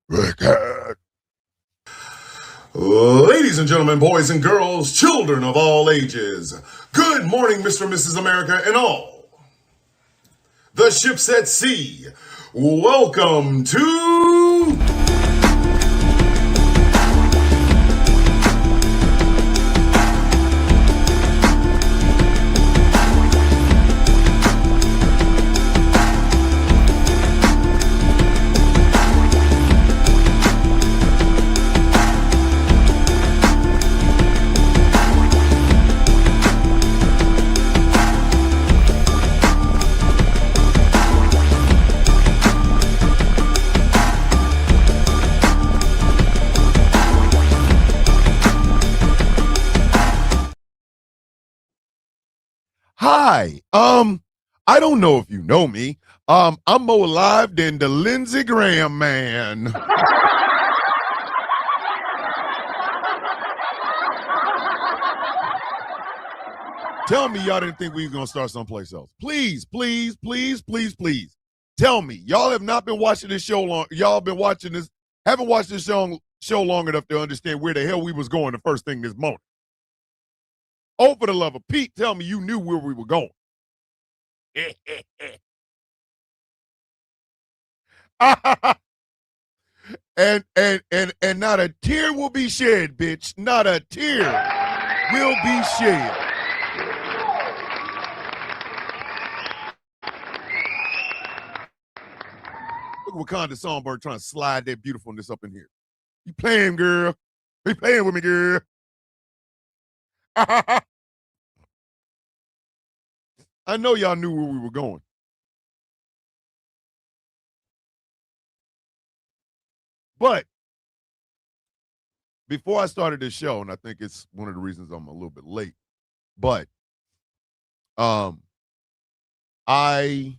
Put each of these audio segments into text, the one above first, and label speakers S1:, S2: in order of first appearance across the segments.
S1: Record. Ladies and gentlemen, boys and girls, children of all ages, good morning, Mr. and Mrs. America, and all the ships at sea. Welcome to Hi. I don't know if you know me. I'm more alive than the Lindsey Graham man. Tell me y'all didn't think we was gonna start someplace else. Please, please, please, please, please. Tell me. Y'all have not been watching this show long. Y'all been watching this, haven't watched this show long enough to understand where the hell we was going the first thing this morning. Oh, for the love of Pete, tell me you knew where we were going. and not a tear will be shed, bitch. Not a tear will be shed. Look at Wakanda Songbird trying to slide that beautifulness up in here. You playing, girl. You playing with me, girl. I know y'all knew where we were going. But before I started this show, and I think it's one of the reasons I'm a little bit late, but I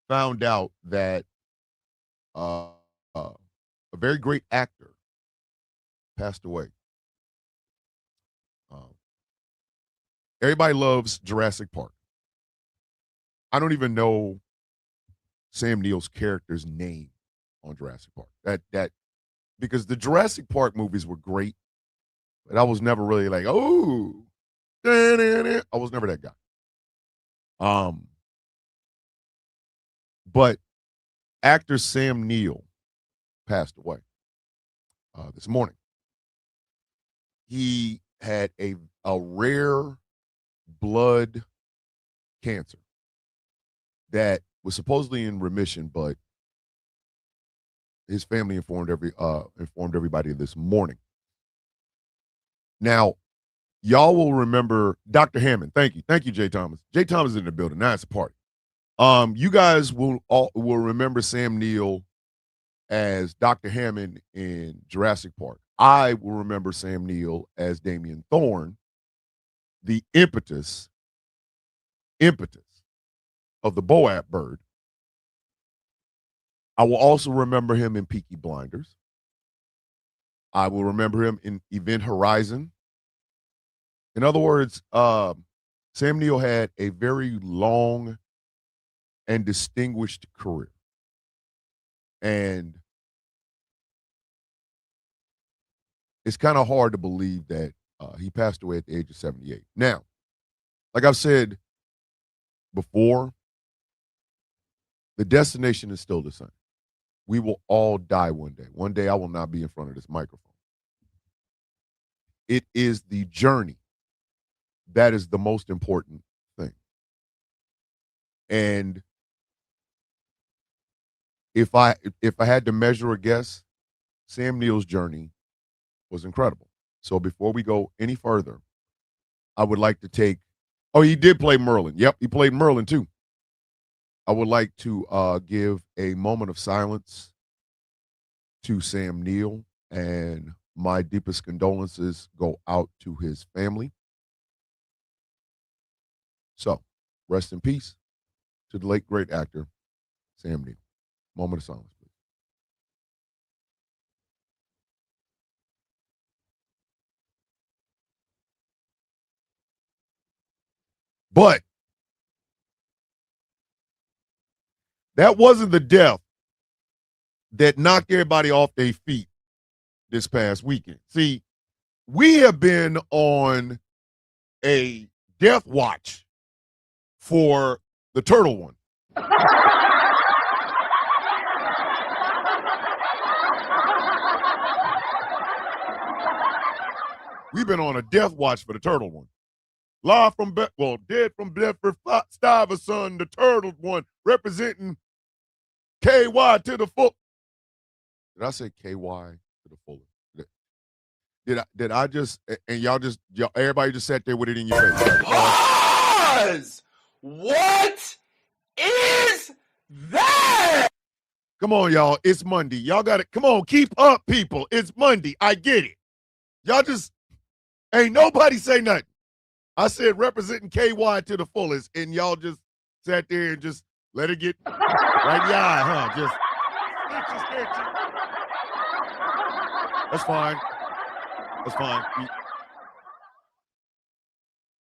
S1: found out that a very great actor passed away. Everybody loves Jurassic Park. I don't even know Sam Neill's character's name on Jurassic Park. That because the Jurassic Park movies were great, but I was never really like, oh, I was never that guy. But actor Sam Neill passed away this morning. He had a rare blood cancer that was supposedly in remission, but his family informed everybody this morning. Now, y'all will remember Dr. Hammond. Thank you, Jay Thomas. Jay Thomas is in the building. Now it's a party. You guys will remember Sam Neill as Dr. Hammond in Jurassic Park. I will remember Sam Neill as Damien Thorne, the impetus of the Boab bird. I will also remember him in Peaky Blinders. I will remember him in Event Horizon. In other words, Sam Neill had a very long and distinguished career. And it's kind of hard to believe that he passed away at the age of 78. Now, like I've said before, the destination is still the same. We will all die one day. One day I will not be in front of this microphone. It is the journey that is the most important thing. And if I had to measure a guess, Sam Neill's journey was incredible. So before we go any further, I would like to take. Oh, he did play Merlin. Yep, he played Merlin too. I would like to give a moment of silence to Sam Neill, and my deepest condolences go out to his family. So, rest in peace to the late great actor Sam Neill. Moment of silence, please. But that wasn't the death that knocked everybody off their feet this past weekend. See, we have been on a death watch for the turtle one. We've been on a death watch for the turtle one. Live from dead from Bedford Stuyvesant, the turtle one, representing KY to the full. Did I say KY to the fullest? Did I just, and everybody just sat there with it in your face.
S2: Pause! What is that?
S1: Come on, y'all. It's Monday. Y'all got it. Come on, keep up, people. It's Monday. I get it. Y'all just, ain't nobody say nothing. I said representing KY to the fullest, and y'all just sat there and just let it get right in the eye, huh? Just stitchy. That's fine. That's fine.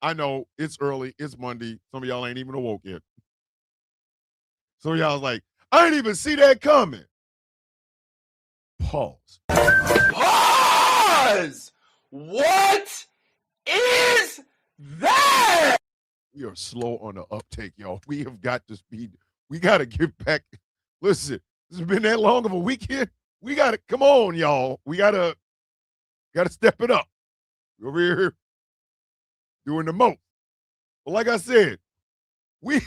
S1: I know it's early. It's Monday. Some of y'all ain't even awoke yet. Some of y'all was like, I didn't even see that coming. Pause.
S2: Pause! What is that?
S1: We are slow on the uptake, y'all. We have got to speed. We got to get back. Listen, this has been that long of a weekend. We got to, come on, y'all. We got to step it up. We're over here doing the most. But like I said, we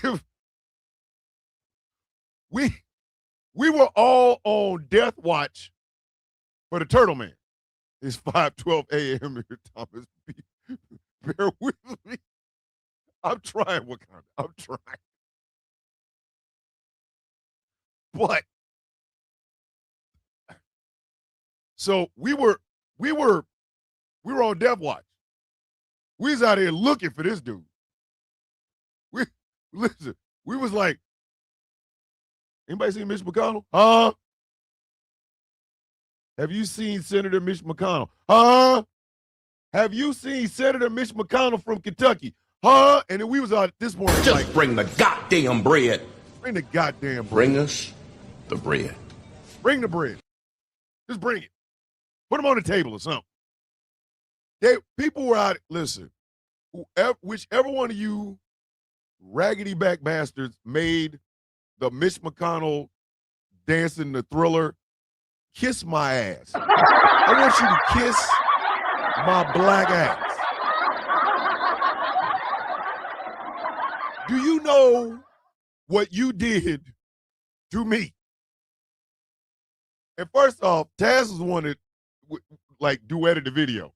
S1: were all on death watch for the Turtle Man. It's 5:12 a.m. here, Thomas. Bear with me. I'm trying, Wakanda. I'm trying. But so we were on death watch. We was out here looking for this dude. We was like, anybody seen Mitch McConnell? Huh? Have you seen Senator Mitch McConnell? Huh? Have you seen Senator Mitch McConnell from Kentucky? Huh? And then we was out this morning
S2: Just
S1: like,
S2: bring the goddamn bread.
S1: bring the goddamn bread.
S2: Bring us the bread.
S1: Bring the bread. Just bring it. Put them on the table or something. People were out, listen, whichever one of you raggedy back bastards made the Mitch McConnell dancing the Thriller, kiss my ass. I want you to kiss my black ass. Do you know what you did to me? And first off, Taz was the one that like duetted the video.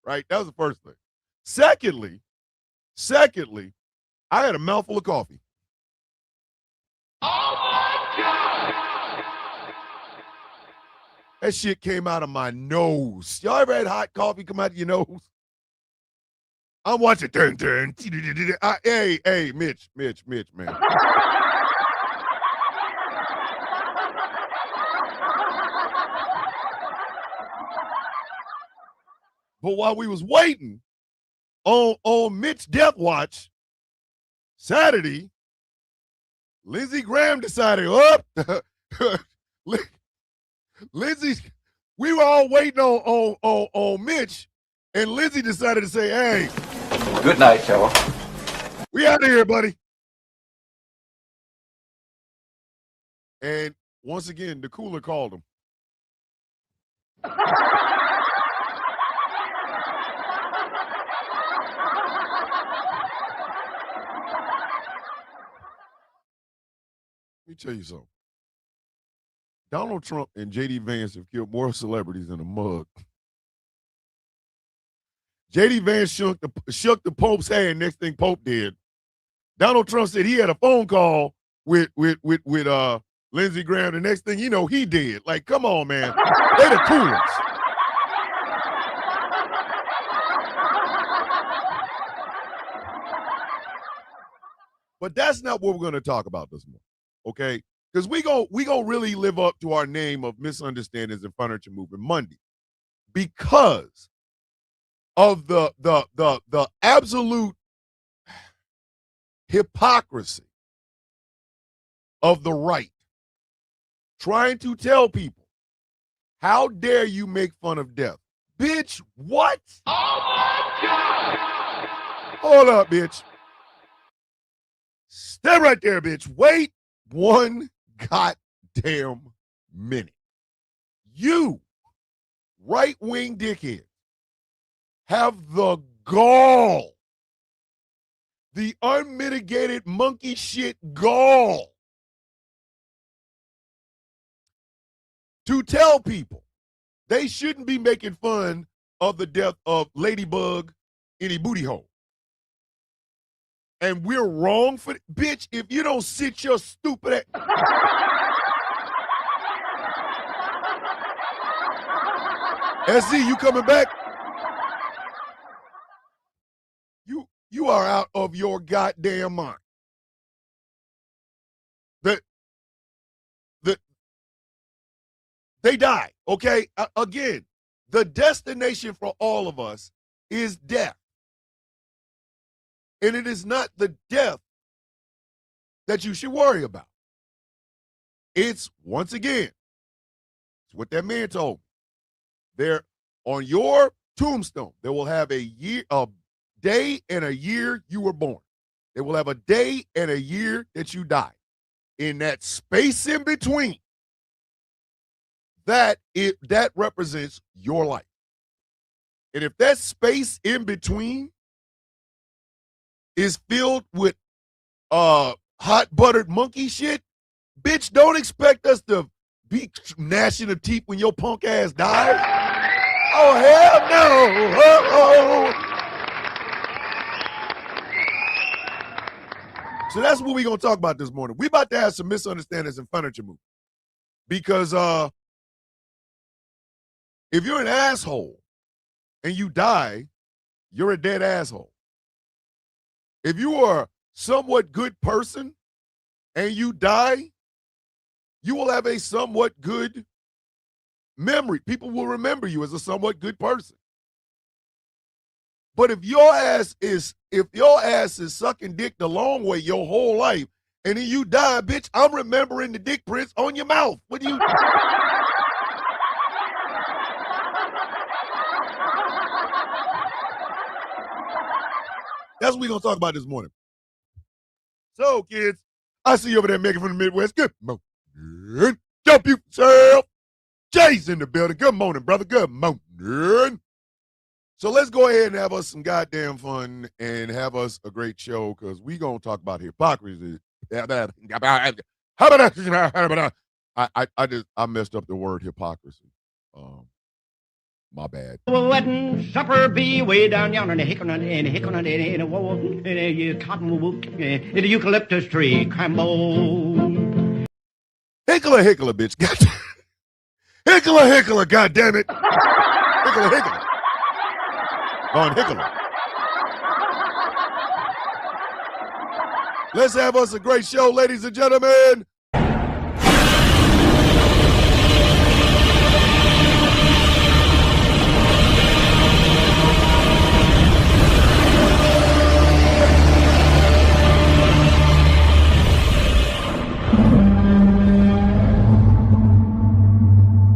S1: Right? That was the first thing. Secondly, I had a mouthful of coffee.
S2: Oh my God!
S1: That shit came out of my nose. Y'all ever had hot coffee come out of your nose? I'm watching. Hey, Mitch, man. But while we was waiting on Mitch Death Watch, Saturday, Lindsey Graham decided, Lindsey, we were all waiting on Mitch, and Lindsey decided to say, hey.
S2: Good night, y'all.
S1: We out of here, buddy. And once again, the cooler called him. Let me tell you something. Donald Trump and J.D. Vance have killed more celebrities than a mug. J.D. Vance shook the Pope's hand. Next thing Pope did, Donald Trump said he had a phone call with Lindsey Graham. The next thing you know, he did. Like, come on, man. They the coolest. But that's not what we're going to talk about this morning, okay? Because we gonna really live up to our name of Misunderstandings and Furniture Movement Monday, because of the absolute hypocrisy of the right trying to tell people, how dare you make fun of death? Bitch, what?
S2: Oh my God!
S1: Hold up, bitch. Stay right there, bitch. Wait one goddamn minute. You, right-wing dickhead, have the gall, the unmitigated monkey shit gall to tell people they shouldn't be making fun of the death of Ladybug in a booty hole. And we're wrong for it. Bitch, if you don't sit your stupid ass. SZ, you coming back? You are out of your goddamn mind. The they die, okay? Again, the destination for all of us is death. And it is not the death that you should worry about. It's, once again, it's what that man told me. There, on your tombstone, they will have a day and a year you were born. They will have a day and a year that you died. In that space in between, that represents your life. And if that space in between is filled with hot buttered monkey shit, bitch, don't expect us to be gnashing the teeth when your punk ass dies. Oh, hell no. Uh-oh. So that's what we're going to talk about this morning. We're about to have some misunderstandings in furniture movie. Because if you're an asshole and you die, you're a dead asshole. If you are a somewhat good person and you die, you will have a somewhat good memory. People will remember you as a somewhat good person. But if your ass is sucking dick the long way your whole life, and then you die, bitch, I'm remembering the dick prints on your mouth. What do you? That's what we're gonna talk about this morning. So, kids, I see you over there, Megan from the Midwest. Good morning. Jump yourself. Jay's in the building. Good morning, brother. Good morning. So let's go ahead and have us some goddamn fun and have us a great show, because we gonna talk about hypocrisy. I messed up the word hypocrisy. My bad.
S3: Wedding supper be way down yonder in the hickory in a wall in a cottonwood in a eucalyptus tree, Crambo.
S1: Hickler, bitch. Hickler, goddamn it. Hickler. Von Hickler. Let's have us a great show, ladies and gentlemen.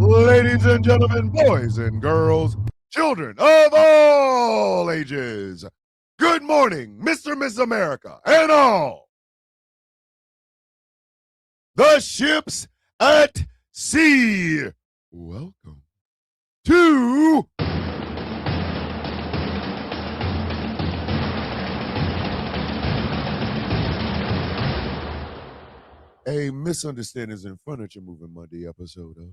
S1: Ladies and gentlemen, boys and girls, children of all ages, good morning, Mr. and Miss America, and all the ships at sea. Welcome to a Misunderstandings in Furniture Moving Monday episode of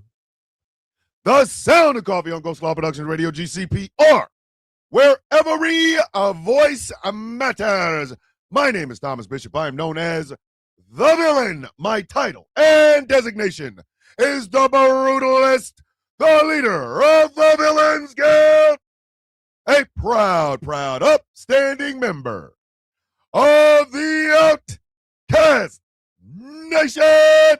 S1: The Sound of Coffee on Ghost Law Productions Radio, GCP, or wherever a voice matters. My name is Thomas Bishop. I am known as The Villain. My title and designation is the Brutalist, the leader of the Villains Guild, a proud, upstanding member of the Outcast Nation.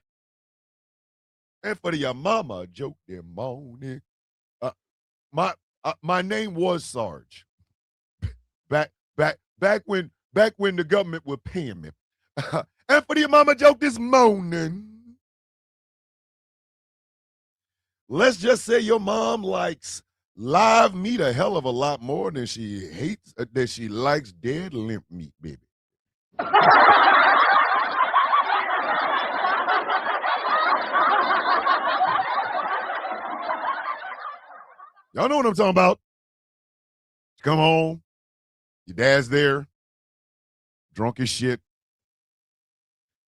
S1: And for the mama joke this morning, my name was Sarge. Back when the government was paying me. And for the mama joke this morning, let's just say your mom likes live meat a hell of a lot more than she likes dead limp meat, baby. Y'all know what I'm talking about. Come home, your dad's there, drunk as shit.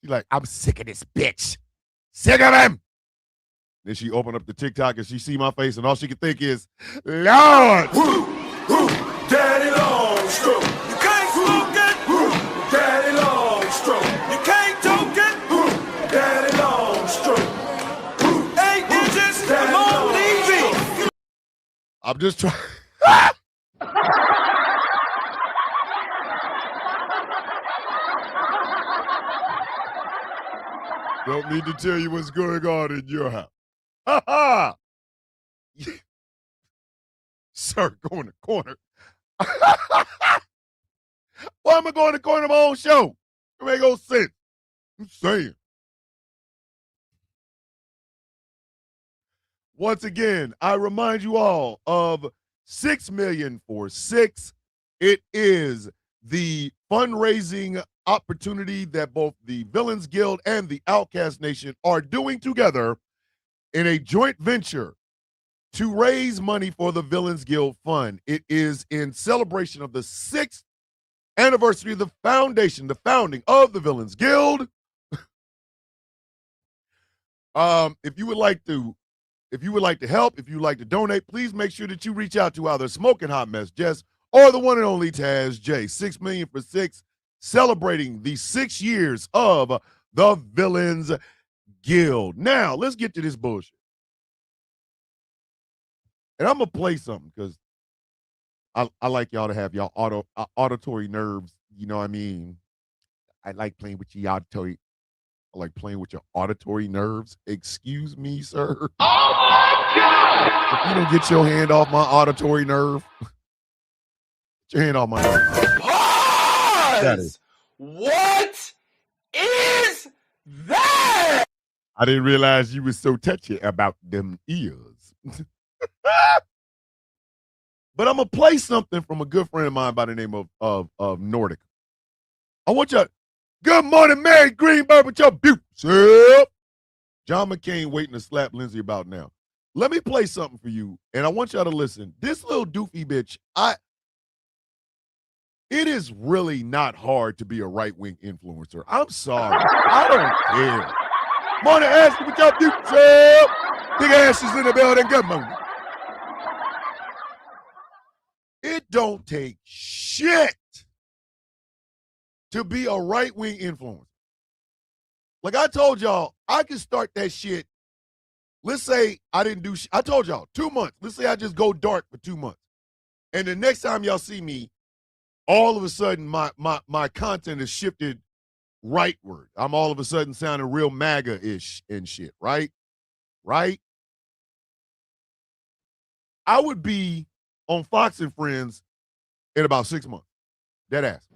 S1: She's like, I'm sick of this bitch. Sick of him. Then she opened up the TikTok and she see my face and all she could think is, Lord.
S2: Daddy Longstroke. You can't smoke it. Daddy Longstroke. You can't toke it. Daddy Longstroke. 8 inches. Come on, easy.
S1: I'm just trying. Don't need to tell you what's going on in your house. Ha ha! Sir, go in the corner. Why am I going to the corner of my own show? It make no sense. I'm saying. Once again, I remind you all of 6 million for 6. It is the fundraising opportunity that both the Villains Guild and the Outcast Nation are doing together in a joint venture to raise money for the Villains Guild Fund. It is in celebration of the 6th anniversary of the founding of the Villains Guild. If you would like to help, if you would like to donate, please make sure that you reach out to either Smoking Hot Mess Jess or the one and only Taz J. 6 million for 6, celebrating the 6 years of the Villains Guild. Now, let's get to this bullshit. And I'm going to play something because I like y'all to have y'all auditory nerves. You know what I mean? I like playing with your auditory. I like playing with your auditory nerves. Excuse me, sir.
S2: Oh my God!
S1: If you don't get your hand off my auditory nerve, get your hand off my nerve.
S2: Pause! What is that?
S1: I didn't realize you were so touchy about them ears. But I'm gonna play something from a good friend of mine by the name of Nordic. I want you. Good morning, Mary Greenberg with your beauty. John McCain waiting to slap Lindsay about now. Let me play something for you, and I want y'all to listen. This little doofy bitch, it is really not hard to be a right-wing influencer. I'm sorry. I don't care. Morning, Ashley with your beauty. Big asses in the building. Good morning. It don't take shit to be a right-wing influencer. Like I told y'all, I can start that shit. Let's say I didn't do I told y'all 2 months. Let's say I just go dark for 2 months. And the next time y'all see me, all of a sudden my content is shifted rightward. I'm all of a sudden sounding real MAGA-ish and shit, right? Right? I would be on Fox and Friends in about 6 months. Dead ass.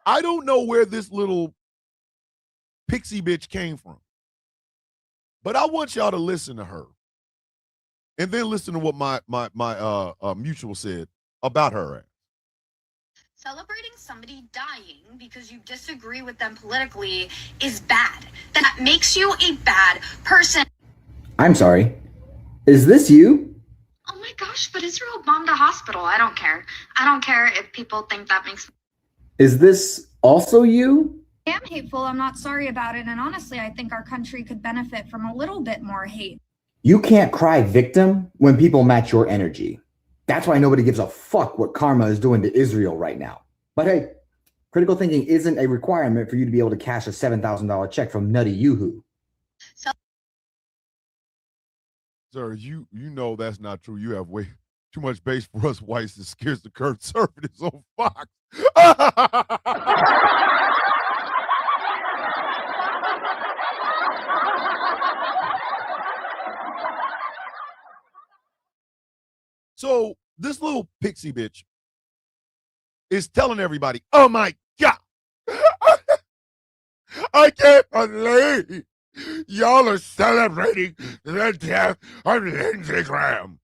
S1: I don't know where this little pixie bitch came from, but I want y'all to listen to her and then listen to what my mutual said about her ass.
S4: Celebrating somebody dying because you disagree with them politically is bad. That makes you a bad person.
S5: I'm sorry. Is this you?
S4: Oh my gosh, but Israel bombed a hospital. I don't care. I don't care if people think that makes me.
S5: Is this also you?
S6: I am hateful. I'm not sorry about it. And honestly, I think our country could benefit from a little bit more hate.
S5: You can't cry victim when people match your energy. That's why nobody gives a fuck what karma is doing to Israel right now. But hey, critical thinking isn't a requirement for you to be able to cash a $7,000 check from Nutty Yoo-Hoo.
S1: Sir, you know that's not true. You have way too much base for us whites that scares the conservatives on Fox. So this little pixie bitch is telling everybody, oh my God, I can't believe y'all are celebrating the death of Lindsey Graham.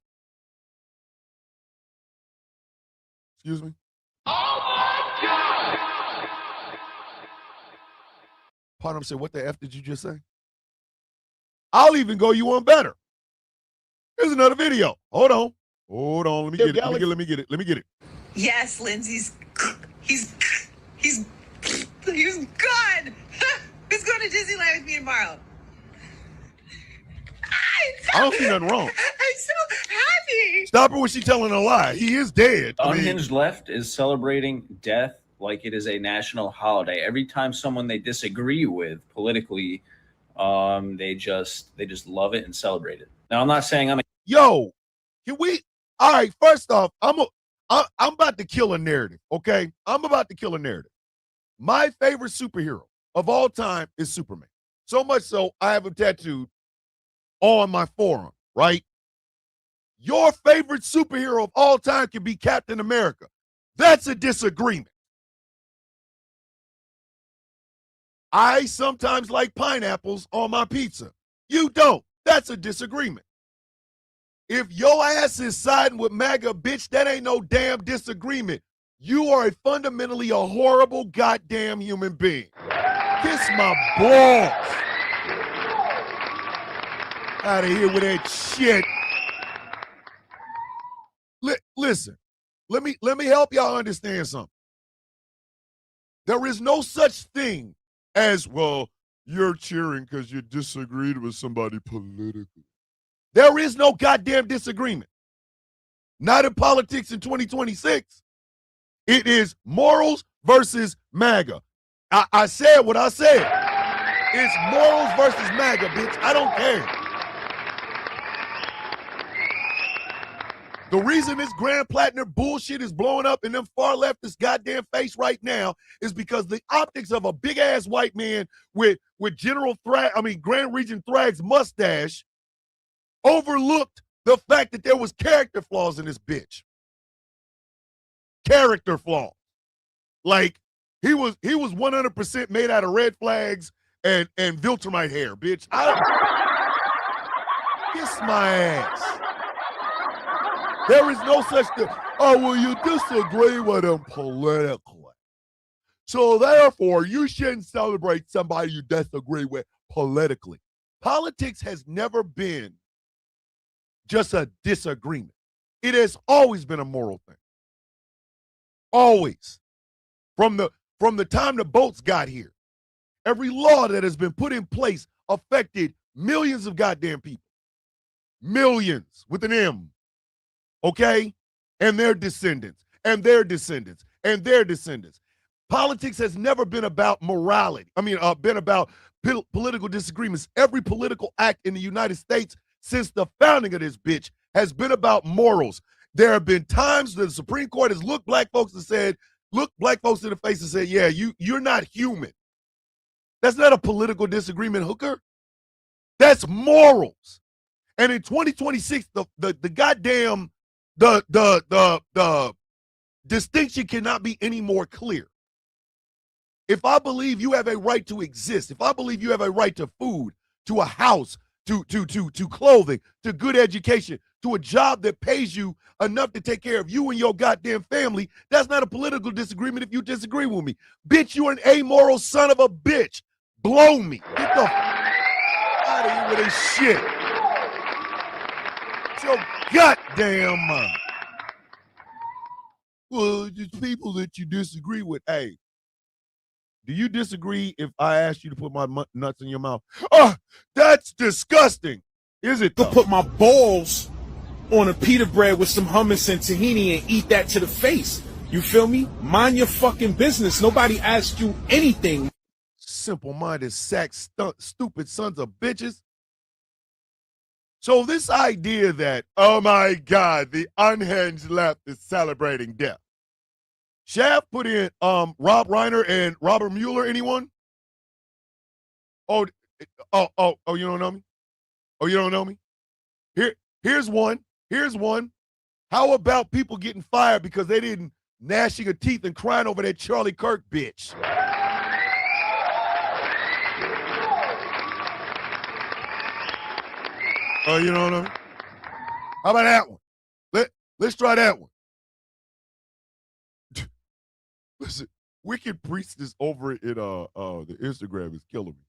S1: Excuse me? Pardon, said, what the F did you just say? I'll even go you one better. Here's another video. Hold on. Let me get it. Let me get it.
S7: Yes, Lindsay's. He's good. He's going to Disneyland with me tomorrow.
S1: I don't see nothing wrong.
S7: I'm so happy.
S1: Stop her when she's telling a lie. He is dead.
S8: Unhinged left is celebrating death like it is a national holiday. Every time someone they disagree with politically, they just love it and celebrate it. Now, I'm not saying I'm a
S1: Yo, can we? All right, first off, I'm about to kill a narrative, okay? I'm about to kill a narrative. My favorite superhero of all time is Superman. So much so, I have him tattooed on my forearm, right? Your favorite superhero of all time can be Captain America. That's a disagreement. I sometimes like pineapples on my pizza. You don't. That's a disagreement. If your ass is siding with MAGA, bitch, that ain't no damn disagreement. You are fundamentally a horrible goddamn human being. Kiss my balls. Out of here with that shit. Listen, let me help y'all understand something. There is no such thing as, well, you're cheering because you disagreed with somebody politically. There is no goddamn disagreement. Not in politics in 2026. It is morals versus MAGA. I said what I said. It's morals versus MAGA, bitch. I don't care. The reason this Grand Platinum bullshit is blowing up in them far leftist goddamn face right now is because the optics of a big-ass white man with Grand Regent Thrag's mustache overlooked the fact that there was character flaws in this bitch. Character flaws. Like, he was 100% made out of red flags and Viltrumite hair, bitch. Kiss my ass. There is no such thing. Oh, well, you disagree with him politically. So therefore, you shouldn't celebrate somebody you disagree with politically. Politics has never been just a disagreement. It has always been a moral thing. Always. From the time the boats got here, every law that has been put in place affected millions of goddamn people. Millions with an M. Okay? And their descendants, and their descendants, and their descendants. Politics has never been about morality. Been about political disagreements. Every political act in the United States since the founding of this bitch has been about morals. There have been times the Supreme Court has looked black folks in the face and said, yeah, you're not human. That's not a political disagreement, hooker. That's morals. And in 2026, the goddamn the distinction cannot be any more clear. If I believe you have a right to exist, if I believe you have a right to food, to a house, to clothing, to good education, to a job that pays you enough to take care of you and your goddamn family, that's not a political disagreement if you disagree with me. Bitch, you're an amoral son of a bitch. Blow me. Get the out of here with this shit. It's your goddamn mind. Well, it's people that you disagree with. Hey, do you disagree if I ask you to put my nuts in your mouth? Oh, that's disgusting. Is it?
S9: I could put my balls on a pita bread with some hummus and tahini and eat that to the face. You feel me? Mind your fucking business. Nobody asked you anything.
S1: Simple-minded, stupid sons of bitches. So this idea that, oh my God, the unhinged left is celebrating death. Shaft put in Rob Reiner and Robert Mueller. Anyone? Oh, you don't know me? Oh, you don't know me? Here's one. How about people getting fired because they didn't gnashing her teeth and crying over that Charlie Kirk bitch. Oh, you know what I mean? How about that one? Let's try that one. Listen, Wicked Priestess over in the Instagram is killing me.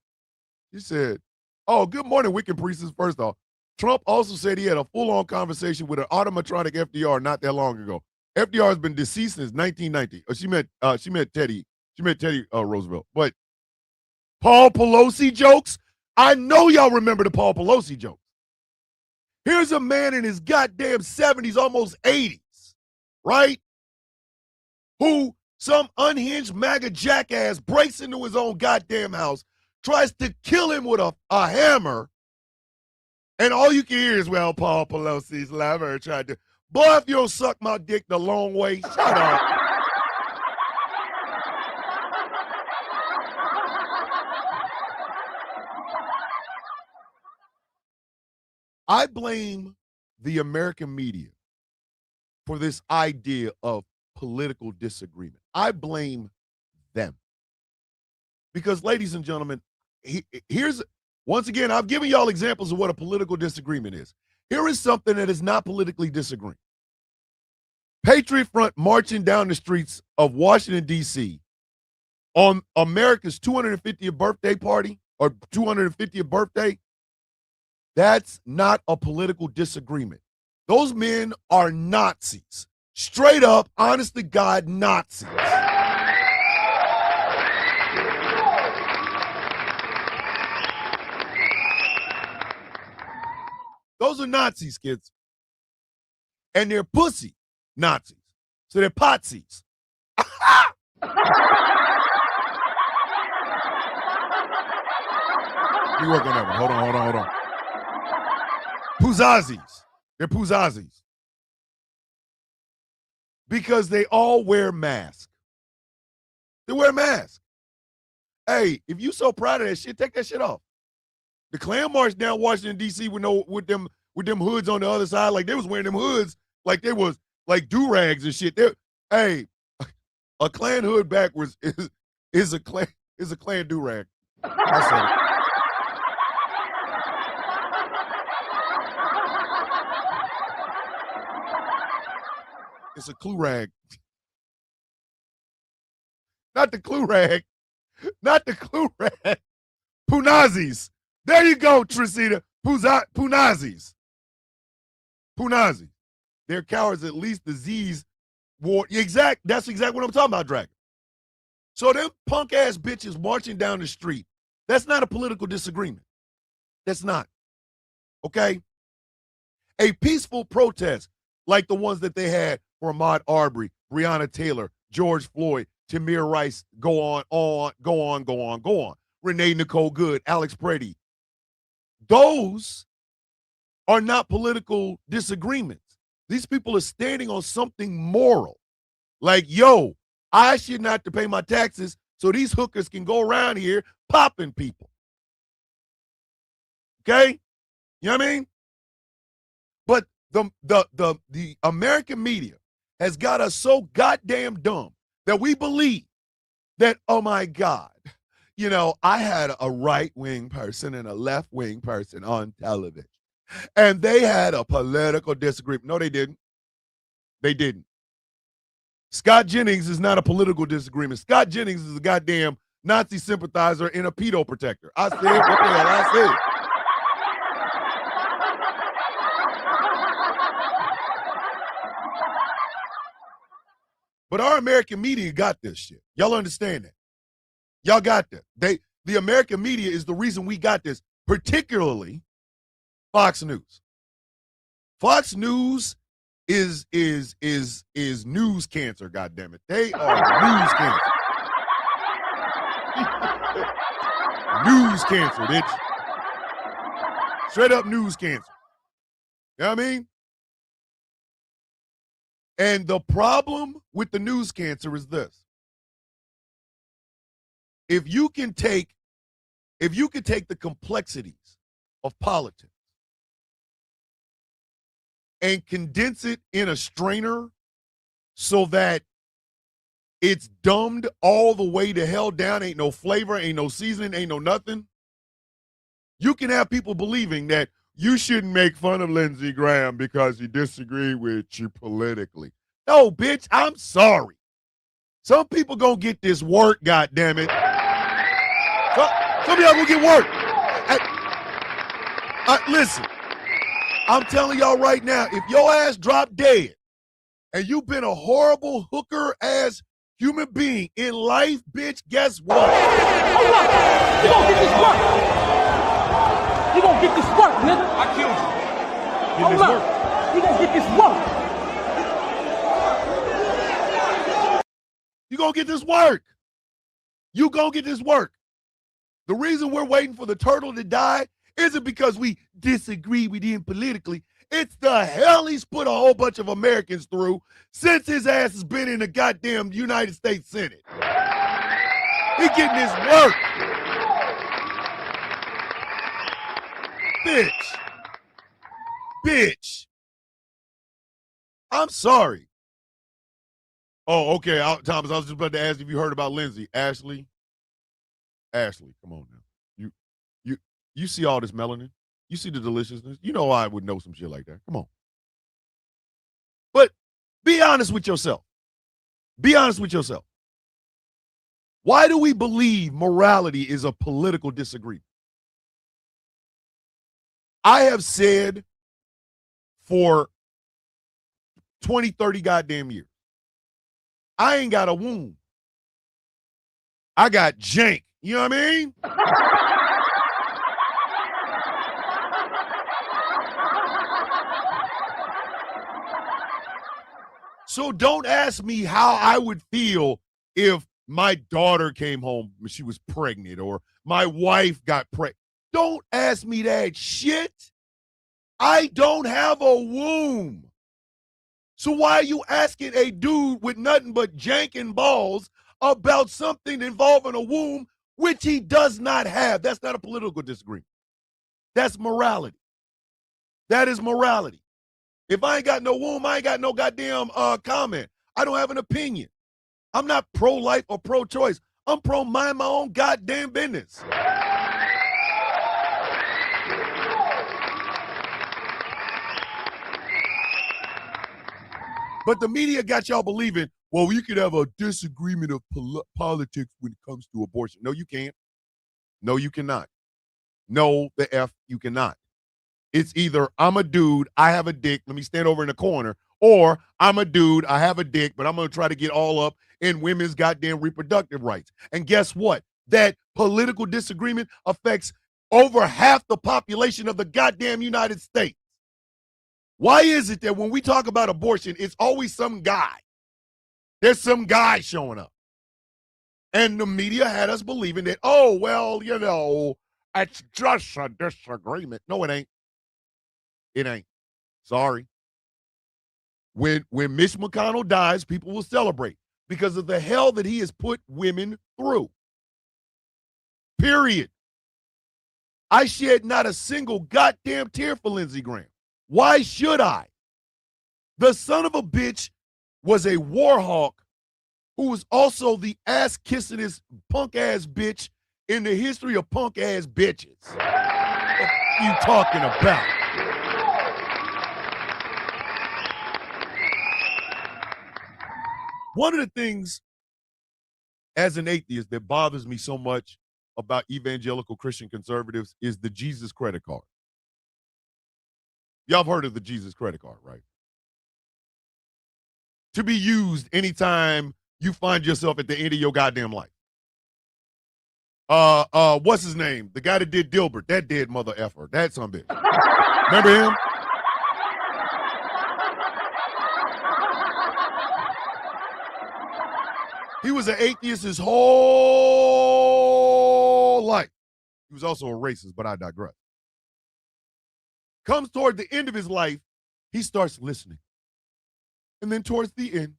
S1: He said, "Oh, good morning, Wicked Priestess." First off, Trump also said he had a full-on conversation with an automatronic FDR not that long ago. FDR has been deceased since 1990. She meant Teddy. She meant Teddy Roosevelt. But Paul Pelosi jokes. I know y'all remember the Paul Pelosi jokes. Here's a man in his goddamn 70s, almost 80s, right? Who some unhinged MAGA jackass breaks into his own goddamn house, tries to kill him with a hammer, and all you can hear is, well, Paul Pelosi's lover tried to. Boy, if you don't suck my dick the long way, shut up. I blame the American media for this idea of political disagreement. I blame them. Because, ladies and gentlemen, here's, once again, I've given y'all examples of what a political disagreement is. Here is something that is not politically disagreeing. Patriot Front marching down the streets of Washington, D.C. on America's 250th birthday party or 250th birthday. That's not a political disagreement. Those men are Nazis. Straight up, honest to God, Nazis. Those are Nazis, kids. And they're pussy Nazis. So they're potsies. You work on that one. Hold on. Puzazis. They're Puzazis. Because they all wear masks. They wear masks. Hey, if you so proud of that shit, take that shit off. The Klan march down Washington, D.C. with them hoods on the other side, like they was wearing them hoods like they was like do-rags and shit. Hey, a Klan hood backwards is a Klan do-rag. I said it. It's a clue rag. Not the clue rag. Not the clue rag. Punazis. There you go, Trisita. Punazis. Punazis. They're cowards, at least the Z's wore. That's exactly what I'm talking about, Dragon. So them punk-ass bitches marching down the street, that's not a political disagreement. That's not. Okay? A peaceful protest like the ones that they had for Ahmaud Arbery, Breonna Taylor, George Floyd, Tamir Rice, go on. Renee Nicole Good, Alex Preddy. Those are not political disagreements. These people are standing on something moral. Like, yo, I should not have to pay my taxes so these hookers can go around here popping people. Okay? You know what I mean? But the American media has got us so goddamn dumb that we believe that, oh my God, you know, I had a right-wing person and a left-wing person on television, and they had a political disagreement. No, they didn't. They didn't. Scott Jennings is not a political disagreement. Scott Jennings is a goddamn Nazi sympathizer and a pedo protector. I said what the hell I said. But our American media got this shit. Y'all understand that? Y'all got that. The American media is the reason we got this, particularly Fox News. Fox News is news cancer, goddammit. They are news cancer. News cancer, bitch. Straight up news cancer. You know what I mean? And the problem with the news cancer is this. If you can take the complexities of politics and condense it in a strainer so that It's dumbed all the way to hell down. Ain't no flavor, ain't no seasoning, ain't no nothing. You can have people believing that you shouldn't make fun of Lindsey Graham because he disagreed with you politically. No, bitch, I'm sorry. Some people gonna get this work, goddammit. Some of y'all gonna get work. Listen, I'm telling y'all right now, if your ass drop dead and you've been a horrible hooker-ass human being in life, bitch, guess what?
S2: Hold up! You gonna get this work! You gonna get this work, nigga! I killed you. Hold up! You gonna get this work!
S1: You gonna get this work. You gonna get this work. The reason we're waiting for the turtle to die isn't because we disagree with him politically. It's the hell he's put a whole bunch of Americans through since his ass has been in the goddamn United States Senate. He getting his work. Bitch. I'm sorry. Oh, okay, Thomas, I was just about to ask if you heard about Lindsay. Ashley, come on now. You see all this melanin. You see the deliciousness. You know I would know some shit like that. Come on. But be honest with yourself. Be honest with yourself. Why do we believe morality is a political disagreement? I have said for 20, 30 goddamn years, I ain't got a womb. I got jank. You know what I mean? So don't ask me how I would feel if my daughter came home when she was pregnant or my wife got pregnant. Don't ask me that shit. I don't have a womb. So why are you asking a dude with nothing but jank and balls about something involving a womb which he does not have? That's not a political disagreement. That's morality. That is morality. If I ain't got no womb, I ain't got no goddamn comment. I don't have an opinion. I'm not pro-life or pro-choice. I'm pro-mind my own goddamn business. But the media got y'all believing, well, you could have a disagreement of politics when it comes to abortion. No, you can't. No, you cannot. No, the F, you cannot. It's either I'm a dude, I have a dick, let me stand over in the corner, or I'm a dude, I have a dick, but I'm going to try to get all up in women's goddamn reproductive rights. And guess what? That political disagreement affects over half the population of the goddamn United States. Why is it that when we talk about abortion, it's always some guy? There's some guy showing up. And the media had us believing that, oh, well, you know, it's just a disagreement. No, it ain't. It ain't. Sorry. When Mitch McConnell dies, people will celebrate because of the hell that he has put women through. Period. I shed not a single goddamn tear for Lindsey Graham. Why should I? The son of a bitch was a war hawk who was also the ass-kissingest punk-ass bitch in the history of punk-ass bitches. What are you talking about? One of the things as an atheist that bothers me so much about evangelical Christian conservatives is the Jesus credit card. Y'all have heard of the Jesus credit card, right? To be used anytime you find yourself at the end of your goddamn life. What's his name? The guy that did Dilbert, that dead mother effer, that son of a bitch. Remember him? He was an atheist his whole life. He was also a racist, but I digress. Comes toward the end of his life, he starts listening. And then towards the end,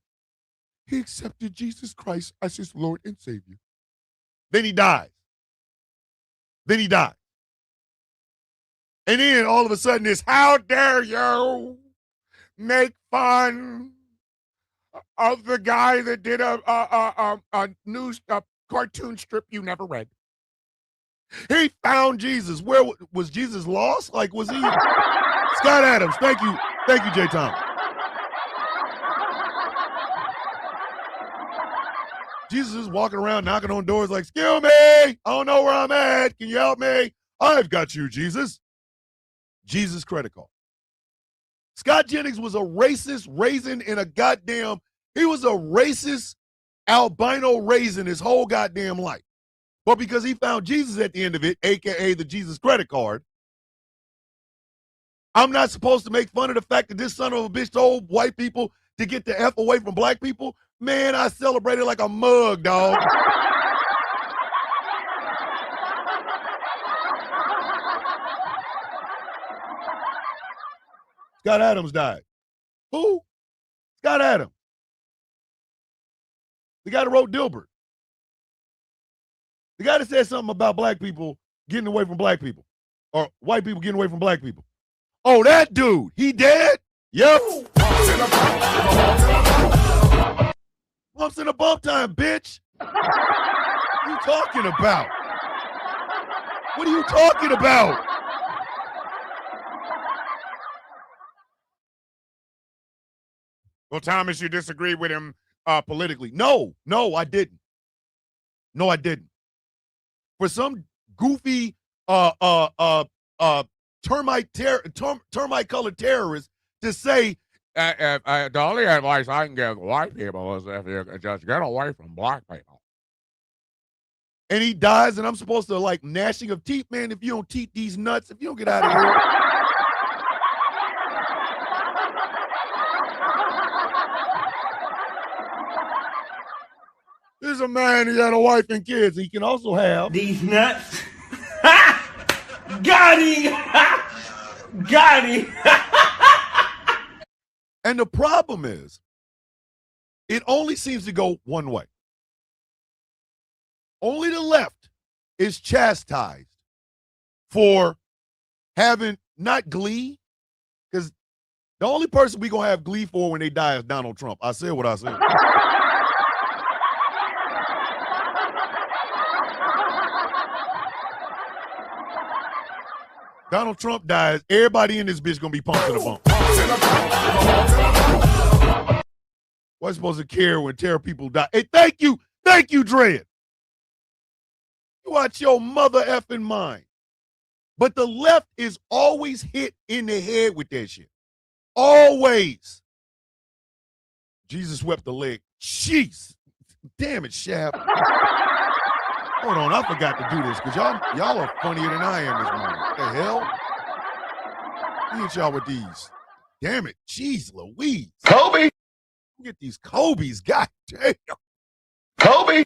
S1: he accepted Jesus Christ as his Lord and Savior. Then he dies. And then all of a sudden it's, how dare you make fun of the guy that did a news cartoon strip you never read. He found Jesus. Where was Jesus lost? Like, was he? Scott Adams. Thank you, Jay Tom. Jesus is walking around knocking on doors like, excuse me, I don't know where I'm at. Can you help me? I've got you, Jesus. Jesus credit card. Scott Jennings was a racist raisin in a goddamn, he was a racist albino raisin his whole goddamn life. But because he found Jesus at the end of it, a.k.a. the Jesus credit card, I'm not supposed to make fun of the fact that this son of a bitch told white people to get the F away from black people? Man, I celebrated like a mug, dog. Scott Adams died. Who? Scott Adams. The guy that wrote Dilbert. The guy that said something about black people getting away from black people. Or white people getting away from black people. Oh, that dude. He dead? Yep. Bumps in a bump time, bitch. What are you talking about? What are you talking about? Well, Thomas, you disagree with him politically. No, I didn't. No, I didn't. For some goofy termite-colored terrorist to say, the only advice I can give white people is if you just get away from black people. And he dies, and I'm supposed to, like, gnashing of teeth. Man, if you don't teeth these nuts, if you don't get out of here. This is a man who had a wife and kids. He can also have
S2: These nuts. Got him. Got him.
S1: And the problem is, it only seems to go one way. Only the left is chastised for having not glee, because the only person we're going to have glee for when they die is Donald Trump. I said what I said. Donald Trump dies, everybody in this bitch going to be pumped in the bump. What's supposed to care when terror people die? Hey, thank you, Dredd. You watch your mother effing mind. But the left is always hit in the head with that shit. Always. Jesus swept the leg. Jeez. Damn it, Shab. Hold on, I forgot to do this because y'all are funnier than I am this morning. What the hell? Look at y'all with these. Damn it. Jeez Louise. Kobe. Get these Kobe's. God damn. Kobe.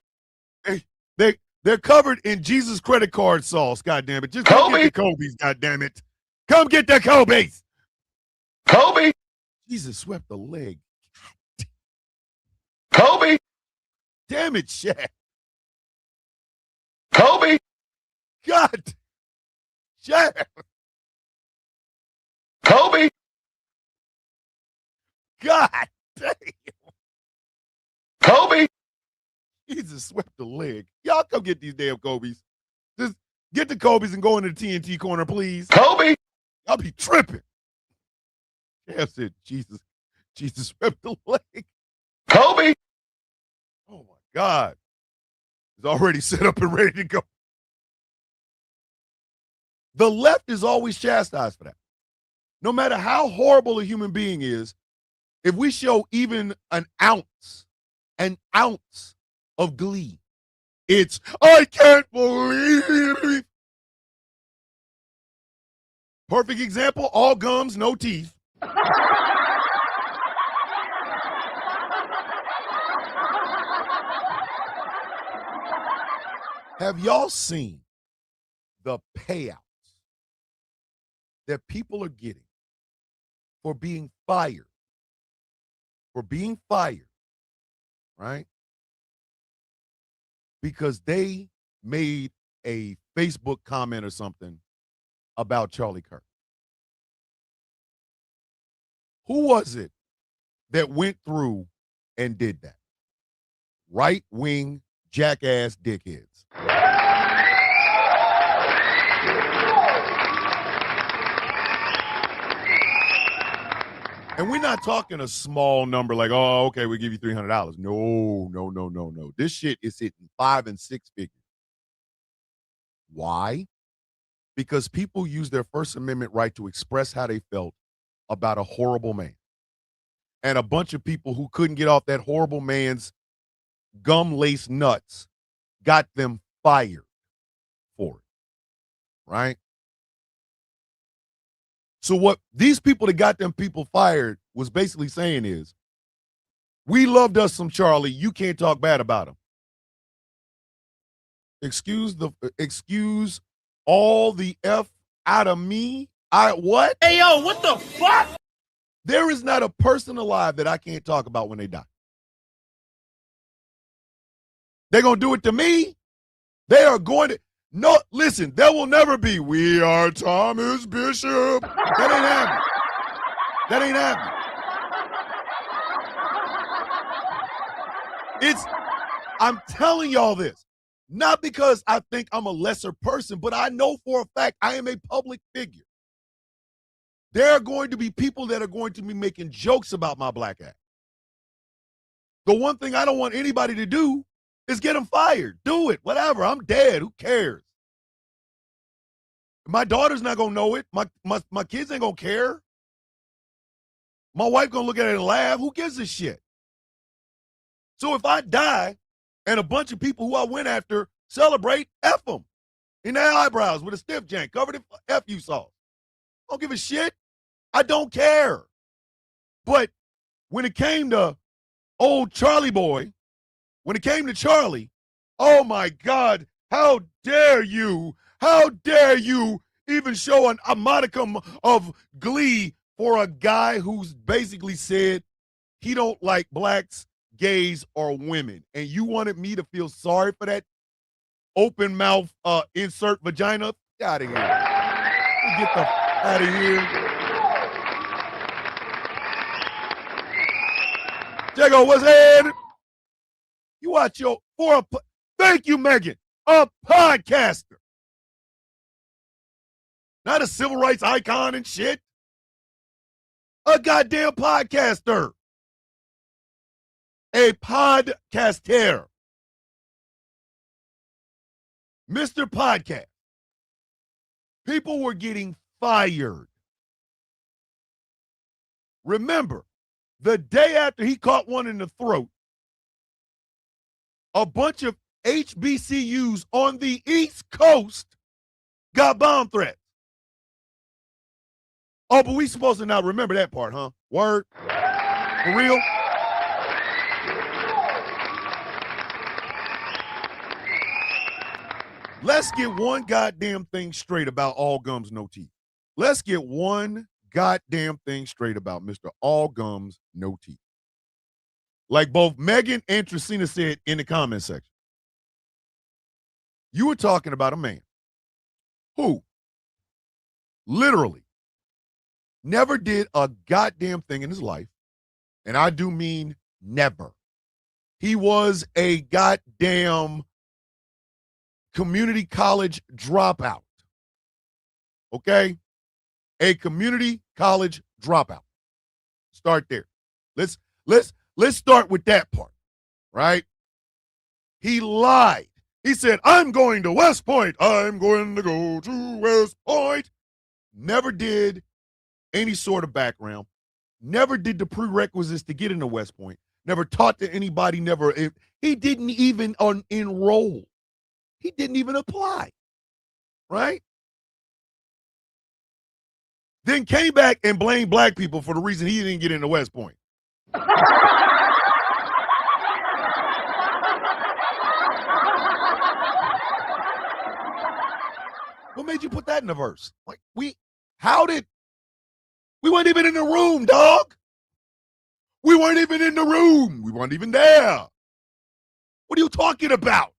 S1: They're covered in Jesus credit card sauce. God damn it. Just come get the Kobe's. God damn it. Come get the Kobe's. Kobe. Jesus swept the leg. Kobe. Damn it, Shaq. Kobe. God. Shaq. Kobe. God damn. Kobe. Jesus swept the leg. Y'all come get these damn Kobe's. Just get the Kobe's and go into the TNT corner, please. Kobe. Y'all be tripping. Yeah, said Jesus swept the leg. Kobe. Oh my God. It's already set up and ready to go. The left is always chastised for that. No matter how horrible a human being is, if we show even an ounce of glee, it's, I can't believe. Perfect example, all gums, no teeth. Have y'all seen the payouts that people are getting for being fired? Right? Because they made a Facebook comment or something about Charlie Kirk. Who was it that went through and did that. Right-wing jackass dickheads. And we're not talking a small number like, oh, okay, we'll give you $300. No. This shit is hitting 5 and 6 figures. Why? Because people use their First Amendment right to express how they felt about a horrible man. And a bunch of people who couldn't get off that horrible man's gum-laced nuts got them fired for it. Right? So what these people that got them people fired was basically saying is, we loved us some Charlie. You can't talk bad about him. Excuse all the F out of me. What?
S2: Hey, yo, what the fuck?
S1: There is not a person alive that I can't talk about when they die. They're going to do it to me. They are going to. No, listen, there will never be, we are Thomas Bishop. That ain't happening. That ain't happening. I'm telling y'all this, not because I think I'm a lesser person, but I know for a fact I am a public figure. There are going to be people that are going to be making jokes about my black act. The one thing I don't want anybody to do is get them fired. Do it, whatever. I'm dead. Who cares? My daughter's not going to know it. My kids ain't going to care. My wife going to look at it and laugh. Who gives a shit? So if I die and a bunch of people who I went after celebrate, F them in their eyebrows with a stiff jank covered in FU sauce. I don't give a shit. I don't care. But when it came to old Charlie boy, when it came to Charlie, oh my God, how dare you? How dare you even show a modicum of glee for a guy who's basically said he don't like blacks, gays, or women. And you wanted me to feel sorry for that open mouth insert vagina? Get out of here. Get the out of here. Jago, what's happening? You watch thank you, Megan, a podcaster. Not a civil rights icon and shit. A goddamn podcaster. A podcaster. Mr. Podcast. People were getting fired. Remember, the day after he caught one in the throat, a bunch of HBCUs on the East Coast got bomb threats. Oh, but we supposed to not remember that part, huh? Word? For real? Let's get one goddamn thing straight about all gums, no teeth. Let's get one goddamn thing straight about Mr. All Gums, No Teeth. Like both Megan and Trisina said in the comment section. You were talking about a man who literally never did a goddamn thing in his life, and I do mean never. He was a goddamn community college dropout. Okay? A community college dropout. Start there. Let's start with that part, right? He lied. He said, I'm going to West Point. I'm going to go to West Point. Never did any sort of background. Never did the prerequisites to get into West Point. Never taught to anybody. He didn't even enroll. He didn't even apply, right? Then came back and blamed black people for the reason he didn't get into West Point. What made you put that in the verse? Like, we weren't even in the room, dog. We weren't even in the room. We weren't even there. What are you talking about?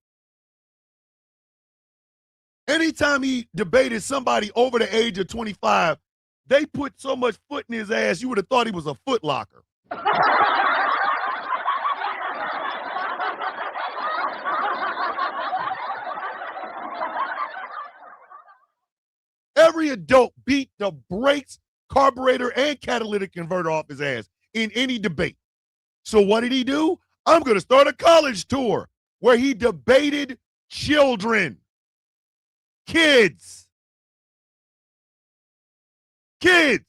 S1: Anytime he debated somebody over the age of 25, they put so much foot in his ass, you would have thought he was a foot locker. every adult beat the brakes, carburetor, and catalytic converter off his ass in any debate. So what did he do? I'm going to start a college tour where he debated children, kids, KID,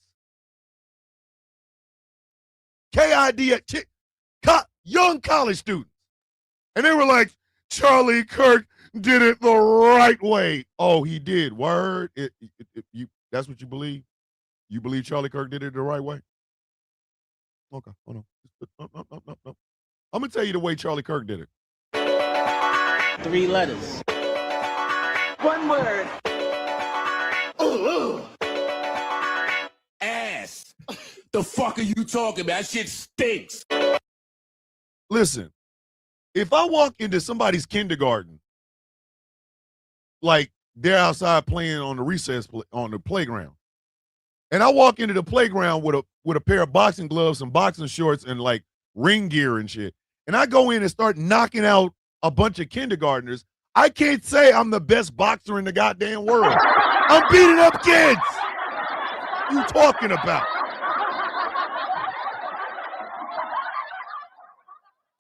S1: young college students. And they were like, Charlie Kirk did it the right way. Oh, he did. Word. That's what you believe? You believe Charlie Kirk did it the right way? Okay. Hold on. No. I'm going to tell you the way Charlie Kirk did it.
S2: 3 letters. 1 word.
S9: Ass. The fuck are you talking about? That shit stinks.
S1: Listen, if I walk into somebody's kindergarten, like they're outside playing on the recess on the playground, and I walk into the playground with a pair of boxing gloves, some boxing shorts, and like ring gear and shit, and I go in and start knocking out a bunch of kindergartners, I can't say I'm the best boxer in the goddamn world. I'm beating up kids. You talking about?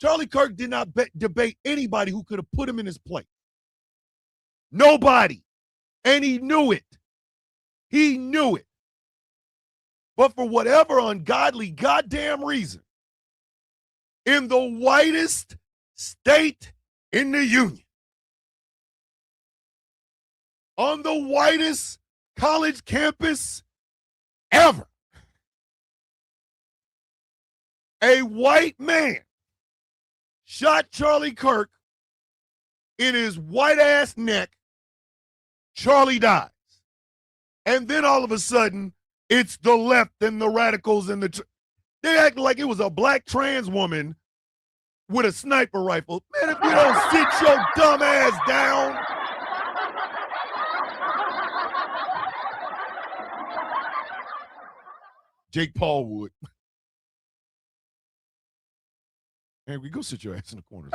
S1: Charlie Kirk did not debate anybody who could have put him in his place. Nobody. And he knew it. He knew it. But for whatever ungodly goddamn reason, in the whitest state in the union, on the whitest college campus ever, a white man shot Charlie Kirk in his white ass neck. Charlie dies. And then all of a sudden, it's the left and the radicals and they act like it was a black trans woman with a sniper rifle. Man, if you don't sit your dumb ass down. Jake Paul would. Hey, we go sit your ass in the corner.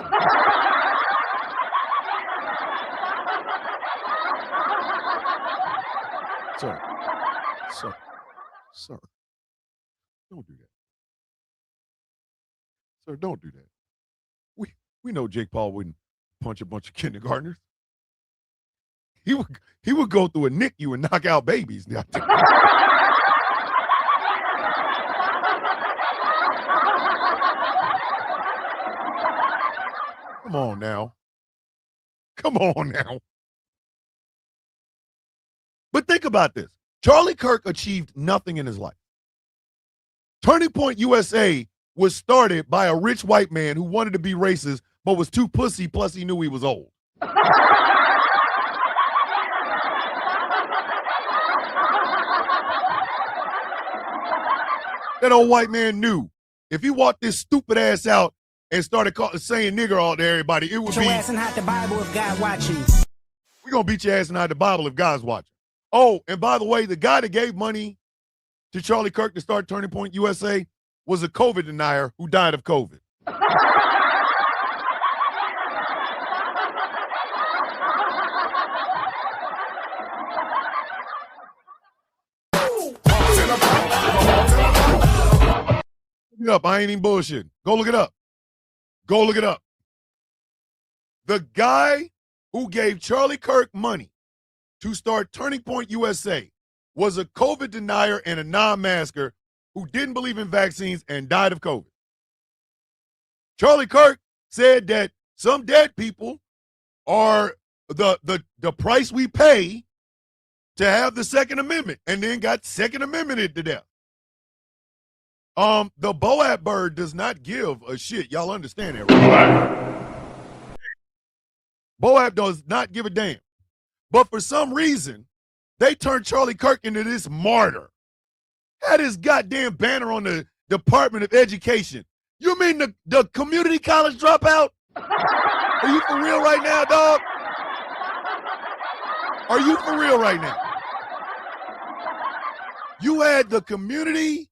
S1: Sir, don't do that. Sir, don't do that. We know Jake Paul wouldn't punch a bunch of kindergartners. He would go through a NICU and knock out babies. Come on now. But think about this. Charlie Kirk achieved nothing in his life. Turning Point USA was started by a rich white man who wanted to be racist but was too pussy, plus he knew he was old. That old white man knew if he walked this stupid ass out and started saying nigger all to everybody, it would be. Your ass and hide the Bible if God watching. We're going to beat your ass and hide the Bible if God's watching. Oh, and by the way, the guy that gave money to Charlie Kirk to start Turning Point USA was a COVID denier who died of COVID. Look it up. I ain't even bullshitting. Go look it up. The guy who gave Charlie Kirk money to start Turning Point USA was a COVID denier and a non-masker who didn't believe in vaccines and died of COVID. Charlie Kirk said that some dead people are the price we pay to have the Second Amendment, and then got Second Amendmented to death. The Boab bird does not give a shit. Y'all understand that, right? Boab does not give a damn. But for some reason, they turned Charlie Kirk into this martyr. Had his goddamn banner on the Department of Education. You mean the community college dropout? Are you for real right now, dog? Are you for real right now? You had the community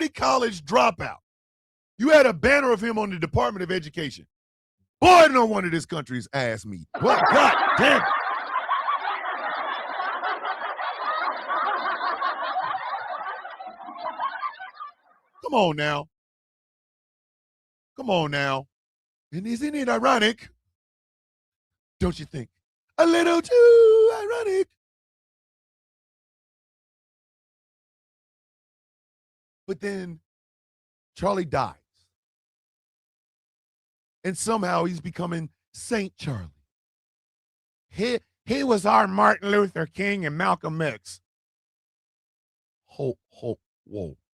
S1: college dropout. You had a banner of him on the Department of Education. Boy, no one of this country's ass meat. What? God damn it. Come on now. Come on now. And isn't it ironic? Don't you think? A little too ironic. But then Charlie dies. And somehow he's becoming Saint Charlie. He was our Martin Luther King and Malcolm X. Whoa,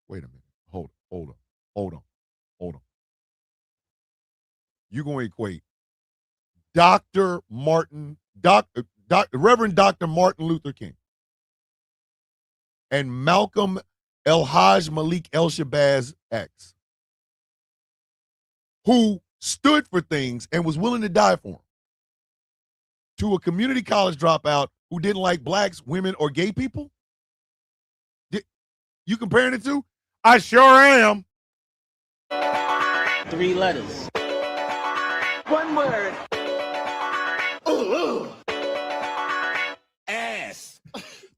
S1: wait a minute. Hold on. You're going to equate Reverend Dr. Martin Luther King and Malcolm El-Hajj Malik El-Shabazz X, who stood for things and was willing to die for them, to a community college dropout who didn't like blacks, women, or gay people? You comparing it to? I sure am.
S2: 3 letters. 1 word.
S9: Ass.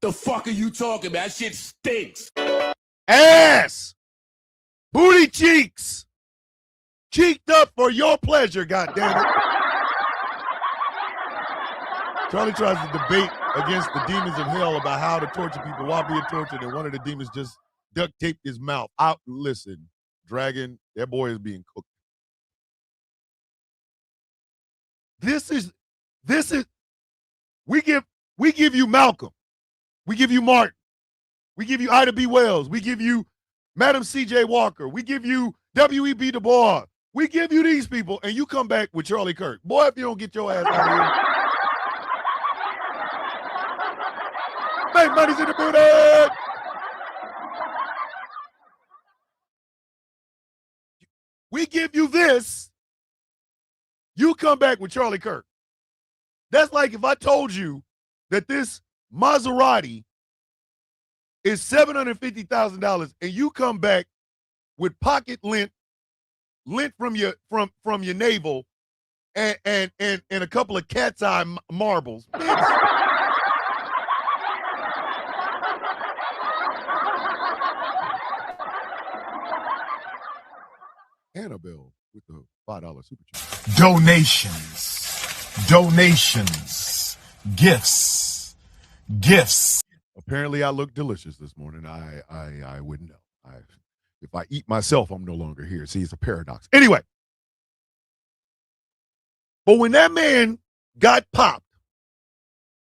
S9: The fuck are you talking about? That shit stinks.
S1: Ass. Booty cheeks. Cheeked up for your pleasure, goddammit. Charlie tries to debate against the demons of hell about how to torture people while being tortured, and one of the demons just duct taped his mouth. Listen, Dragon, that boy is being cooked. This is we give you Malcolm. We give you Martin. We give you Ida B. Wells. We give you Madam C.J. Walker. We give you W.E.B. Du Bois. We give you these people, and you come back with Charlie Kirk. Boy, if you don't get your ass out of here. Make money's in the booty. We give you this. You come back with Charlie Kirk. That's like if I told you that this Maserati is $750,000 and you come back with pocket lint from your navel and a couple of cat's eye marbles. Annabelle with the $5 super chat.
S9: Donations, gifts.
S1: Apparently, I look delicious this morning. I wouldn't know. If I eat myself, I'm no longer here. See, it's a paradox. Anyway, but when that man got popped,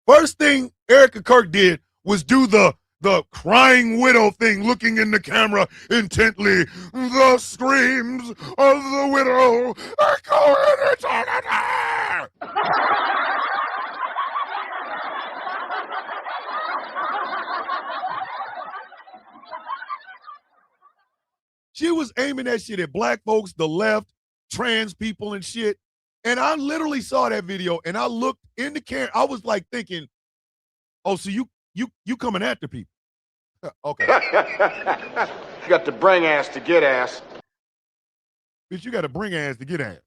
S1: first thing Erica Kirk did was do the crying widow thing, looking in the camera intently. The screams of the widow echo in eternity. She was aiming that shit at black folks, the left, trans people and shit. And I literally saw that video and I looked in the camera. I was like thinking, oh, so you coming after people. Okay.
S10: You got to bring ass to get ass.
S1: Bitch, you got to bring ass to get ass.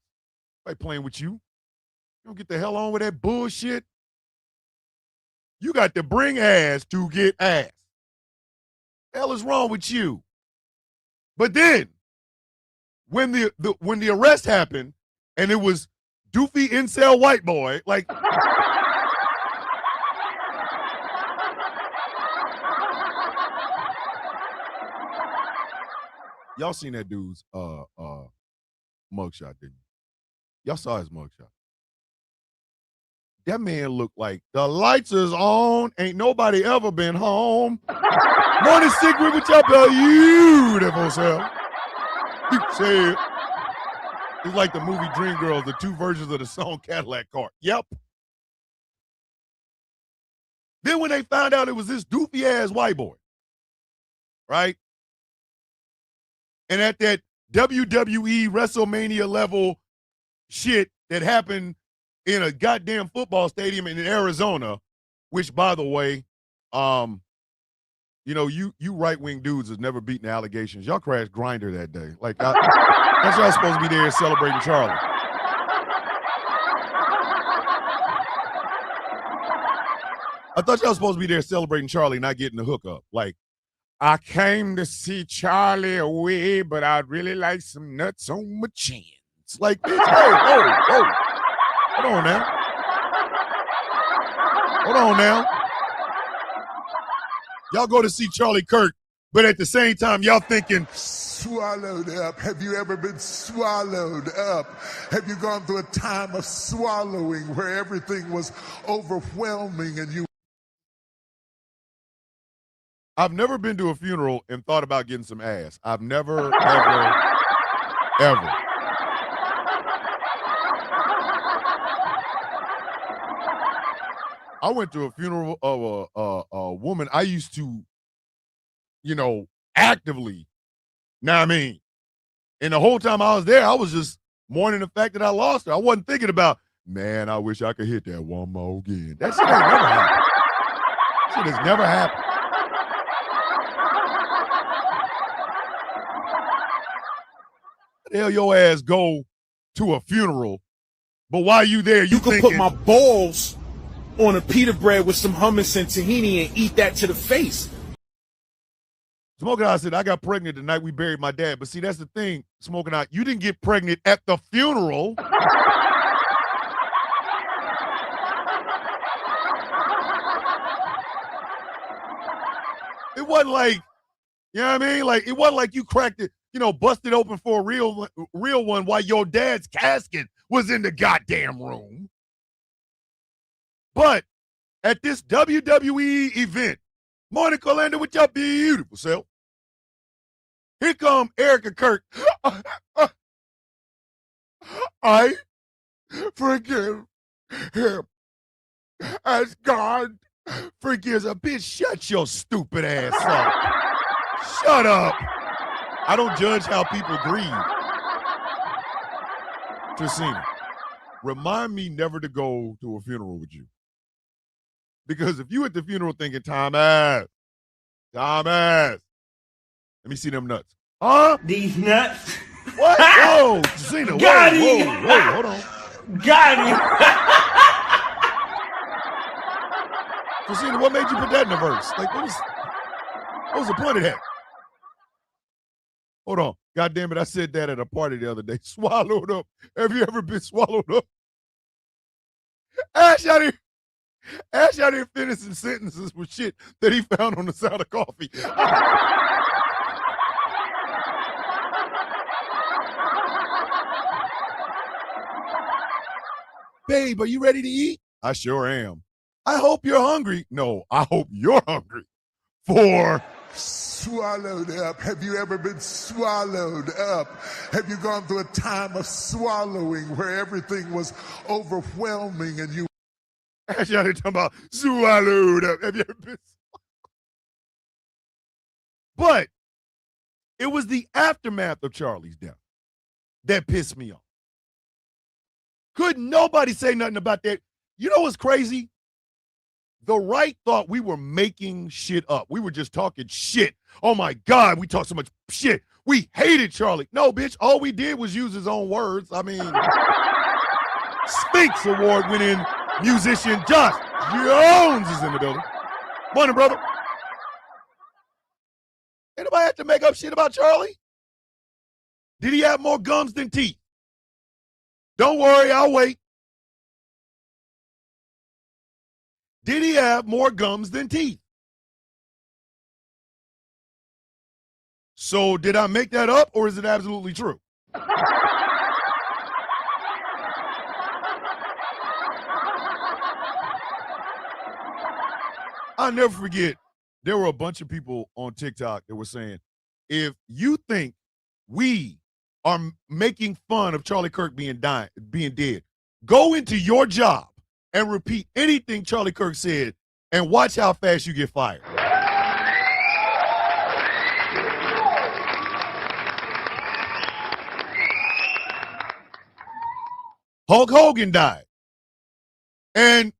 S1: I ain't playing with you. You don't get the hell on with that bullshit. You got to bring ass to get ass. The hell is wrong with you? But then, when the arrest happened, and it was doofy incel white boy, like y'all seen that dude's mugshot, didn't you? Y'all saw his mugshot. That man looked like the lights is on. Ain't nobody ever been home. Morning secret with your beautiful self. You say it. It's like the movie Dreamgirls, the 2 versions of the song Cadillac Car. Yep. Then when they found out it was this doofy ass white boy, right? And at that WWE WrestleMania level shit that happened in a goddamn football stadium in Arizona, which, by the way, you right-wing dudes has never beaten allegations. Y'all crashed Grinder that day. Like, that's y'all supposed to be there celebrating Charlie. I thought y'all supposed to be there celebrating Charlie, not getting the hookup. Like, I came to see Charlie away, but I'd really like some nuts on my chins. Like, bitch, whoa. Hold on now. Y'all go to see Charlie Kirk, but at the same time, y'all thinking,
S11: swallowed up. Have you ever been swallowed up? Have you gone through a time of swallowing where everything was overwhelming and you...
S1: I've never been to a funeral and thought about getting some ass. I've never, ever. I went to a funeral of a woman I used to, actively, and the whole time I was there, I was just mourning the fact that I lost her. I wasn't thinking about, man, I wish I could hit that one more again. That shit ain't never happened. Shit has never happened. The hell your ass go to a funeral, but while you there,
S9: you can put my balls on a pita bread with some hummus and tahini and eat that to the face.
S1: Smoking Hot said, I got pregnant the night we buried my dad. But see, that's the thing, Smoking Hot. You didn't get pregnant at the funeral. It wasn't like, you know what I mean? Like, it wasn't like you cracked it, busted open for a real one while your dad's casket was in the goddamn room. But at this WWE event, Morning Orlando with your beautiful self. Here come Erica Kirk. I forgive him as God forgives a bitch. Shut your stupid ass up. Shut up. I don't judge how people grieve. Tracina, remind me never to go to a funeral with you. Because if you at the funeral thinking, Thomas, let me see them nuts. Huh?
S2: These nuts.
S1: What? Whoa, Tracina, whoa, hold on.
S2: Got him.
S1: Tracina, what made you put that in the verse? Like, what was the point of that? Hold on. God damn it, I said that at a party the other day. Swallowed up. Have you ever been swallowed up? Ash out here finishing sentences with shit that he found on the side of coffee. Babe, are you ready to eat? I sure am. I hope you're hungry. No, I hope you're hungry. For
S11: swallowed up. Have you ever been swallowed up? Have you gone through a time of swallowing where everything was overwhelming and you...
S1: Ash out here talking about swallowed up. Have you ever been? But it was the aftermath of Charlie's death that pissed me off. Couldn't nobody say nothing about that. You know what's crazy? The right thought we were making shit up. We were just talking shit. Oh my God, we talked so much shit. We hated Charlie. No, bitch, all we did was use his own words. I mean, Sphinx Award winning musician Josh Jones is in the building. Morning, brother. Anybody have to make up shit about Charlie? Did he have more gums than teeth? Don't worry, I'll wait. Did he have more gums than teeth? So did I make that up or is it absolutely true? I'll never forget, there were a bunch of people on TikTok that were saying, if you think we are making fun of Charlie Kirk being dead, go into your job and repeat anything Charlie Kirk said and watch how fast you get fired. Hulk Hogan died. And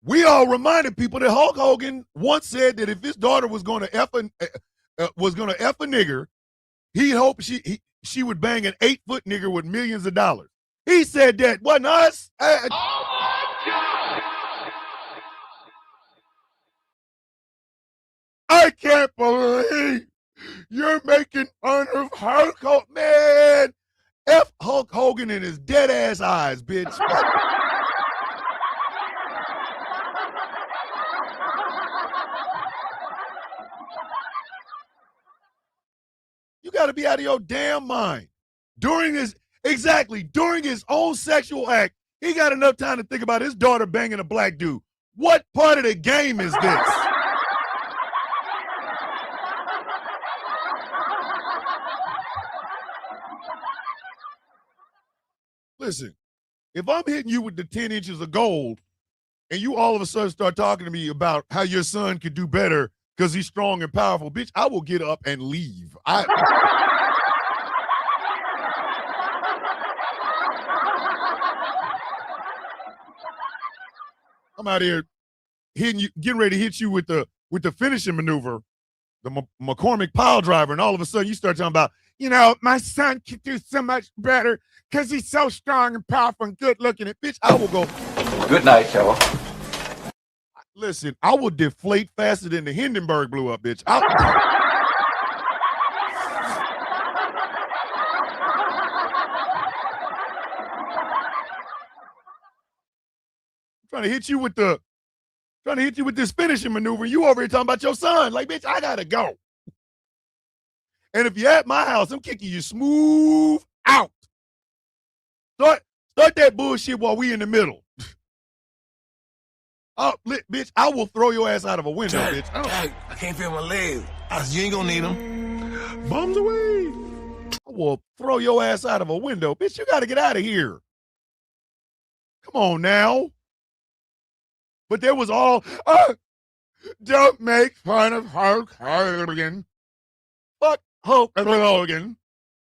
S1: we all reminded people that Hulk Hogan once said that if his daughter was going to F a nigger, he hoped she would bang an 8-foot nigger with millions of dollars. He said that, wasn't us? Oh my God! I can't believe You're making fun of Hulk Hogan. Man, F Hulk Hogan in his dead ass eyes, bitch. You got to be out of your damn mind. During his own sexual act, he got enough time to think about his daughter banging a black dude. What part of the game is this? Listen, if I'm hitting you with the 10 inches of gold and you all of a sudden start talking to me about how your son could do better because he's strong and powerful, bitch, I will get up and leave. I'm out here hitting you, getting ready to hit you with the finishing maneuver, the McCormick pile driver, and all of a sudden you start talking about, my son could do so much better because he's so strong and powerful and good looking. And bitch, I will go.
S12: Good night, Joe.
S1: Listen, I will deflate faster than the Hindenburg blew up, bitch. I'm trying to hit you with this finishing maneuver. You over here talking about your son. Like, bitch, I gotta go. And if you're at my house, I'm kicking you smooth out. Start that bullshit while we in the middle. Oh, bitch, I will throw your ass out of a window, bitch.
S13: I can't feel my legs. You ain't gonna need them.
S1: Bums away. I will throw your ass out of a window. Bitch, you got to get out of here. Come on now. But there was all, don't make fun of Hulk Hogan. Fuck Hulk Hogan.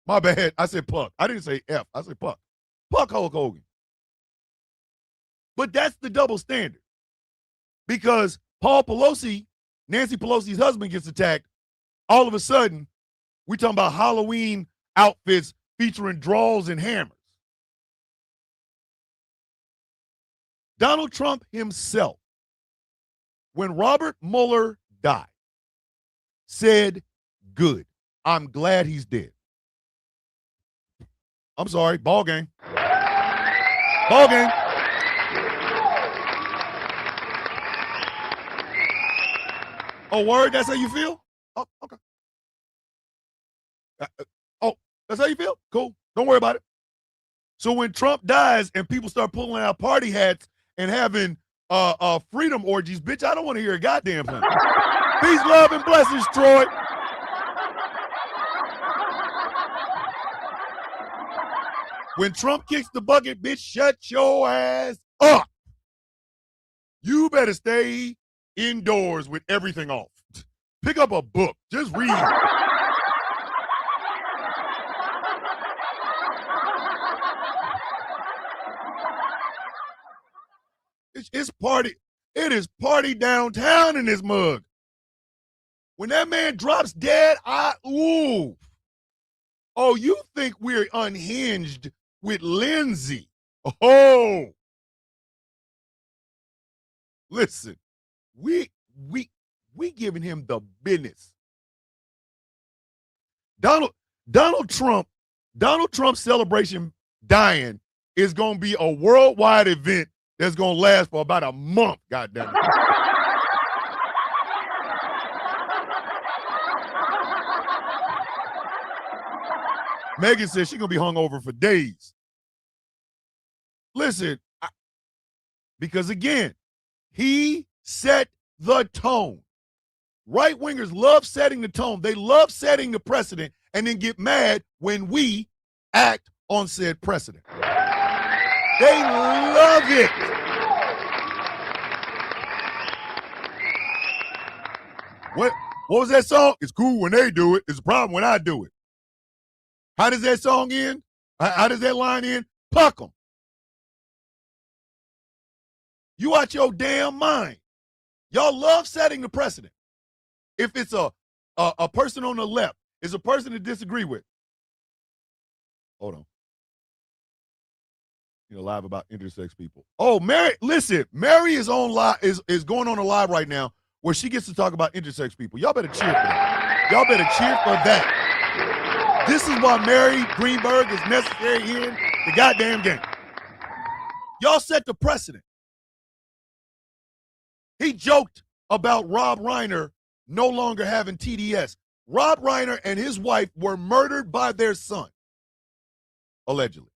S1: My bad. I said Puck. I didn't say F. I said Puck. Puck Hulk Hogan. But that's the double standard. Because Paul Pelosi, Nancy Pelosi's husband, gets attacked. All of a sudden, we talking about Halloween outfits featuring draws and hammers. Donald Trump himself, when Robert Mueller died, said, good. I'm glad he's dead. I'm sorry. Ball game. Ball game. Oh, word? That's how you feel? Oh, okay. Oh, that's how you feel? Cool. Don't worry about it. So when Trump dies and people start pulling out party hats and having freedom orgies, bitch, I don't want to hear a goddamn thing. Peace, love, and blessings, Troy. When Trump kicks the bucket, bitch, shut your ass up. You better stay indoors with everything off. Pick up a book. Just read. It's party. It is party downtown in this mug. When that man drops dead, ooh. Oh, you think we're unhinged with Lindsay? Oh. Listen, we giving him the business. Donald Trump's celebration dying is going to be a worldwide event that's going to last for about a month, goddamn it. Megan says she's going to be hungover for days. Listen, because again, he set the tone. Right-wingers love setting the tone. They love setting the precedent and then get mad when we act on said precedent. They love it. What was that song? It's cool when they do it. It's a problem when I do it. How does that song end? How does that line end? Puck them. You out your damn mind. Y'all love setting the precedent. If it's a person on the left, it's a person to disagree with. Hold on. Live about intersex people. Oh, Mary, listen, Mary is on live, is going on a live right now where she gets to talk about intersex people. Y'all better cheer for that. Y'all better cheer for that. This is why Mary Greenberg is necessary here in the goddamn game. Y'all set the precedent. He joked about Rob Reiner no longer having TDS. Rob Reiner and his wife were murdered by their son, allegedly.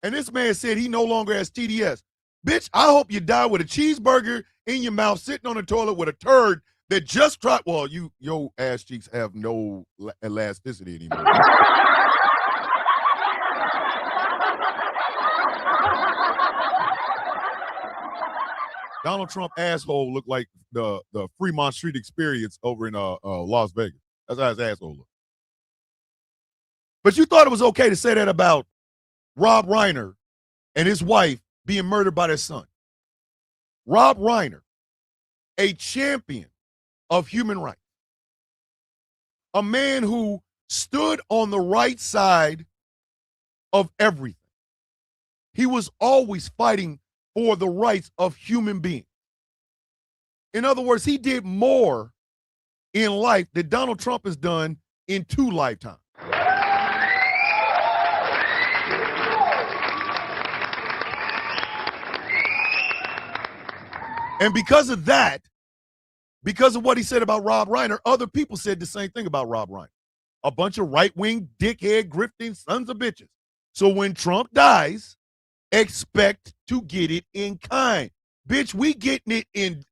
S1: And this man said he no longer has TDS. Bitch, I hope you die with a cheeseburger in your mouth, sitting on the toilet with a turd that just tried. Well, your ass cheeks have no elasticity anymore. Donald Trump asshole looked like the Fremont Street Experience over in Las Vegas. That's how his asshole looked. But you thought it was okay to say that about Rob Reiner and his wife being murdered by their son. Rob Reiner, a champion of human rights, a man who stood on the right side of everything. He was always fighting for the rights of human beings. In other words, he did more in life than Donald Trump has done in 2 lifetimes. And because of that, because of what he said about Rob Reiner, other people said the same thing about Rob Reiner. A bunch of right-wing, dickhead, grifting sons of bitches. So when Trump dies, expect to get it in kind. Bitch, we getting it in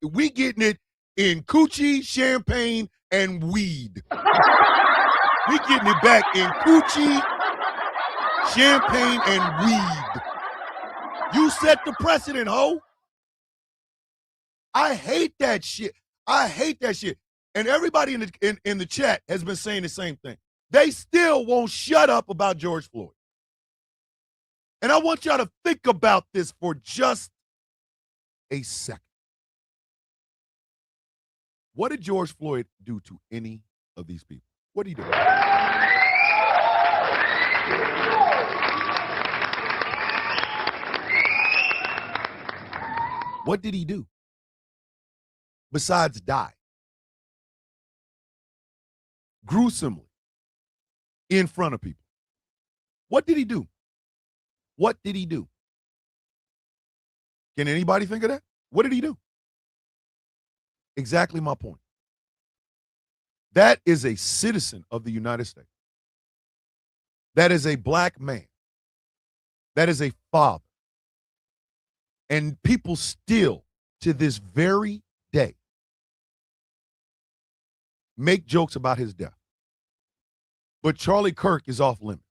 S1: coochie, champagne, and weed. We getting it back in coochie, champagne, and weed. You set the precedent, ho. I hate that shit. I hate that shit. And everybody in the chat has been saying the same thing. They still won't shut up about George Floyd. And I want y'all to think about this for just a second. What did George Floyd do to any of these people? What did he do? What did he do? Besides die. Gruesomely. In front of people. What did he do? What did he do? Can anybody think of that? What did he do? Exactly my point. That is a citizen of the United States. That is a black man. That is a father. And people still, to this very day, make jokes about his death. But Charlie Kirk is off limits.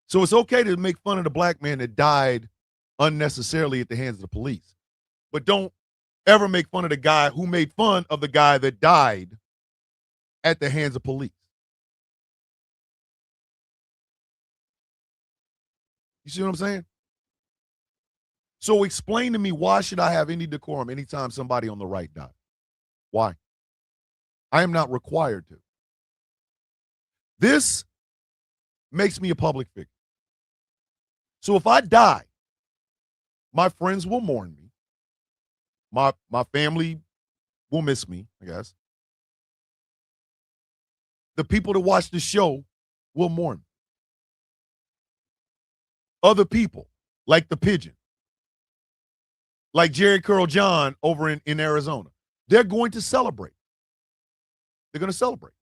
S1: So it's okay to make fun of the black man that died unnecessarily at the hands of the police. But don't ever make fun of the guy who made fun of the guy that died at the hands of police. You see what I'm saying? So explain to me, why should I have any decorum anytime somebody on the right dies? Why? I am not required to. This makes me a public figure. So if I die, my friends will mourn me. My family will miss me, I guess. The people that watch the show will mourn me. Other people, like the Pigeon, like Jerry Curl John over in Arizona, they're going to celebrate. They're going to celebrate.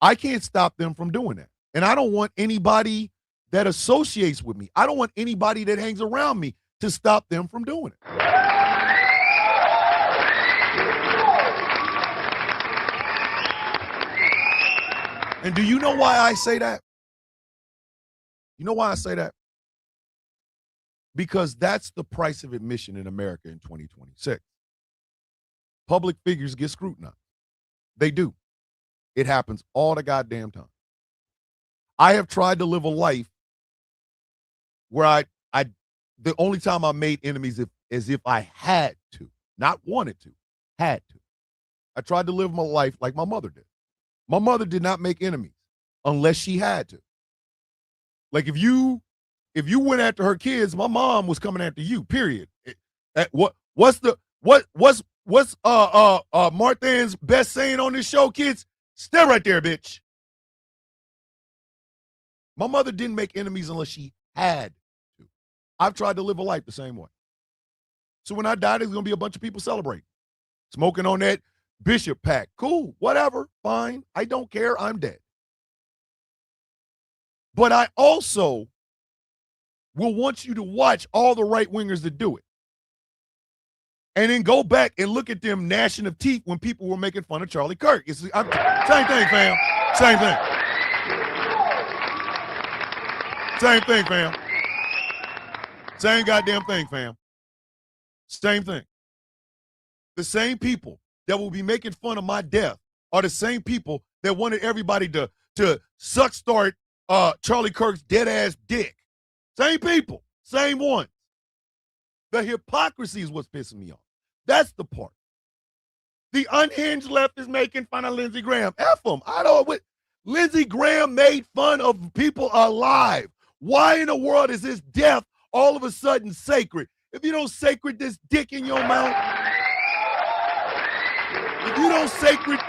S1: I can't stop them from doing that. And I don't want anybody that associates with me, I don't want anybody that hangs around me to stop them from doing it. And do you know why I say that? You know why I say that? Because that's the price of admission in America in 2026. Public figures get scrutinized. They do. It happens all the goddamn time. I have tried to live a life where the only time I made enemies is if I had to, not wanted to, had to. I tried to live my life like my mother did. My mother did not make enemies unless she had to. Like if you went after her kids, my mom was coming after you. Period. What's What's Marthan's best saying on this show, kids? Stay right there, bitch. My mother didn't make enemies unless she had to. I've tried to live a life the same way. So when I die, there's going to be a bunch of people celebrating. Smoking on that Bishop pack. Cool, whatever, fine. I don't care. I'm dead. But I also will want you to watch all the right-wingers that do it. And then go back and look at them gnashing of teeth when people were making fun of Charlie Kirk. Same thing, fam. Same thing. Same thing, fam. Same goddamn thing, fam. Same thing. The same people that will be making fun of my death are the same people that wanted everybody to suck start Charlie Kirk's dead-ass dick. Same people. Same ones. The hypocrisy is what's pissing me off. That's the part. The unhinged left is making fun of Lindsey Graham. F him. I don't. Lindsey Graham made fun of people alive. Why in the world is his death all of a sudden sacred? If you don't sacred this dick in your mouth, if you don't sacred,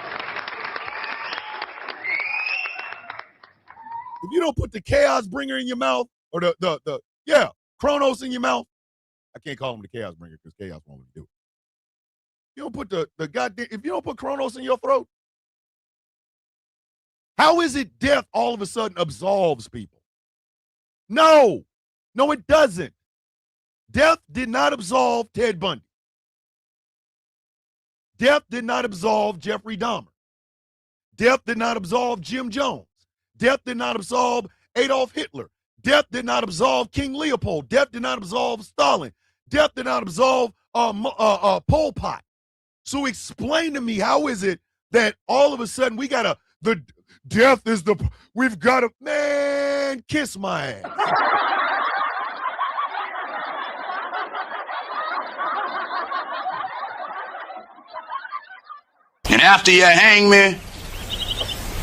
S1: if you don't put the chaos bringer in your mouth, or the Kronos in your mouth, I can't call him the chaos bringer because chaos won't let me do it. You don't put the goddamn, if you don't put Kronos in your throat, how is it death all of a sudden absolves people? No, it doesn't. Death did not absolve Ted Bundy. Death did not absolve Jeffrey Dahmer. Death did not absolve Jim Jones. Death did not absolve Adolf Hitler. Death did not absolve King Leopold. Death did not absolve Stalin. Death did not absolve Pol Pot. So explain to me, how is it that all of a sudden we've got to, man, kiss my ass.
S13: And after you hang me,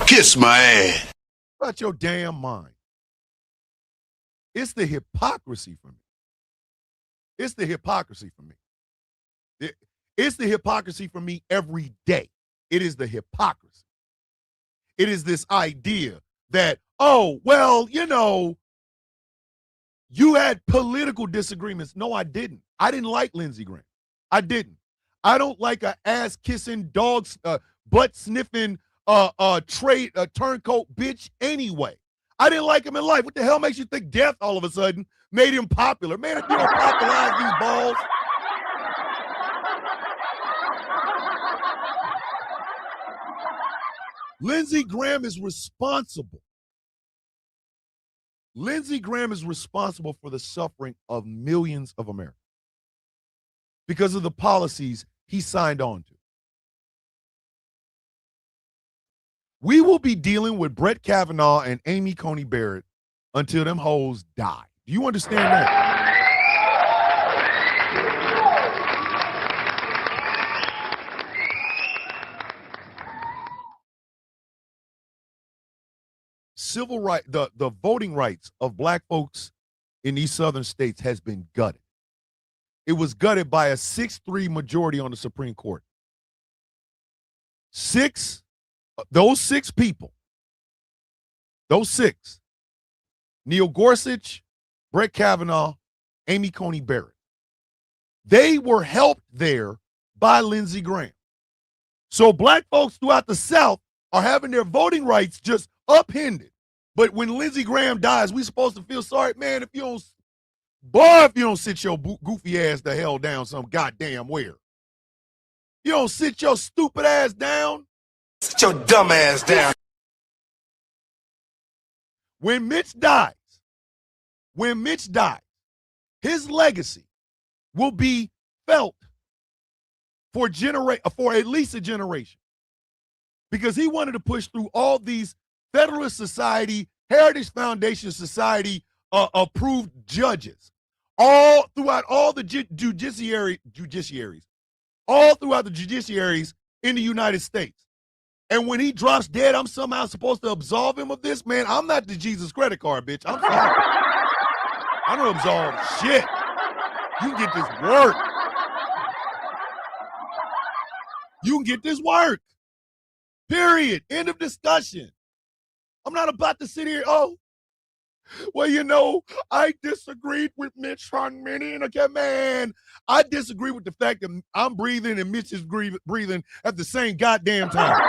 S13: kiss my ass.
S1: About your damn mind. It's the hypocrisy for me. It's the hypocrisy for me. It's the hypocrisy for me every day. It is the hypocrisy. It is this idea that, oh, well, you had political disagreements. No, I didn't. I didn't like Lindsey Graham. I didn't. I don't like a ass-kissing, butt-sniffing, turncoat bitch anyway. I didn't like him in life. What the hell makes you think death all of a sudden made him popular? Man, if you don't popularize these balls. Lindsey Graham is responsible. Lindsey Graham is responsible for the suffering of millions of Americans because of the policies he signed on to. We will be dealing with Brett Kavanaugh and Amy Coney Barrett until them hoes die. Do you understand that? Civil right, the voting rights of black folks in these southern states has been gutted. It was gutted by a 6-3 majority on the Supreme Court. Those six people, Neil Gorsuch, Brett Kavanaugh, Amy Coney Barrett, they were helped there by Lindsey Graham. So black folks throughout the South are having their voting rights just upended. But when Lindsey Graham dies, we supposed to feel sorry, man, if you don't sit your goofy ass the hell down some goddamn where. You don't sit your stupid ass down.
S13: Sit your dumb ass down.
S1: When Mitch dies, his legacy will be felt for at least a generation. Because he wanted to push through all these Federalist Society, Heritage Foundation Society approved judges all throughout all the judiciaries, all throughout the judiciaries in the United States. And when he drops dead, I'm somehow supposed to absolve him of this? Man, I'm not the Jesus credit card, bitch. I'm sorry. I don't absolve shit. You get this work. You can get this work. Period. End of discussion. I'm not about to sit here, oh, well, you know, I disagreed with Mitch Romney, and okay, man, I disagree with the fact that I'm breathing and Mitch is breathing at the same goddamn time.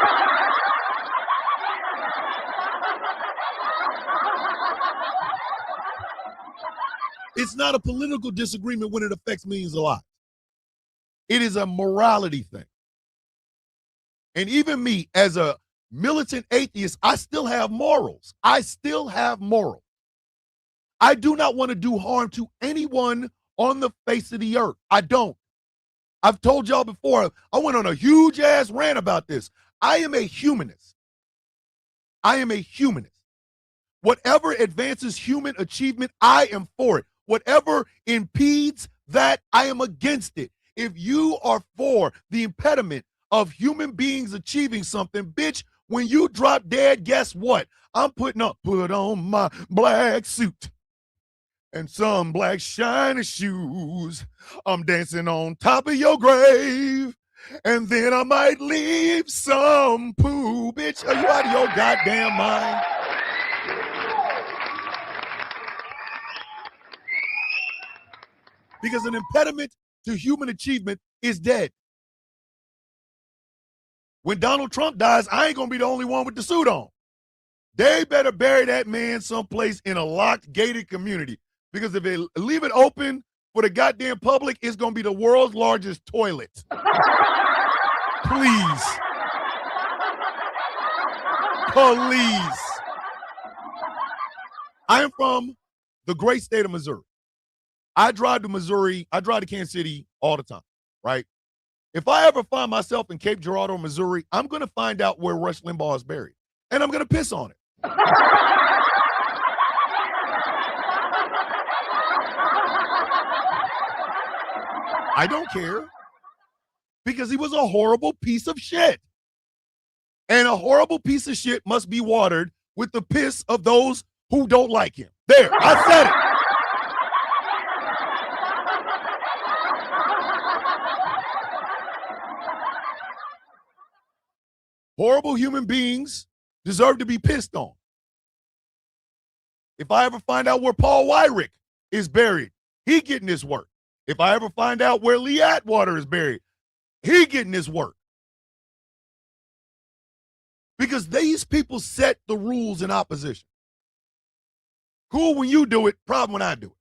S1: It's not a political disagreement when it affects millions of lives. It is a morality thing. And even me, as a militant atheist, I still have morals. I still have morals. I do not want to do harm to anyone on the face of the earth. I don't. I've told y'all before, I went on a huge ass rant about this. I am a humanist. I am a humanist. Whatever advances human achievement, I am for it. Whatever impedes that, I am against it. If you are for the impediment of human beings achieving something, bitch, when you drop dead, guess what? I'm put on my black suit and some black shiny shoes. I'm dancing on top of your grave, and then I might leave some poo. Bitch, are you out of your goddamn mind? Because an impediment to human achievement is dead. When Donald Trump dies, I ain't going to be the only one with the suit on. They better bury that man someplace in a locked, gated community. Because if they leave it open for the goddamn public, it's going to be the world's largest toilet. Please. Please. I am from the great state of Missouri. I drive to Kansas City all the time, right? If I ever find myself in Cape Girardeau, Missouri, I'm going to find out where Rush Limbaugh is buried. And I'm going to piss on it. I don't care. Because he was a horrible piece of shit. And a horrible piece of shit must be watered with the piss of those who don't like him. There, I said it. Horrible human beings deserve to be pissed on. If I ever find out where Paul Weyrich is buried, he getting his work. If I ever find out where Lee Atwater is buried, he getting his work. Because these people set the rules in opposition. Cool when you do it, problem when I do it.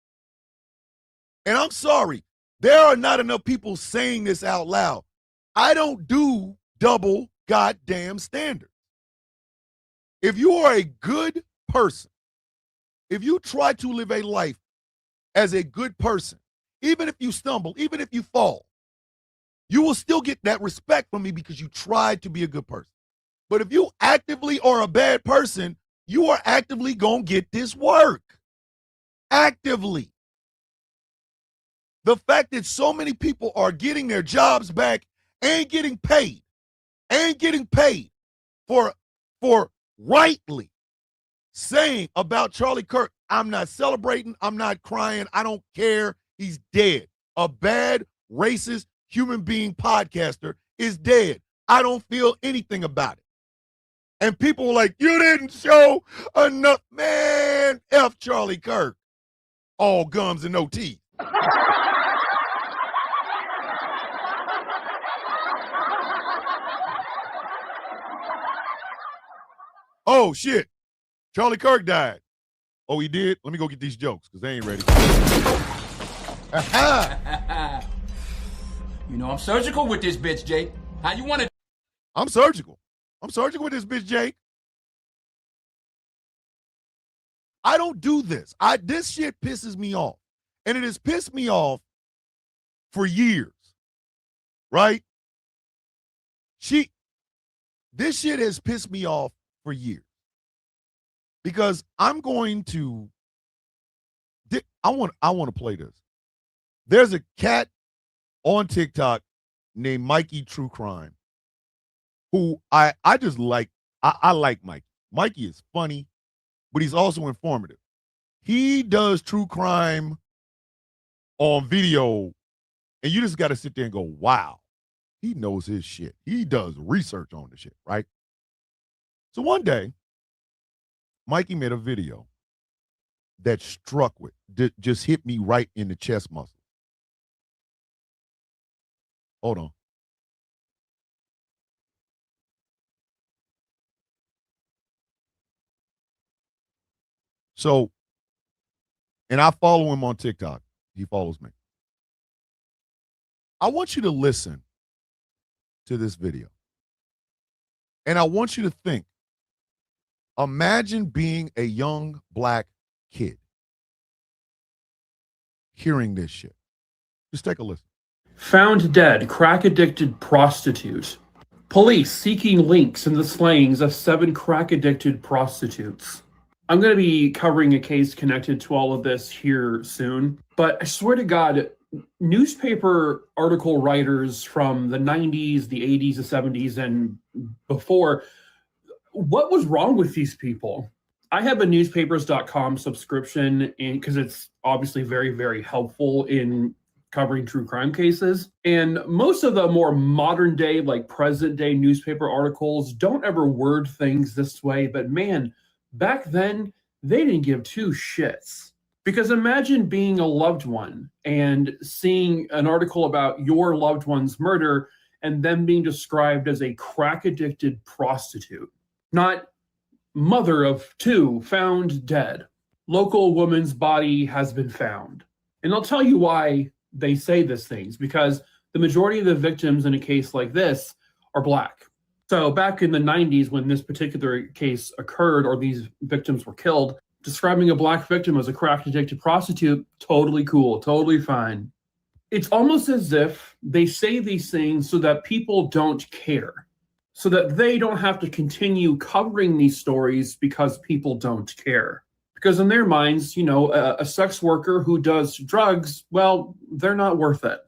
S1: And I'm sorry, there are not enough people saying this out loud. I don't do double goddamn standards. If you are a good person, if you try to live a life as a good person, even if you stumble, even if you fall, you will still get that respect from me because you tried to be a good person. But if you actively are a bad person, you are actively going to get this work. Actively. The fact that so many people are getting their jobs back and getting paid for rightly saying about Charlie Kirk, I'm not celebrating, I'm not crying, I don't care, he's dead. A bad, racist, human being podcaster is dead. I don't feel anything about it. And people were like, you didn't show enough. Man, F Charlie Kirk. All gums and no teeth. Oh, shit. Charlie Kirk died. Oh, he did? Let me go get these jokes because they ain't ready.
S2: You know I'm surgical with this bitch, Jake. How you want it?
S1: I'm surgical. I'm surgical with this bitch, Jake. I don't do this. This shit pisses me off. And it has pissed me off for years. Right? This shit has pissed me off for years. Because I'm going to I want to play this. There's a cat on TikTok named Mikey True Crime who I just like. I like Mikey. Mikey is funny, but he's also informative. He does true crime on video, and you just got to sit there and go, wow. He knows his shit. He does research on the shit, right? So one day, Mikey made a video that just hit me right in the chest muscle. Hold on. So, and I follow him on TikTok. He follows me. I want you to listen to this video. And I want you to think, imagine being a young black kid hearing this shit. Just take a listen.
S12: Found dead, crack-addicted prostitute. Police seeking links in the slayings of 7 crack-addicted prostitutes. I'm going to be covering a case connected to all of this here soon, but I swear to God, newspaper article writers from the 90s, the 80s, the 70s, and before, what was wrong with these people? I have a newspapers.com subscription because it's obviously very, very helpful in covering true crime cases. And most of the more modern day, like present day newspaper articles don't ever word things this way. But man, back then, they didn't give 2 shits. Because imagine being a loved one and seeing an article about your loved one's murder and them being described as a crack-addicted prostitute. Not mother of 2 found dead. Local woman's body has been found. And I'll tell you why they say these things, because the majority of the victims in a case like this are black. So back in the 90s, when this particular case occurred or these victims were killed, describing a black victim as a crack-addicted prostitute, totally cool, totally fine. It's almost as if they say these things so that people don't care, so that they don't have to continue covering these stories because people don't care. Because in their minds, you know, a sex worker who does drugs, well, they're not worth it.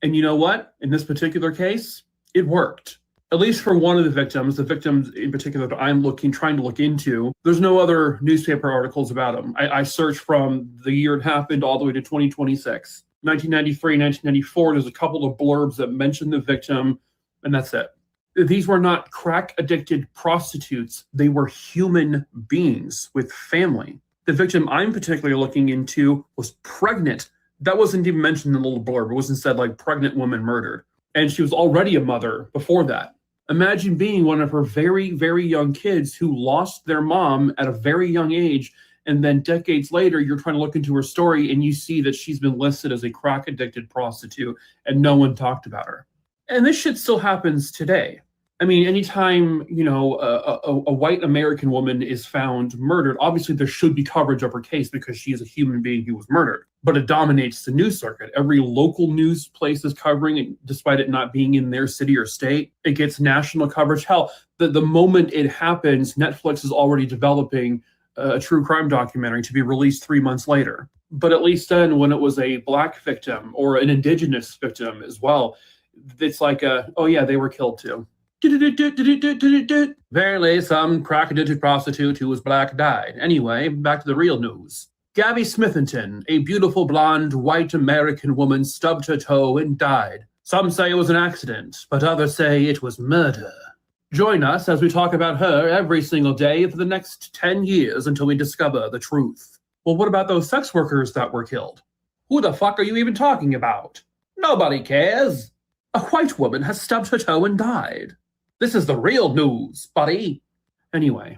S12: And you know what? In this particular case, it worked. At least for one of the victims in particular that I'm trying to look into, there's no other newspaper articles about him. I searched from the year it happened all the way to 2026. 1993, 1994, there's a couple of blurbs that mention the victim, and that's it. These were not crack-addicted prostitutes. They were human beings with family. The victim I'm particularly looking into was pregnant. That wasn't even mentioned in the little blurb. It wasn't said like pregnant woman murdered. And she was already a mother before that. Imagine being one of her very, very young kids who lost their mom at a very young age. And then decades later, you're trying to look into her story and you see that she's been listed as a crack-addicted prostitute and no one talked about her. And this shit still happens today. I mean, anytime, you know, a white American woman is found murdered, obviously there should be coverage of her case because she is a human being who was murdered. But it dominates the news circuit. Every local news place is covering it, despite it not being in their city or state. It gets national coverage. Hell, the moment it happens, Netflix is already developing a true crime documentary to be released 3 months later. But at least then, when it was a black victim or an indigenous victim as well, it's like, oh yeah, they were killed too. Verily, some crack-addicted prostitute who was black died. Anyway, back to the real news. Gabby Smithington, a beautiful blonde white American woman, stubbed her toe and died. Some say it was an accident, but others say it was murder. Join us as we talk about her every single day for the next 10 years until we discover the truth. Well, what about those sex workers that were killed? Who the fuck are you even talking about? Nobody cares. A white woman has stubbed her toe and died. This is the real news, buddy. Anyway,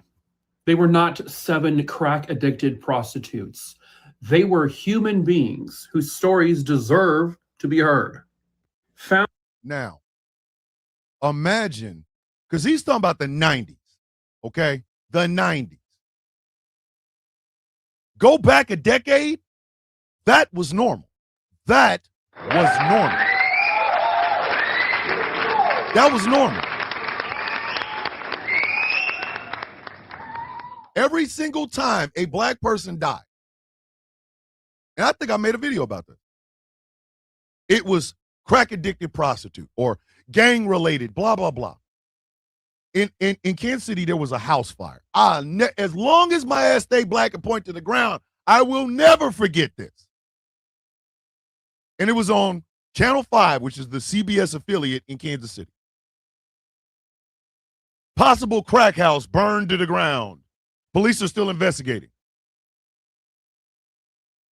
S12: they were not 7 crack-addicted prostitutes. They were human beings whose stories deserve to be heard.
S1: Now, imagine, because he's talking about the 90s, okay? The 90s. Go back a decade, that was normal. That was normal. That was normal. Every single time a black person died, and I think I made a video about this, it was crack-addicted prostitute or gang-related, blah, blah, blah. In Kansas City, there was a house fire. As long as my ass stay black and point to the ground, I will never forget this. And it was on Channel 5, which is the CBS affiliate in Kansas City. Possible crack house burned to the ground. Police are still investigating.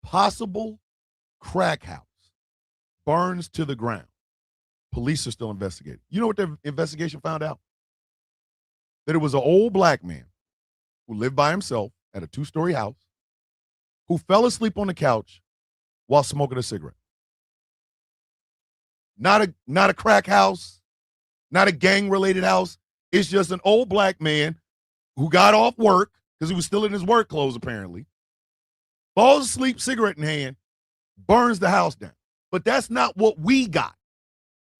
S1: Possible crack house burns to the ground. Police are still investigating. You know what the investigation found out? That it was an old black man who lived by himself at a 2-story house who fell asleep on the couch while smoking a cigarette. Not a crack house, not a gang-related house. It's just an old black man who got off work because he was still in his work clothes, apparently. Falls asleep, cigarette in hand, burns the house down. But that's not what we got.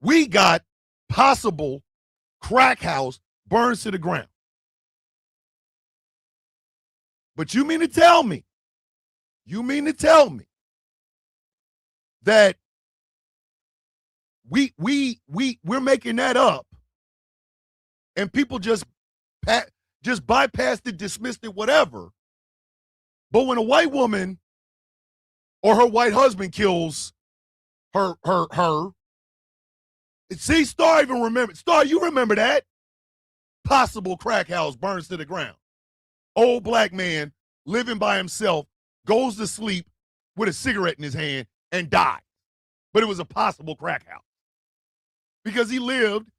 S1: We got possible crack house burns to the ground. But you mean to tell me that we're making that up and people just bypassed it, dismissed it, whatever. But when a white woman or her white husband kills her, see, Star even remember. Star, you remember that? Possible crack house burns to the ground. Old black man living by himself goes to sleep with a cigarette in his hand and dies. But it was a possible crack house. Because he lived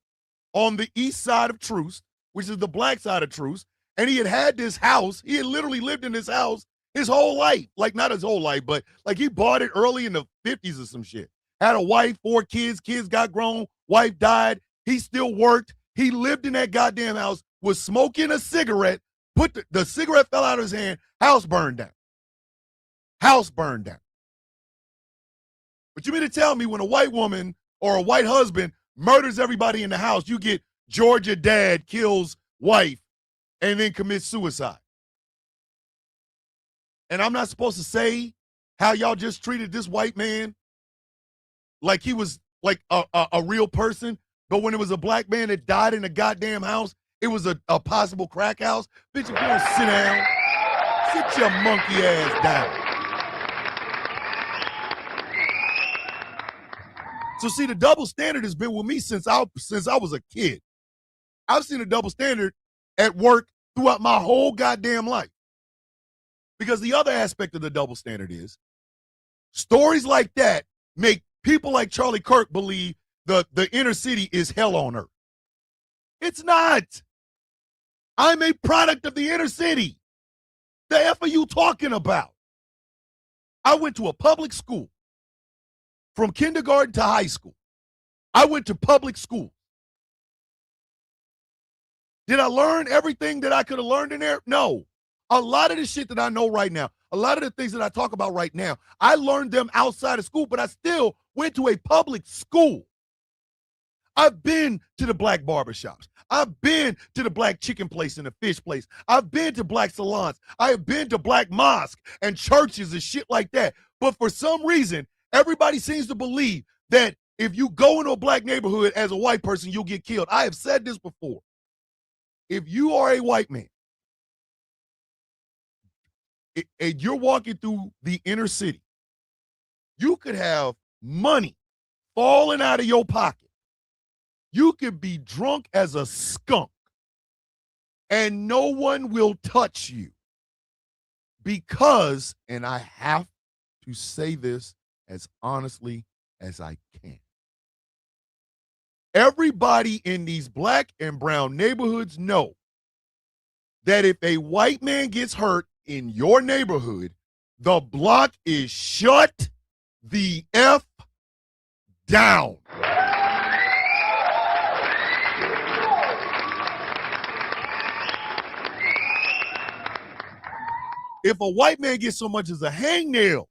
S1: on the east side of Truce, which is the black side of Truce, and he had this house. He had literally lived in this house his whole life. Like, not his whole life, but like he bought it early in the 50s or some shit. Had a wife, 4 kids, kids got grown, wife died. He still worked. He lived in that goddamn house, was smoking a cigarette, put the cigarette fell out of his hand, house burned down. House burned down. But you mean to tell me when a white woman or a white husband murders everybody in the house, you get Georgia dad kills wife and then commits suicide? And I'm not supposed to say how y'all just treated this white man like he was like a real person, but when it was a black man that died in a goddamn house, it was a possible crack house? Bitch, if you don't sit down, sit your monkey ass down. So see, the double standard has been with me since I was a kid. I've seen a double standard at work throughout my whole goddamn life. Because the other aspect of the double standard is stories like that make people like Charlie Kirk believe the inner city is hell on earth. It's not. I'm a product of the inner city. The F are you talking about? I went to a public school from kindergarten to high school. I went to public school. Did I learn everything that I could have learned in there? No. A lot of the shit that I know right now, a lot of the things that I talk about right now, I learned them outside of school, but I still went to a public school. I've been to the black barbershops. I've been to the black chicken place and the fish place. I've been to black salons. I have been to black mosques and churches and shit like that. But for some reason, everybody seems to believe that if you go into a black neighborhood as a white person, you'll get killed. I have said this before. If you are a white man and you're walking through the inner city, you could have money falling out of your pocket. You could be drunk as a skunk and no one will touch you because, and I have to say this as honestly as I can, everybody in these black and brown neighborhoods know that if a white man gets hurt in your neighborhood, the block is shut the F down. If a white man gets so much as a hangnail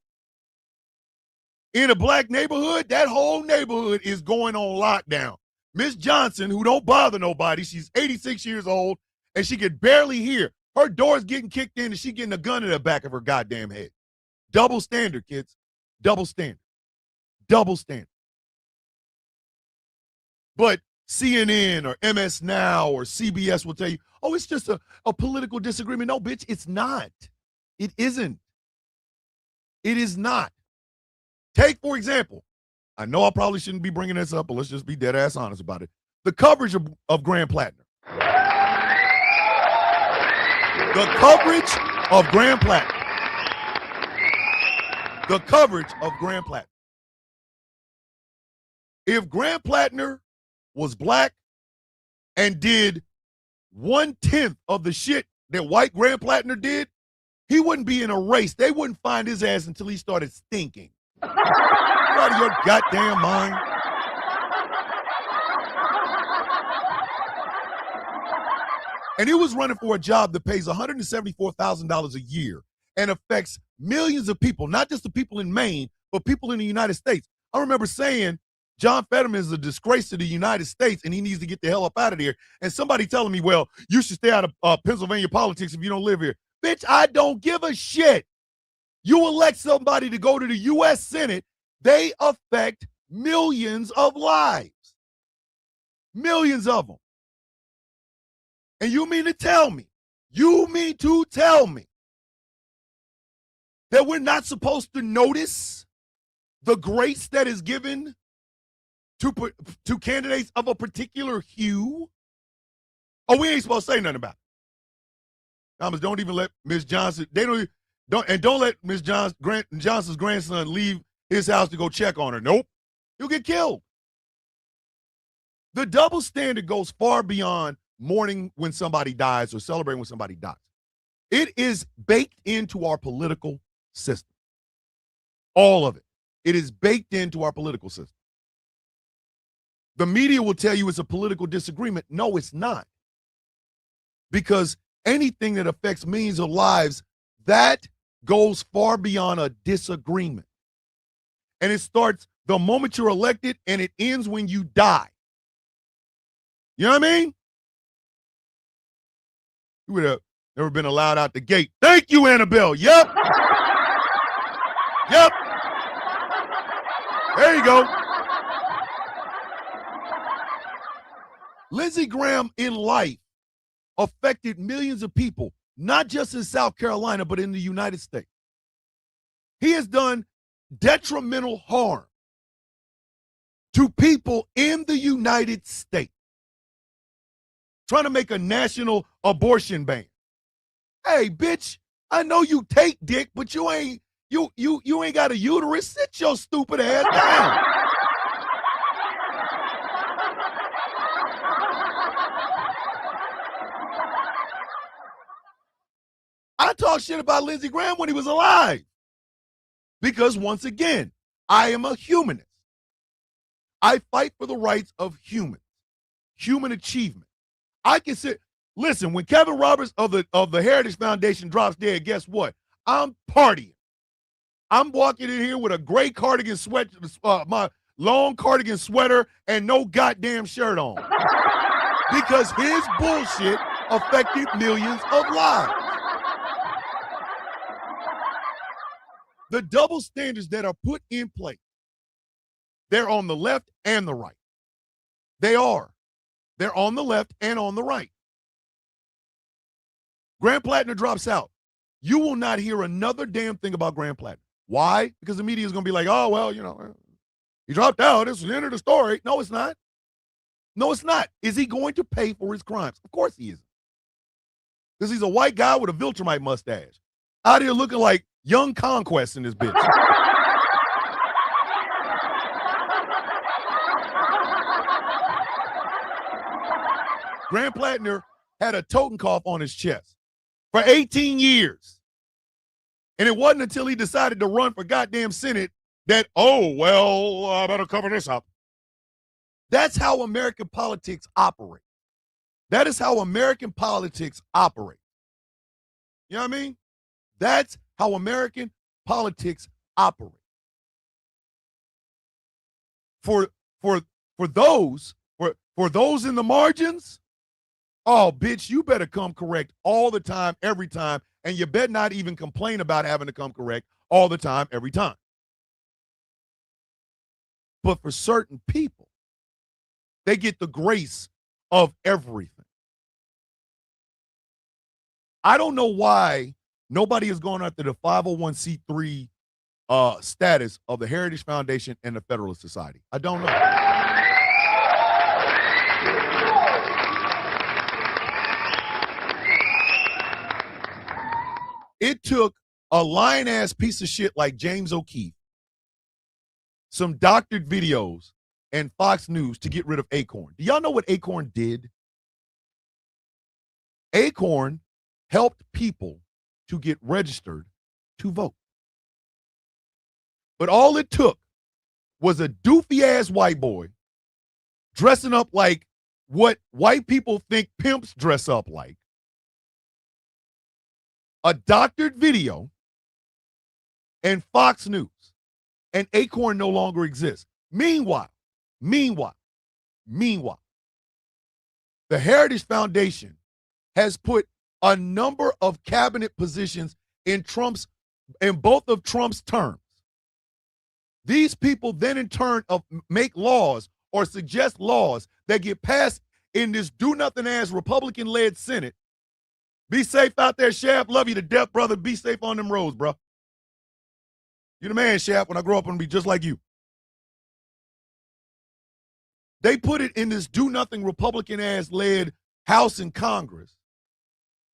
S1: in a black neighborhood, that whole neighborhood is going on lockdown. Miss Johnson, who don't bother nobody, she's 86 years old, and she can barely hear. Her door's getting kicked in, and she getting a gun in the back of her goddamn head. Double standard, kids. Double standard. Double standard. But CNN or MS Now or CBS will tell you, oh, it's just a political disagreement. No, bitch, it's not. It isn't. It is not. Take, for example, I know I probably shouldn't be bringing this up, but let's just be dead ass honest about it. The coverage of Grand Platinum. The coverage of Grand Platinum. The coverage of Grand Platinum. If Grand Platinum was black and did 1/10 of the shit that white Grand Platinum did, he wouldn't be in a race. They wouldn't find his ass until he started stinking. You out of your goddamn mind? And he was running for a job that pays $174,000 a year and affects millions of people, not just the people in Maine, but people in the United States. I remember saying John Fetterman is a disgrace to the United States and he needs to get the hell up out of there. And somebody telling me, well, you should stay out of Pennsylvania politics if you don't live here. Bitch, I don't give a shit. You elect somebody to go to the U.S. Senate, they affect millions of lives. Millions of them. And you mean to tell me that we're not supposed to notice the grace that is given to candidates of a particular hue? Oh, we ain't supposed to say nothing about it. Thomas, don't even let Ms. Johnson, don't let Ms. Johnson's grandson leave his house to go check on her. Nope. You'll get killed. The double standard goes far beyond mourning when somebody dies or celebrating when somebody dies. It is baked into our political system. All of it. It is baked into our political system. The media will tell you it's a political disagreement. No, it's not. Because anything that affects millions of lives, that goes far beyond a disagreement. And it starts the moment you're elected and it ends when you die. You know what I mean? You would have never been allowed out the gate. Thank you, Annabelle. Yep. Yep. There you go. Lindsey Graham in life affected millions of people, not just in South Carolina, but in the United States. He has done detrimental harm to people in the United States. Trying to make a national abortion ban. Hey, bitch, I know you take dick, but you ain't got a uterus. Sit your stupid ass down. I talk shit about Lindsey Graham when he was alive. Because once again, I am a humanist. I fight for the rights of humans, human achievement. I can say, listen, when Kevin Roberts of the Heritage Foundation drops dead, guess what? I'm partying. I'm walking in here with a gray cardigan my long cardigan sweater and no goddamn shirt on. Because his bullshit affected millions of lives. The double standards that are put in place, they're on the left and the right. They are. They're on the left and on the right. Grand Platinum drops out. You will not hear another damn thing about Grand Platinum. Why? Because the media is going to be like, oh, well, he dropped out. This is the end of the story. No, it's not. No, it's not. Is he going to pay for his crimes? Of course he isn't. Because he's a white guy with a Viltrumite mustache. Out here looking like Young Conquest in this bitch. Grand Platinum had a totem cough on his chest for 18 years. And it wasn't until he decided to run for goddamn Senate that, I better cover this up. That's how American politics operate. That is how American politics operate. You know what I mean? That's how American politics operate. For those in the margins, oh, bitch, you better come correct all the time, every time, and you better not even complain about having to come correct all the time, every time. But for certain people, they get the grace of everything. I don't know why nobody is going after the 501c3 status of the Heritage Foundation and the Federalist Society? I don't know. It took a lying-ass piece of shit like James O'Keefe, some doctored videos, and Fox News to get rid of Acorn. Do y'all know what Acorn did? Acorn helped people to get registered to vote. But all it took was a doofy-ass white boy dressing up like what white people think pimps dress up like, a doctored video, and Fox News, and Acorn no longer exists. Meanwhile, the Heritage Foundation has put a number of cabinet positions in both of Trump's terms. These people then in turn make laws or suggest laws that get passed in this do-nothing-ass Republican-led Senate. Be safe out there, Shab. Love you to death, brother. Be safe on them roads, bro. You're the man, Shab. When I grow up, I'm going to be just like you. They put it in this do-nothing Republican-ass led House and Congress.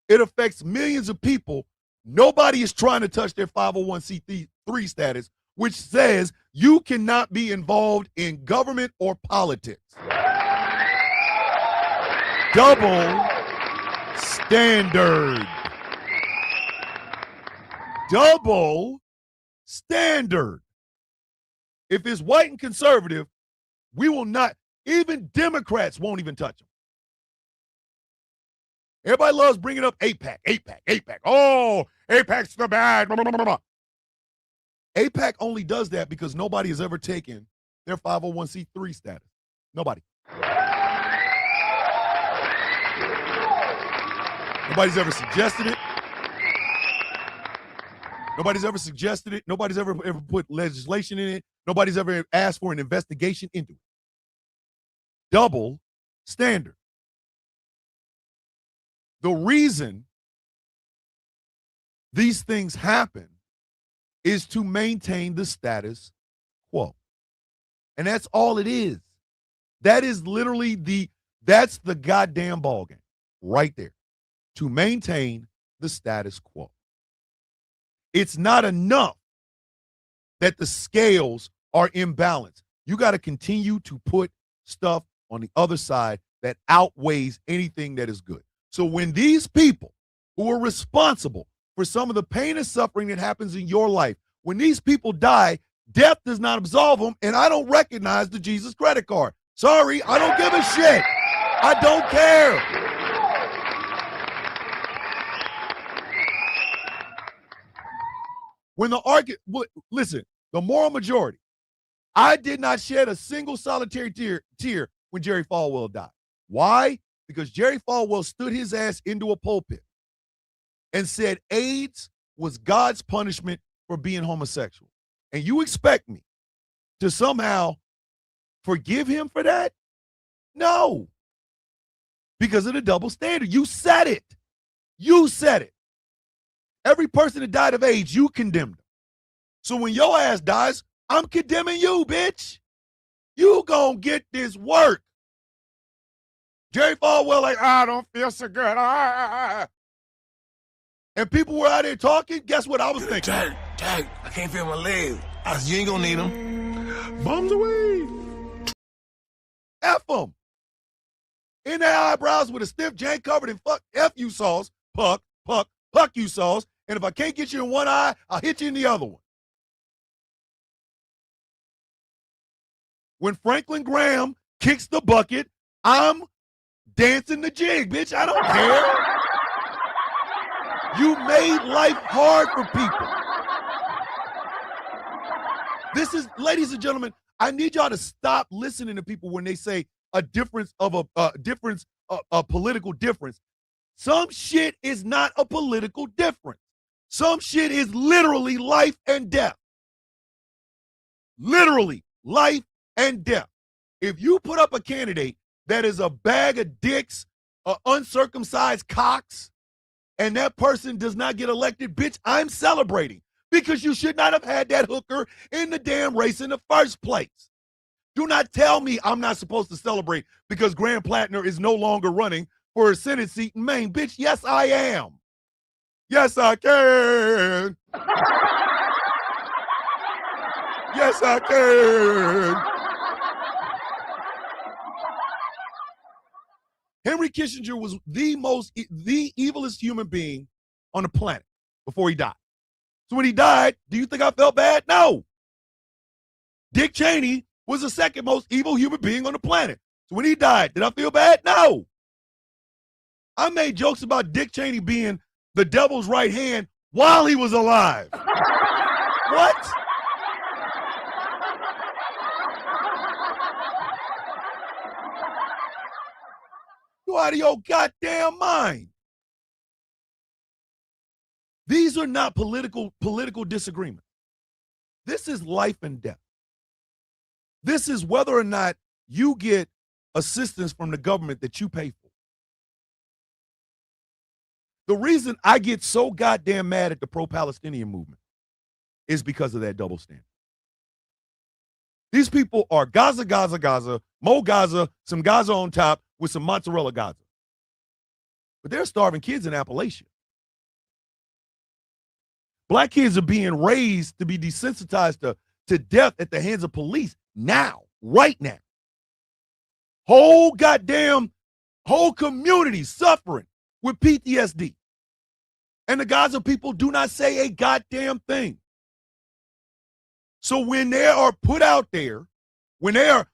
S1: It affects millions of people. Nobody is trying to touch their 501c3 status, which says you cannot be involved in government or politics. Double standard. Double standard. If it's white and conservative, we will not, even Democrats won't even touch them. Everybody loves bringing up AIPAC. Oh, AIPAC's the bad. AIPAC only does that because nobody has ever taken their 501c3 status. Nobody. Nobody's ever suggested it. Nobody's ever put legislation in it. Nobody's ever asked for an investigation into it. Double standard. The reason these things happen is to maintain the status quo. And that's all it is. That is literally that's the goddamn ballgame right there. To maintain the status quo. It's not enough that the scales are imbalanced. You got to continue to put stuff on the other side that outweighs anything that is good. So when these people who are responsible for some of the pain and suffering that happens in your life, when these people die, death does not absolve them, and I don't recognize the Jesus credit card. Sorry, I don't give a shit. I don't care. Listen, the moral majority, I did not shed a single solitary tear when Jerry Falwell died. Why? Because Jerry Falwell stood his ass into a pulpit and said AIDS was God's punishment for being homosexual. And you expect me to somehow forgive him for that? No. Because of the double standard. You said it. You said it. Every person that died of AIDS, you condemned them. So when your ass dies, I'm condemning you, bitch. You gonna get this work. Jerry Falwell like, I don't feel so good. And people were out there talking. Guess what I was thinking?
S13: Jack, I can't feel my legs. I said, you ain't gonna need them.
S1: Bums away. F them. In their eyebrows with a stiff jank covered in F you sauce. Puck you sauce. And if I can't get you in one eye, I'll hit you in the other one. When Franklin Graham kicks the bucket, I'm dancing the jig, bitch. I don't care. You made life hard for people. This is, ladies and gentlemen, I need y'all to stop listening to people when they say a political difference. Some shit is not a political difference. Some shit is literally life and death. Literally life and death. If you put up a candidate that is a bag of dicks, uncircumcised cocks, and that person does not get elected, bitch, I'm celebrating. Because you should not have had that hooker in the damn race in the first place. Do not tell me I'm not supposed to celebrate because Graham Plattner is no longer running for a Senate seat in Maine. Bitch, yes, I am. Yes, I can. Yes, I can. Henry Kissinger was the evilest human being on the planet before he died. So when he died, do you think I felt bad? No. Dick Cheney was the second most evil human being on the planet. So when he died, did I feel bad? No. I made jokes about Dick Cheney being the devil's right hand while he was alive. What? You out of your goddamn mind. These are not political disagreements. This is life and death. This is whether or not you get assistance from the government that you pay for. The reason I get so goddamn mad at the pro-Palestinian movement is because of that double standard. These people are Gaza, Gaza, Gaza, Mo Gaza, some Gaza on top with some mozzarella Gaza. But they're starving kids in Appalachia. Black kids are being raised to be desensitized to death at the hands of police now, right now. Whole community suffering with PTSD. And the Gaza people do not say a goddamn thing. So when they are put out there, when they are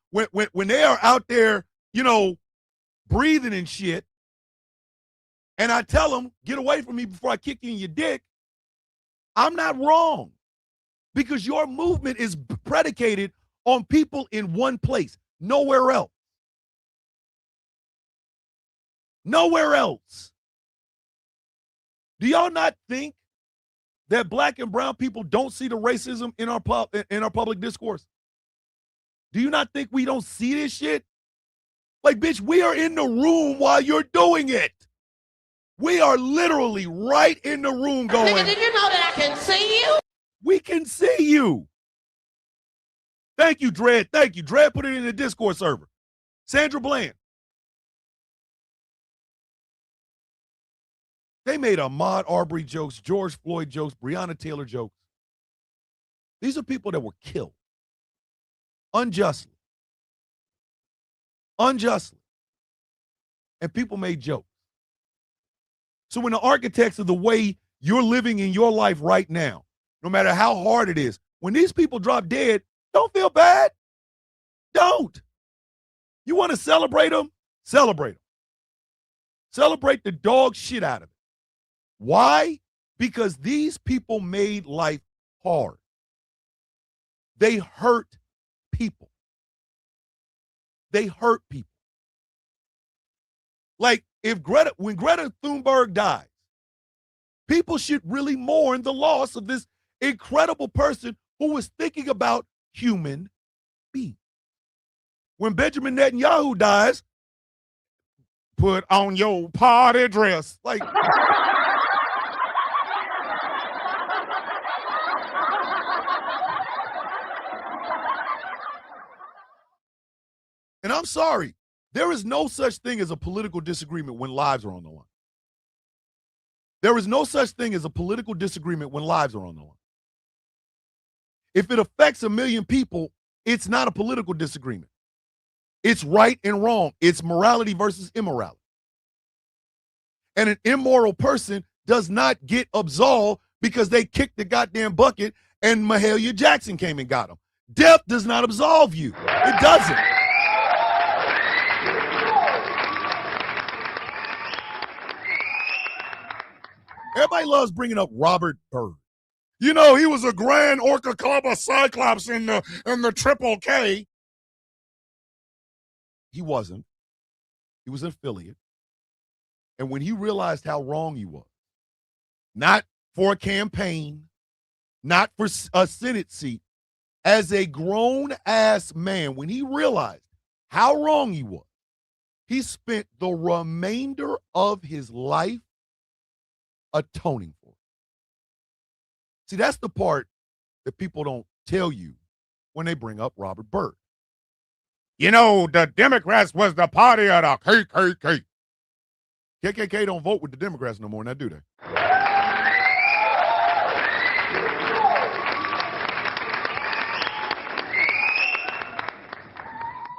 S1: out there, breathing and shit, and I tell them, get away from me before I kick you in your dick, I'm not wrong. Because your movement is predicated on people in one place, nowhere else. Nowhere else. Do y'all not think that black and brown people don't see the racism in our public discourse? Do you not think we don't see this shit? Like, bitch, we are in the room while you're doing it. We are literally right in the room going,
S7: Nigga, did you know that I can see you?
S1: We can see you. Thank you, Dredd. Thank you. Dredd put it in the Discord server. Sandra Bland. They made Ahmaud Arbery jokes, George Floyd jokes, Breonna Taylor jokes. These are people that were killed unjustly. Unjustly. And people made jokes. So when the architects of the way you're living in your life right now, no matter how hard it is, when these people drop dead, don't feel bad. Don't. You want to celebrate them? Celebrate them. Celebrate the dog shit out of it. Why? Because these people made life hard. They hurt people. They hurt people. Like when Greta Thunberg dies, people should really mourn the loss of this incredible person who was thinking about human beings. When Benjamin Netanyahu dies, put on your party dress. Like, and I'm sorry, there is no such thing as a political disagreement when lives are on the line. There is no such thing as a political disagreement when lives are on the line. If it affects 1 million people, it's not a political disagreement. It's right and wrong. It's morality versus immorality. And an immoral person does not get absolved because they kicked the goddamn bucket and Mahalia Jackson came and got him. Death does not absolve you. It doesn't. Everybody loves bringing up Robert Byrd. You know, he was a Grand Orca Club of Cyclops in the Triple K. He wasn't. He was an affiliate. And when he realized how wrong he was, not for a campaign, not for a Senate seat, as a grown-ass man, when he realized how wrong he was, he spent the remainder of his life atoning for it. See, that's the part that people don't tell you when they bring up Robert Byrd. You know, the Democrats was the party of the KKK. KKK don't vote with the Democrats no more, now do they?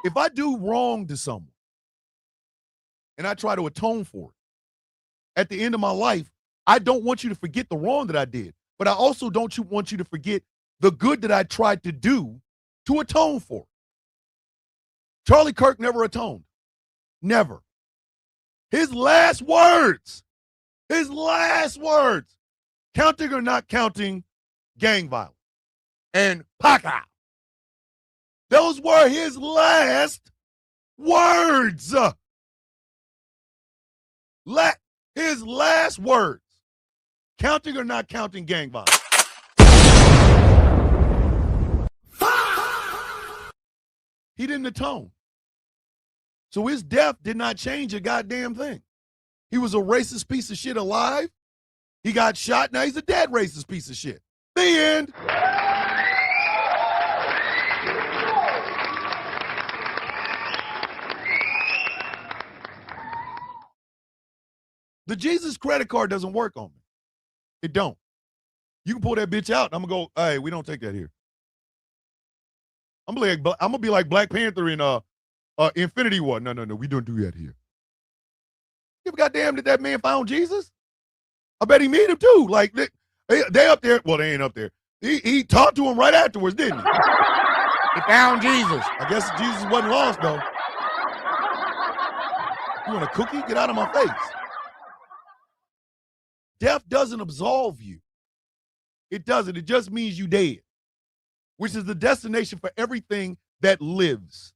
S1: If I do wrong to someone and I try to atone for it, at the end of my life, I don't want you to forget the wrong that I did, but I also don't want you to forget the good that I tried to do to atone for it. Charlie Kirk never atoned. Never. His last words, counting or not counting gang violence and Paca. Those were his last words. His last words, counting or not counting gang violence. He didn't atone. So his death did not change a goddamn thing. He was a racist piece of shit alive. He got shot. Now he's a dead racist piece of shit. The end. The Jesus credit card doesn't work on me. It don't. You can pull that bitch out, and I'm going to go, hey, we don't take that here. I'm gonna be like Black Panther in Infinity War. No, we don't do that here. Give a goddamn that that man found Jesus? I bet he met him too. Like they up there. Well, they ain't up there. He talked to him right afterwards, didn't he? He found Jesus. I guess Jesus wasn't lost though. You want a cookie? Get out of my face. Death doesn't absolve you. It doesn't. It just means you dead, which is the destination for everything that lives.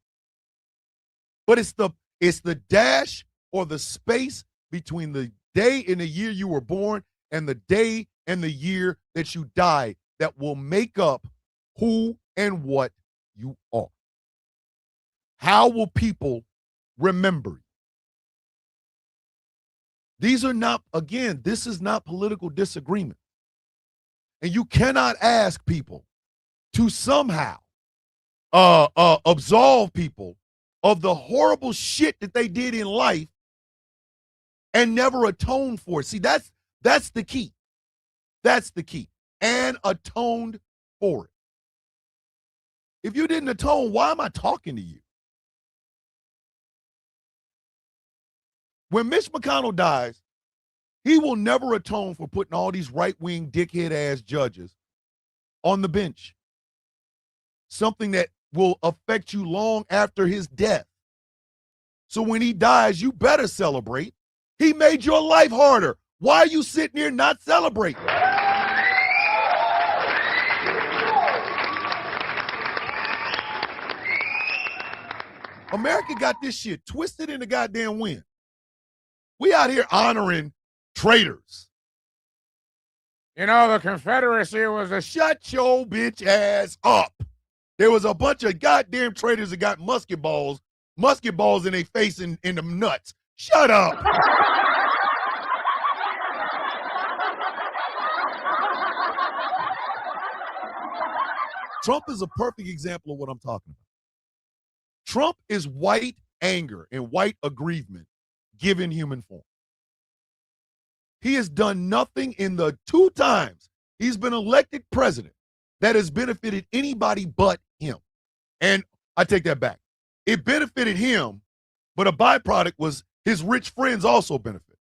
S1: But it's the dash or the space between the day and the year you were born and the day and the year that you die that will make up who and what you are. How will people remember you? These are not, again, this is not political disagreement. And you cannot ask people to somehow absolve people of the horrible shit that they did in life and never atone for it. See, that's the key. That's the key. And atoned for it. If you didn't atone, why am I talking to you? When Mitch McConnell dies, he will never atone for putting all these right-wing dickhead-ass judges on the bench. Something that will affect you long after his death. So when he dies, you better celebrate. He made your life harder. Why are you sitting here not celebrating? America got this shit twisted in the goddamn wind. We out here honoring traitors. You know, the Confederacy was a shut your bitch ass up. There was a bunch of goddamn traitors that got musket balls in their face and in them nuts. Shut up. Trump is a perfect example of what I'm talking about. Trump is white anger and white aggrievement given human form. He has done nothing in the 2 times he's been elected president that has benefited anybody but him. And I take that back. It benefited him, but a byproduct was his rich friends also benefit.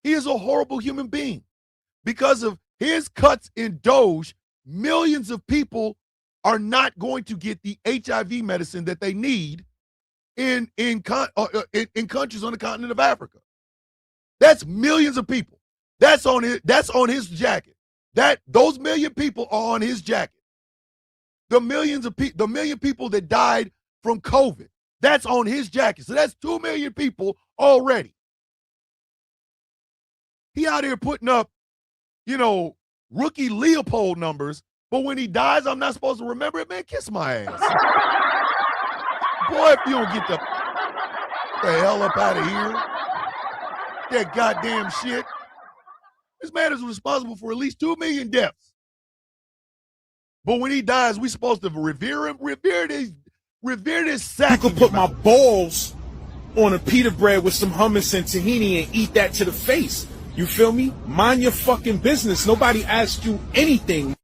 S1: He is a horrible human being. Because of his cuts in Doge, millions of people are not going to get the HIV medicine that they need in countries on the continent of Africa. That's millions of people. That's on his jacket. Those million people are on his jacket. The million people that died from COVID, that's on his jacket. So that's 2 million people already. He out here putting up, rookie Leopold numbers, but when he dies, I'm not supposed to remember it. Man, kiss my ass. Boy, if you don't get the hell up out of here. That goddamn shit. This man is responsible for at least 2 million deaths. But when he dies, we supposed to revere him, revere this sack.
S9: You could put my balls on a pita bread with some hummus and tahini and eat that to the face. You feel me? Mind your fucking business. Nobody asked you anything.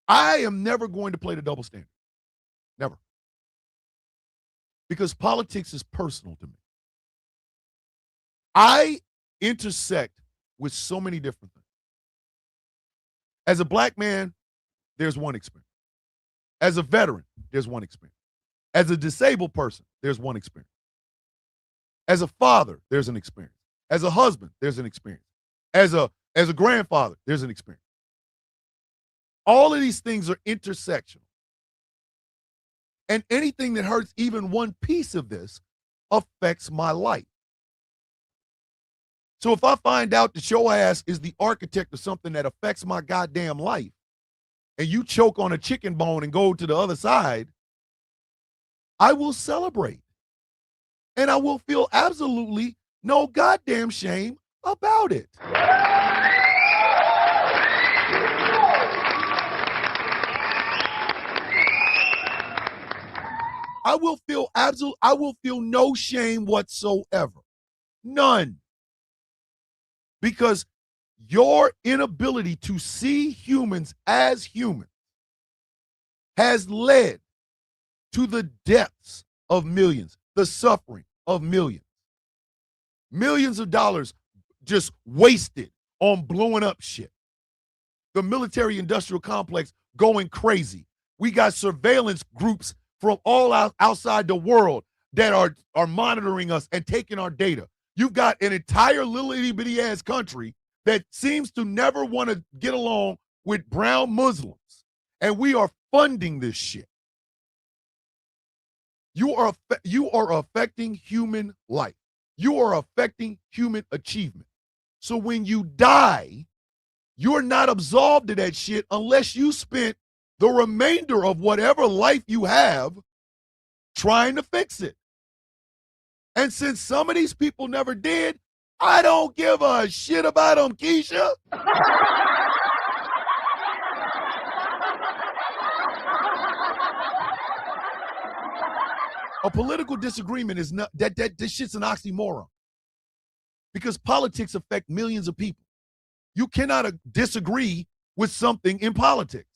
S1: I am never going to play the double standard. Never. Because politics is personal to me. I intersect with so many different things. As a black man, there's one experience. As a veteran, there's one experience. As a disabled person, there's one experience. As a father, there's an experience. As a husband, there's an experience. As a grandfather, there's an experience. All of these things are intersectional. And anything that hurts even one piece of this affects my life. So if I find out that your ass is the architect of something that affects my goddamn life, and you choke on a chicken bone and go to the other side, I will celebrate. And I will feel absolutely no goddamn shame about it. I will feel no shame whatsoever. None. Because your inability to see humans as humans has led to the deaths of millions, the suffering of millions. Millions of dollars just wasted on blowing up shit. The military-industrial complex going crazy. We got surveillance groups from all outside the world that are monitoring us and taking our data. You've got an entire little itty-bitty ass country that seems to never want to get along with brown Muslims. And we are funding this shit. You are affecting human life. You are affecting human achievement. So when you die, you're not absolved of that shit unless you spent the remainder of whatever life you have trying to fix it. And since some of these people never did, I don't give a shit about them, Keisha. A political disagreement is not that this shit's an oxymoron. Because politics affect millions of people. You cannot disagree with something in politics.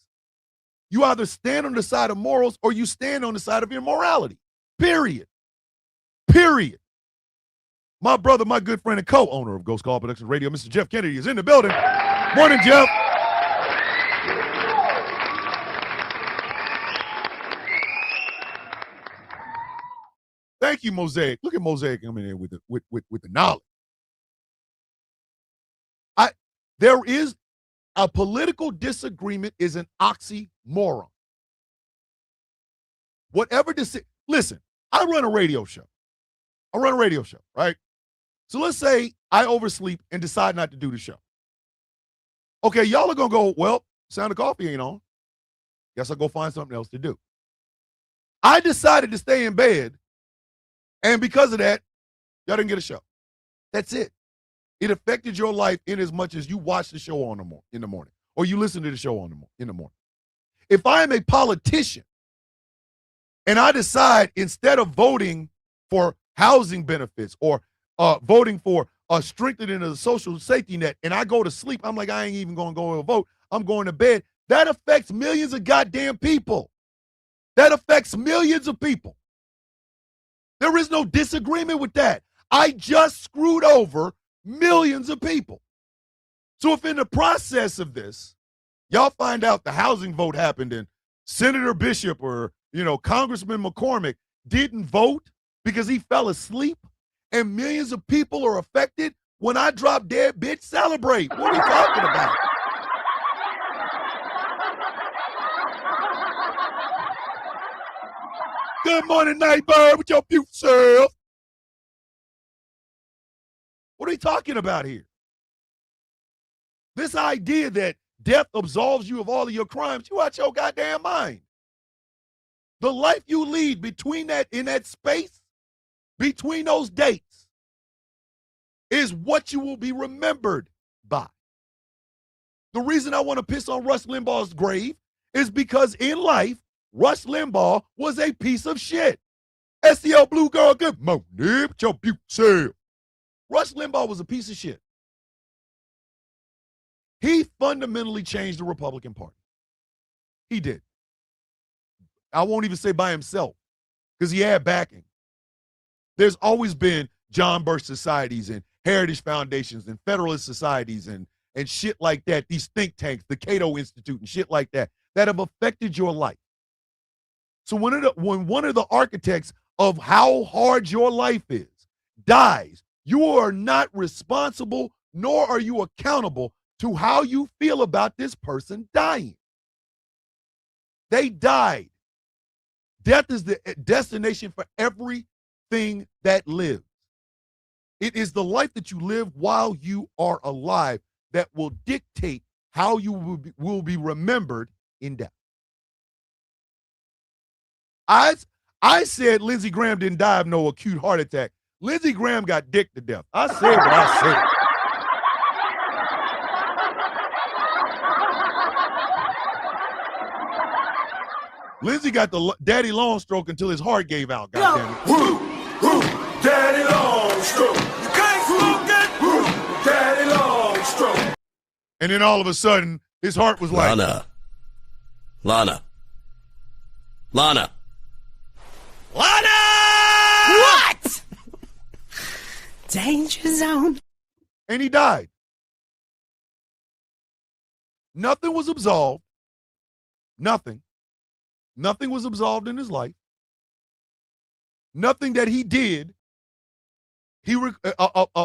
S1: You either stand on the side of morals or you stand on the side of immorality. Period. Period. My brother, my good friend and co-owner of Ghost Call Productions Radio, Mr. Jeff Kennedy, is in the building. Morning, Jeff. Thank you, Mosaic. Look at Mosaic coming in with the knowledge. There is a political disagreement is an oxymoron. Listen, I run a radio show. Right? So let's say I oversleep and decide not to do the show. Okay, y'all are going to go, well, Sound of Coffee ain't on. Guess I'll go find something else to do. I decided to stay in bed, and because of that, y'all didn't get a show. That's it. It affected your life in as much as you watch the show in the morning, or you listen to the show in the morning. If I am a politician and I decide instead of voting for housing benefits or voting for strengthening of the social safety net, and I go to sleep, I'm like, I ain't even going to go and vote. I'm going to bed. That affects millions of goddamn people. That affects millions of people. There is no disagreement with that. I just screwed over millions of people. So if in the process of this, y'all find out the housing vote happened and Senator Bishop or, Congressman McCormick didn't vote because he fell asleep and millions of people are affected, when I drop dead, bitch, celebrate. What are you talking about? Good morning, Nightbird, with your beautiful self. What are you talking about here? This idea that death absolves you of all of your crimes, you out your goddamn mind. The life you lead in that space, between those dates, is what you will be remembered by. The reason I want to piss on Rush Limbaugh's grave is because in life, Rush Limbaugh was a piece of shit. SEL Blue Girl, good morning, your beauty self. Rush Limbaugh was a piece of shit. He fundamentally changed the Republican Party. He did. I won't even say by himself, because he had backing. There's always been John Birch societies and heritage foundations and federalist societies and shit like that, these think tanks, the Cato Institute and shit like that have affected your life. So when one of the architects of how hard your life is dies, you are not responsible, nor are you accountable to how you feel about this person dying. They died. Death is the destination for everything that lives. It is the life that you live while you are alive that will dictate how you will be remembered in death. I said Lindsey Graham didn't die of no acute heart attack. Lindsey Graham got dicked to death. I said what I said. Lindsey got the daddy long stroke until his heart gave out. Goddamn it.
S9: Daddy long stroke. You can't smoke it. Daddy long stroke.
S1: And then all of a sudden, his heart was like,
S13: Lana.
S7: What? Danger zone.
S1: And he died. Nothing was absolved. Nothing. Nothing was absolved in his life. Nothing that he did, he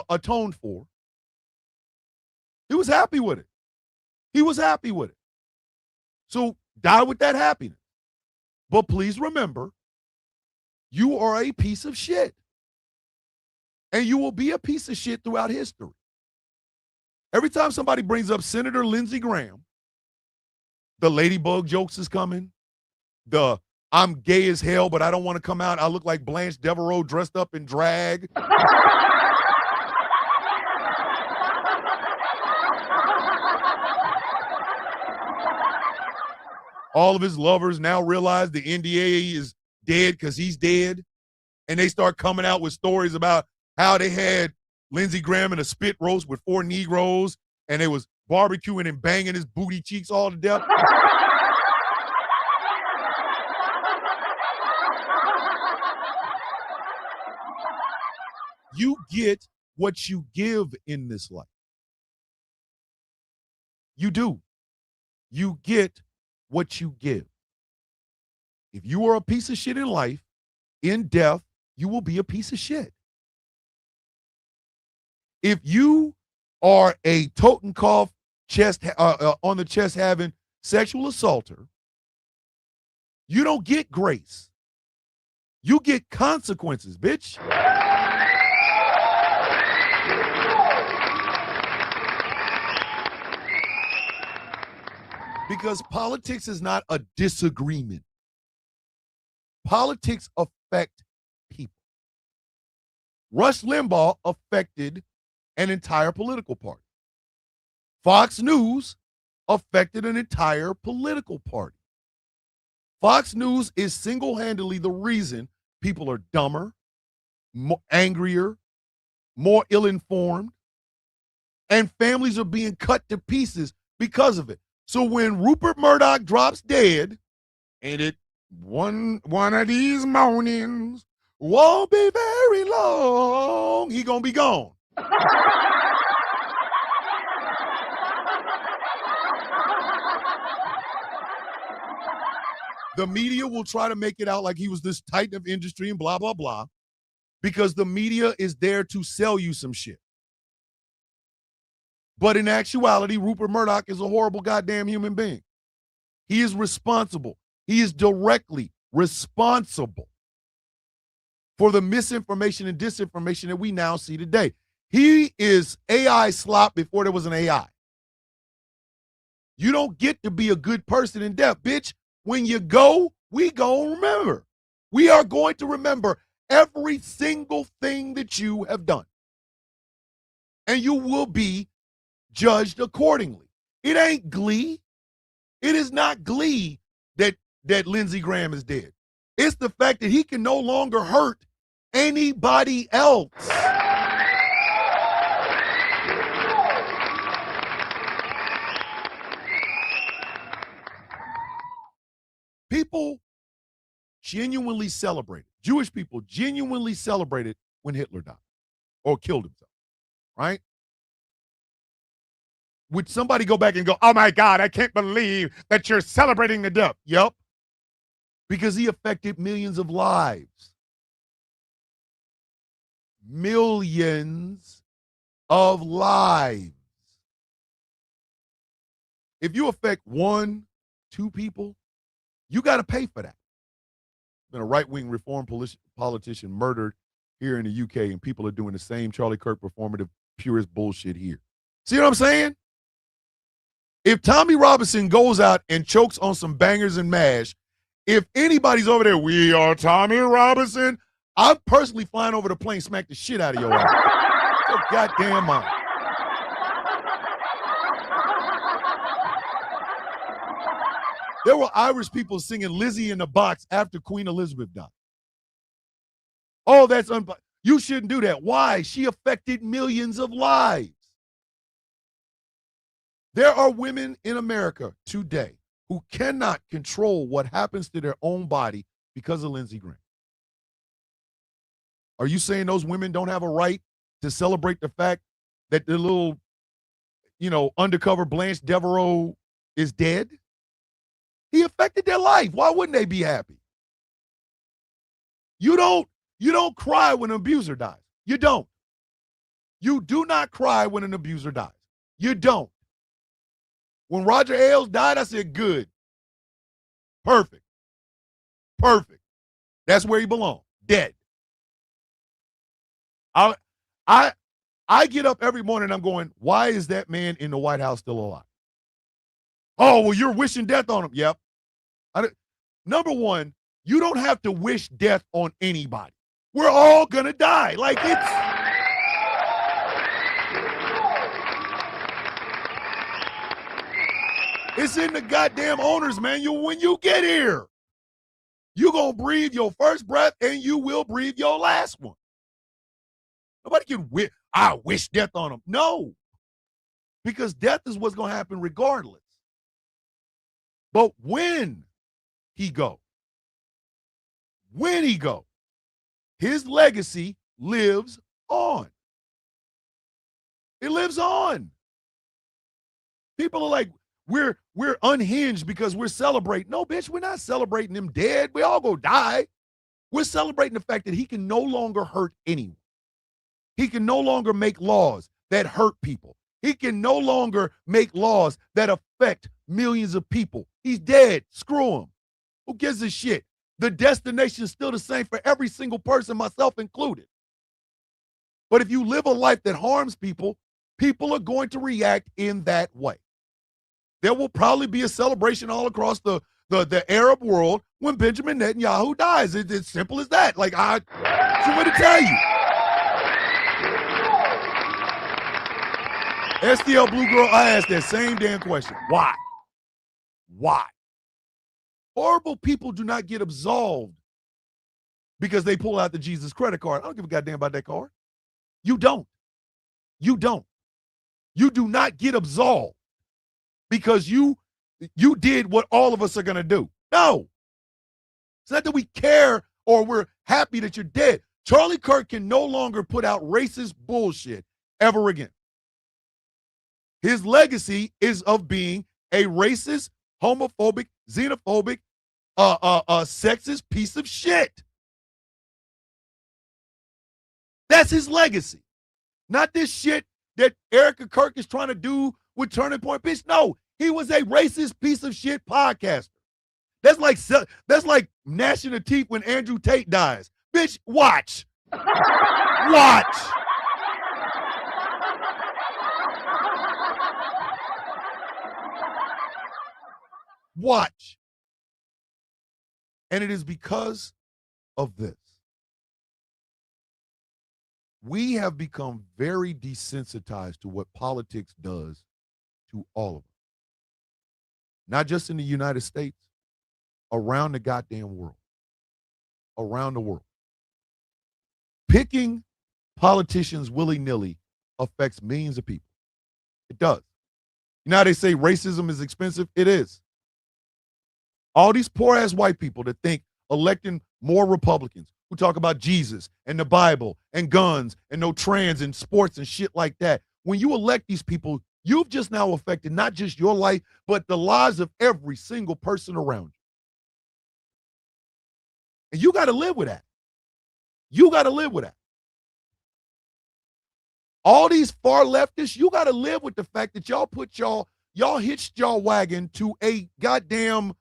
S1: atoned for. He was happy with it. He was happy with it. So die with that happiness. But please remember, you are a piece of shit. And you will be a piece of shit throughout history. Every time somebody brings up Senator Lindsey Graham, the Ladybug jokes is coming. The I'm gay as hell, but I don't want to come out. I look like Blanche Devereaux dressed up in drag. All of his lovers now realize the NDA is dead because he's dead. And they start coming out with stories about how they had Lindsey Graham in a spit roast with 4 Negroes and they was barbecuing and banging his booty cheeks all to death. You get what you give in this life. You do. You get what you give. If you are a piece of shit in life, in death, you will be a piece of shit. If you are a Totenkopf chest on the chest having sexual assaulter, you don't get grace. You get consequences, bitch. Because politics is not a disagreement. Politics affect people. Rush Limbaugh affected an entire political party. Fox News affected an entire political party. Fox News is single-handedly the reason people are dumber, more angrier, more ill-informed, and families are being cut to pieces because of it. So when Rupert Murdoch drops dead, and it one of these mornings won't be very long, he gonna be gone. The media will try to make it out like he was this titan of industry and blah, blah, blah, because the media is there to sell you some shit. But in actuality, Rupert Murdoch is a horrible goddamn human being. He is responsible. He is directly responsible for the misinformation and disinformation that we now see today. He is AI slop before there was an AI. You don't get to be a good person in death, bitch. When you go, we gonna remember. We are going to remember every single thing that you have done. and you will be judged accordingly. It ain't Glee. It is not Glee that Lindsey Graham is dead. It's the fact that he can no longer hurt anybody else. People genuinely celebrated. Jewish people genuinely celebrated when Hitler died or killed himself, right? Would somebody go back and go, oh my God, I can't believe that you're celebrating the death? Yep. Because he affected millions of lives. Millions of lives. If you affect 1, 2 people, you got to pay for that. Been a right-wing reform politician murdered here in the UK, and people are doing the same Charlie Kirk performative purist bullshit here. See what I'm saying? If Tommy Robinson goes out and chokes on some bangers and mash, if anybody's over there, we are Tommy Robinson, I'm personally flying over the plane, smack the shit out of your ass. So goddamn mind. There were Irish people singing Lizzie in the Box after Queen Elizabeth died. Oh, that's you shouldn't do that. Why? She affected millions of lives. There are women in America today who cannot control what happens to their own body because of Lindsey Graham. Are you saying those women don't have a right to celebrate the fact that the little, undercover Blanche Devereaux is dead? He affected their life. Why wouldn't they be happy? You don't cry when an abuser dies. You don't. You do not cry when an abuser dies. You don't. When Roger Ailes died, I said, good. Perfect. Perfect. That's where he belonged. Dead. I get up every morning and I'm going, why is that man in the White House still alive? Oh, well, you're wishing death on him. Yep. Number one, you don't have to wish death on anybody. We're all going to die. Like it's in the goddamn owner's manual when you get here. You're going to breathe your first breath and you will breathe your last one. Nobody can wish death on him. No. Because death is what's going to happen regardless. But when he goes, his legacy lives on. It lives on. People are like, we're unhinged because we're celebrating. No, bitch, we're not celebrating him dead. We all go die. We're celebrating the fact that he can no longer hurt anyone. He can no longer make laws that hurt people. He can no longer make laws that affect millions of people. He's dead. Screw him. Who gives a shit? The destination is still the same for every single person, myself included. But if you live a life that harms people, people are going to react in that way. There will probably be a celebration all across the Arab world when Benjamin Netanyahu dies. It's simple as that. Like, I want to tell you. STL Blue Girl, I asked that same damn question. Why? Why? Horrible people do not get absolved because they pull out the Jesus credit card. I don't give a goddamn about that card. You don't. You don't. You do not get absolved because you did what all of us are going to do. No. It's not that we care or we're happy that you're dead. Charlie Kirk can no longer put out racist bullshit ever again. His legacy is of being a racist, homophobic, xenophobic, sexist piece of shit. That's his legacy. Not this shit that Erica Kirk is trying to do with Turning Point. Bitch, no. He was a racist piece of shit podcaster. That's like gnashing of teeth when Andrew Tate dies. Bitch, watch. Watch. Watch. And it is because of this. we have become very desensitized to what politics does to all of us. Not just in the United States, around the goddamn world. Around the world. Picking politicians willy-nilly affects millions of people. It does. You know how they say racism is expensive? It is. All these poor-ass white people that think electing more Republicans who talk about Jesus and the Bible and guns and no trans and sports and shit like that. When you elect these people, you've just now affected not just your life, but the lives of every single person around you. And you got to live with that. You got to live with that. All these far leftists, you got to live with the fact that y'all hitched y'all wagon to a goddamn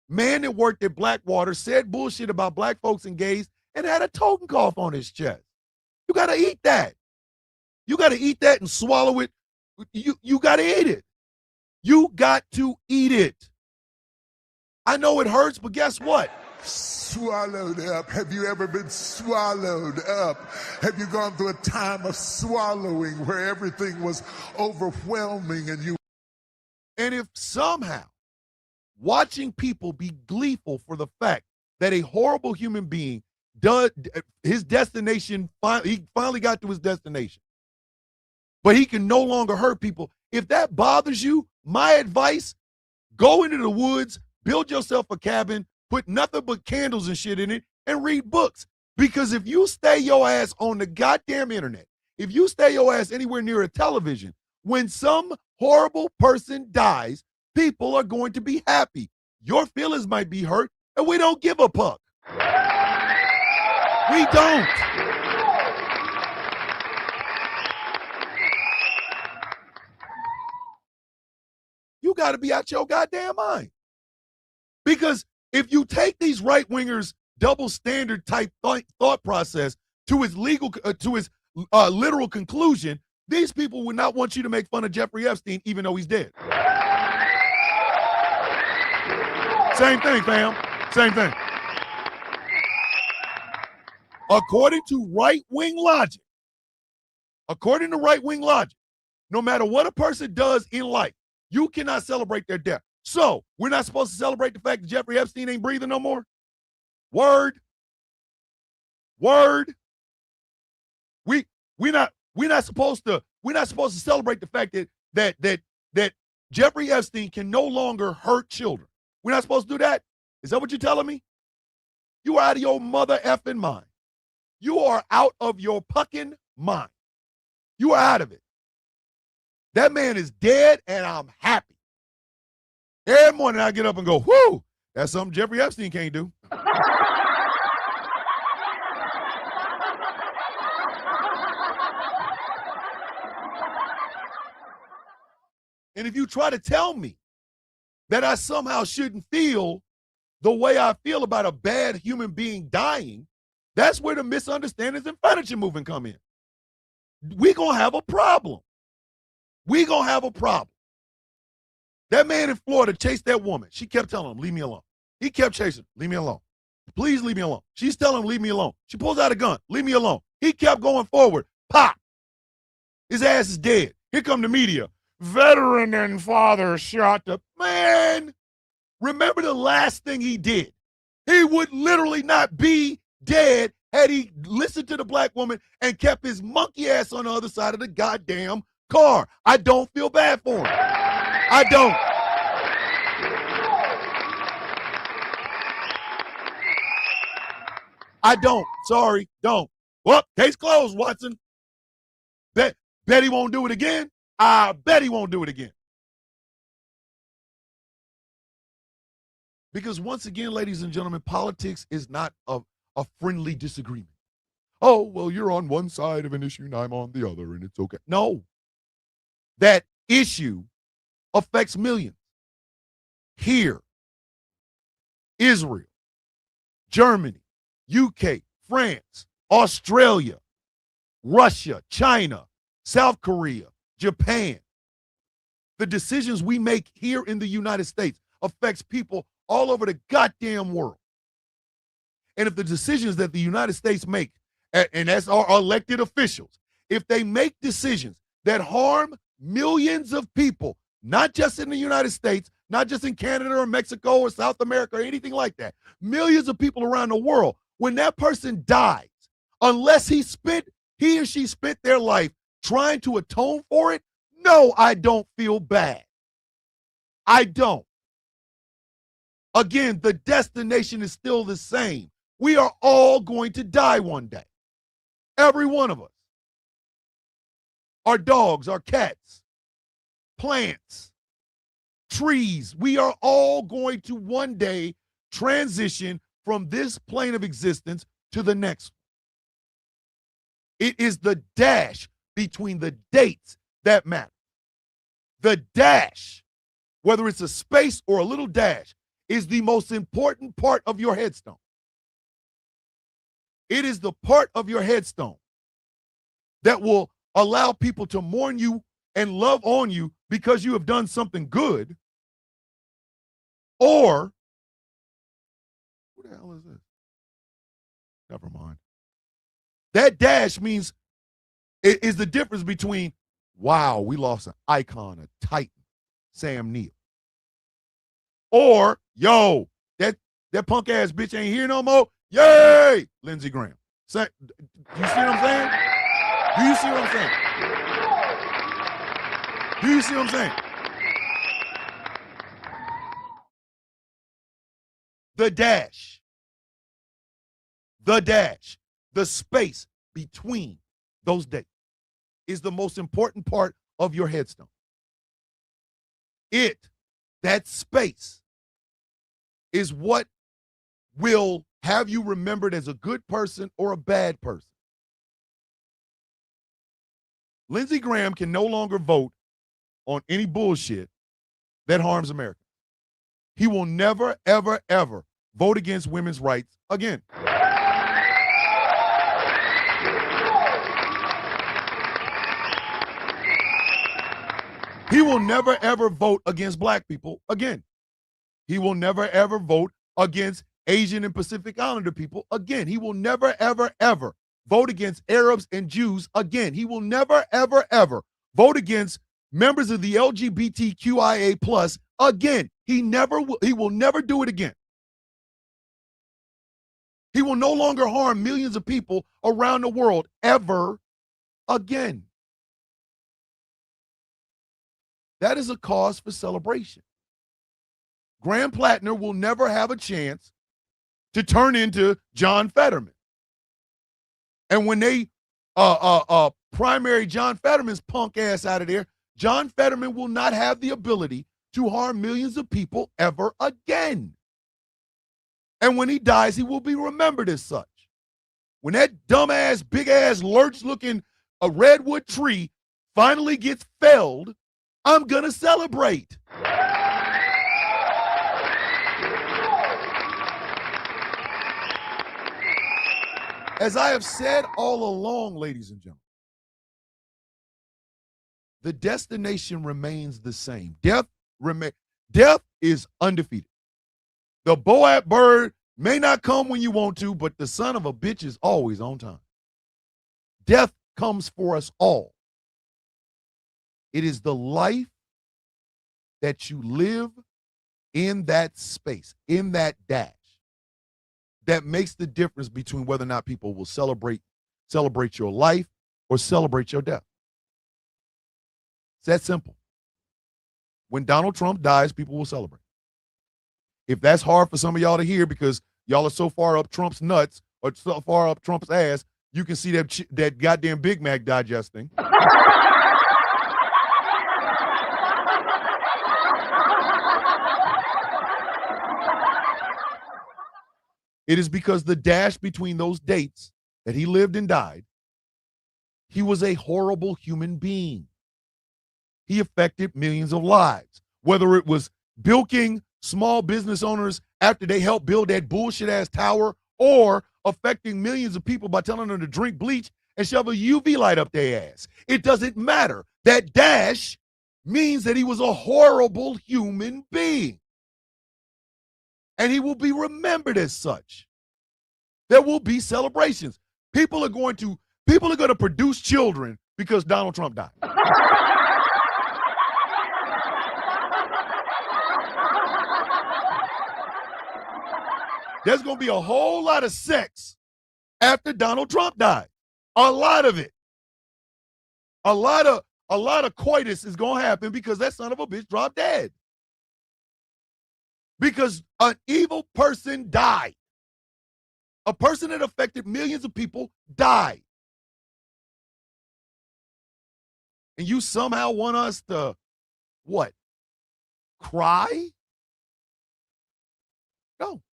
S1: man that worked at Blackwater, said bullshit about black folks and gays, and had a token cough on his chest. You got to eat that. You got to eat that and swallow it. You got to eat it. You got to eat it. I know it hurts, but guess what?
S11: Swallowed up. Have you ever been swallowed up? Have you gone through a time of swallowing where everything was overwhelming and you...
S1: And if somehow watching people be gleeful for the fact that a horrible human being does his destination, he finally got to his destination, but he can no longer hurt people. If that bothers you, my advice, go into the woods, build yourself a cabin, put nothing but candles and shit in it, and read books. Because if you stay your ass on the goddamn internet, if you stay your ass anywhere near a television, when some horrible person dies, people are going to be happy. Your feelings might be hurt, and we don't give a fuck. We don't. You got to be out your goddamn mind. Because if you take these right-wingers' double standard type thought process to its literal conclusion, these people would not want you to make fun of Jeffrey Epstein, even though he's dead. Same thing, fam. Same thing. According to right-wing logic, no matter what a person does in life, you cannot celebrate their death. So we're not supposed to celebrate the fact that Jeffrey Epstein ain't breathing no more? Word. We're not supposed to celebrate the fact that Jeffrey Epstein can no longer hurt children. We're not supposed to do that? Is that what you're telling me? You are out of your mother effing mind. You are out of your fucking mind. You are out of it. That man is dead, and I'm happy. Every morning I get up and go, whoo, that's something Jeffrey Epstein can't do. And if you try to tell me that I somehow shouldn't feel the way I feel about a bad human being dying, that's where the misunderstandings and furniture movement come in. We're going to have a problem. We're going to have a problem. That man in Florida chased that woman. She kept telling him, leave me alone. He kept chasing, leave me alone. Please leave me alone. She's telling him, leave me alone. She pulls out a gun, leave me alone. He kept going forward. Pop. His ass is dead. Here come the media. Veteran and father shot the man. Remember the last thing he did. He would literally not be dead had he listened to the black woman and kept his monkey ass on the other side of the goddamn car. I don't feel bad for him. I don't. I don't. Sorry, don't. Well, case closed, Watson. Bet he won't do it again. I bet he won't do it again. Because once again, ladies and gentlemen, politics is not a friendly disagreement. Oh, well, you're on one side of an issue and I'm on the other, and it's okay. No. That issue affects millions. Here, Israel, Germany, UK, France, Australia, Russia, China, South Korea, Japan. The decisions we make here in the United States affects people all over the goddamn world. And if the decisions that the United States make and that's our elected officials, if they make decisions that harm millions of people, not just in the United States, not just in Canada or Mexico or South America or anything like that, millions of people around the world, when that person dies, unless he or she spent their life trying to atone for it, no, I don't feel bad. I don't. Again, the destination is still the same. We are all going to die one day. Every one of us. Our dogs, our cats, plants, trees. We are all going to one day transition from this plane of existence to the next. It is the dash between the dates that matter. The dash, whether it's a space or a little dash, is the most important part of your headstone. It is the part of your headstone that will allow people to mourn you and love on you because you have done something good. Or, what the hell is this? Never mind. That dash means it is the difference between, wow, we lost an icon, a titan, Sam Neill. Or, yo, that punk ass bitch ain't here no more. Yay, Lindsey Graham. Do you see what I'm saying? Do you see what I'm saying? Do you see what I'm saying? The dash, the space between those dates is the most important part of your headstone. That space, is what will have you remembered as a good person or a bad person. Lindsey Graham can no longer vote on any bullshit that harms America. He will never, ever, ever vote against women's rights again. He will never, ever vote against black people again. He will never, ever vote against Asian and Pacific Islander people again. He will never, ever, ever vote against Arabs and Jews again. He will never, ever, ever vote against members of the LGBTQIA plus again. He will never do it again. He will no longer harm millions of people around the world ever again. That is a cause for celebration. Graham Plattner will never have a chance to turn into John Fetterman. And when they primary John Fetterman's punk ass out of there, John Fetterman will not have the ability to harm millions of people ever again. And when he dies, he will be remembered as such. When that dumbass, big-ass, lurch-looking redwood tree finally gets felled, I'm going to celebrate. As I have said all along, ladies and gentlemen, the destination remains the same. Death is undefeated. The Boat bird may not come when you want to, but the son of a bitch is always on time. Death comes for us all. It is the life that you live in that space, in that dash, that makes the difference between whether or not people will celebrate your life or celebrate your death. It's that simple. When Donald Trump dies, people will celebrate. If that's hard for some of y'all to hear because y'all are so far up Trump's nuts or so far up Trump's ass, you can see that goddamn Big Mac digesting. It is because the dash between those dates that he lived and died, he was a horrible human being. He affected millions of lives, whether it was bilking small business owners after they helped build that bullshit-ass tower or affecting millions of people by telling them to drink bleach and shove a UV light up their ass. It doesn't matter. That dash means that he was a horrible human being. And he will be remembered as such. There will be celebrations. People are going to produce children because Donald Trump died. There's going to be a whole lot of sex after Donald Trump died. A lot of it. A lot of coitus is going to happen because that son of a bitch dropped dead. Because an evil person died. A person that affected millions of people died. And you somehow want us to, what? Cry? No.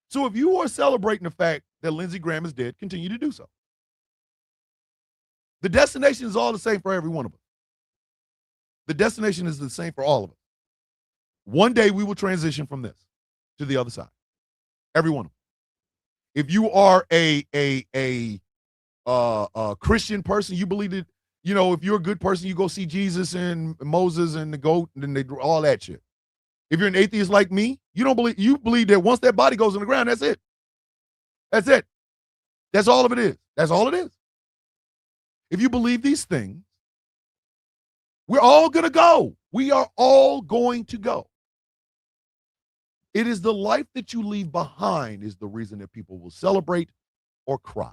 S1: So if you are celebrating the fact that Lindsey Graham is dead, continue to do so. The destination is all the same for every one of us. The destination is the same for all of us. One day we will transition from this to the other side. Every one of them. If you are a Christian person, you believe that, you know, if you're a good person, you go see Jesus and Moses and the goat and they do all that shit. If you're an atheist like me, you believe that once that body goes in the ground, that's it. That's it. That's all of it is. That's all it is. If you believe these things, we're all going to go. We are all going to go. It is the life that you leave behind is the reason that people will celebrate or cry.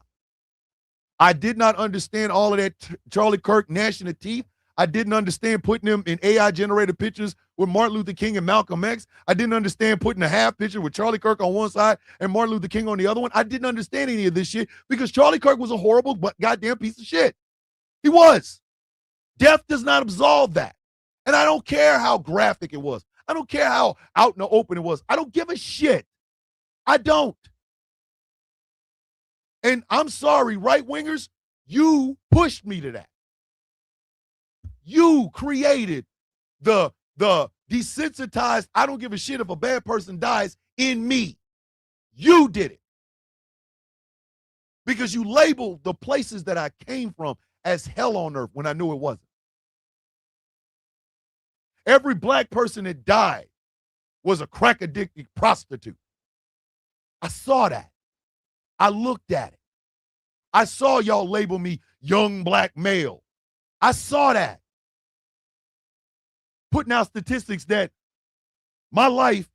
S1: I did not understand all of that Charlie Kirk gnashing of teeth. I didn't understand putting them in AI-generated pictures with Martin Luther King and Malcolm X. I didn't understand putting a half picture with Charlie Kirk on one side and Martin Luther King on the other one. I didn't understand any of this shit because Charlie Kirk was a horrible goddamn piece of shit. He was. Death does not absolve that. And I don't care how graphic it was. I don't care how out in the open it was. I don't give a shit. I don't. And I'm sorry, right-wingers, you pushed me to that. You created the desensitized, I don't give a shit if a bad person dies in me. You did it. Because you labeled the places that I came from as hell on earth when I knew it wasn't. Every black person that died was a crack-addicted prostitute. I saw that. I looked at it. I saw y'all label me young black male. I saw that. Putting out statistics that my life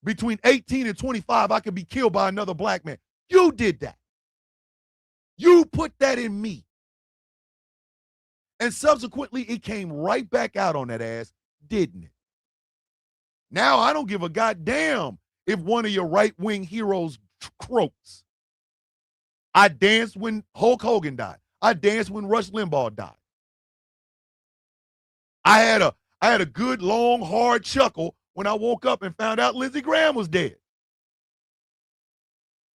S1: between 18 and 25, I could be killed by another black man. You did that. You put that in me. And subsequently, it came right back out on that ass, didn't it? Now I don't give a goddamn if one of your right-wing heroes croaks. I danced when Hulk Hogan died. I danced when Rush Limbaugh died. I had a good, long, hard chuckle when I woke up and found out Lindsey Graham was dead.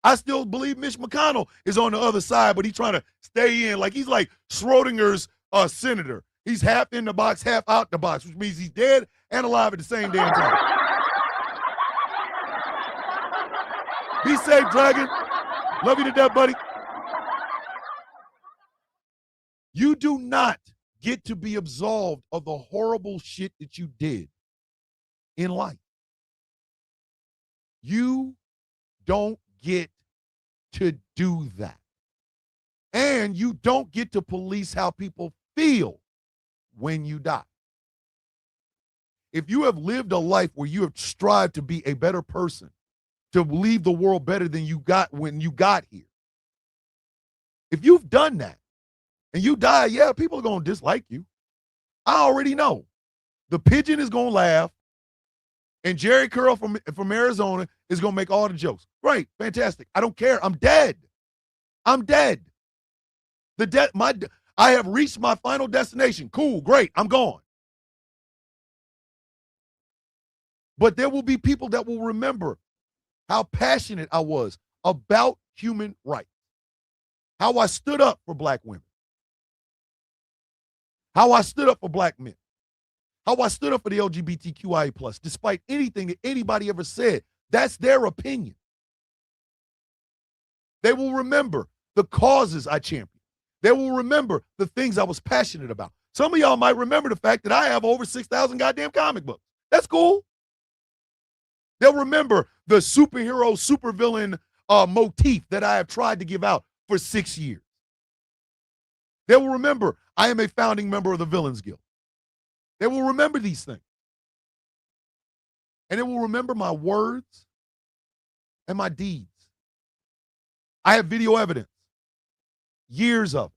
S1: I still believe Mitch McConnell is on the other side, but he's trying to stay in. Like he's like Schrodinger's senator. He's half in the box, half out the box, which means he's dead and alive at the same damn time. Be safe, Dragon. Love you to death, buddy. You do not get to be absolved of the horrible shit that you did in life. You don't get to do that. And you don't get to police how people feel when you die. If you have lived a life where you have strived to be a better person, to leave the world better than you got when you got here, if you've done that and you die, yeah, people are going to dislike you. I already know. The pigeon is going to laugh, and Jerry Curl from Arizona is going to make all the jokes. Great, fantastic. I don't care. I'm dead. I'm dead. I have reached my final destination. Cool, great, I'm gone. But there will be people that will remember how passionate I was about human rights, how I stood up for black women, how I stood up for black men, how I stood up for the LGBTQIA+, despite anything that anybody ever said. That's their opinion. They will remember the causes I championed. They will remember the things I was passionate about. Some of y'all might remember the fact that I have over 6,000 goddamn comic books. That's cool. They'll remember the superhero, supervillain motif that I have tried to give out for 6 years. They will remember I am a founding member of the Villains Guild. They will remember these things. And they will remember my words and my deeds. I have video evidence. Years of it.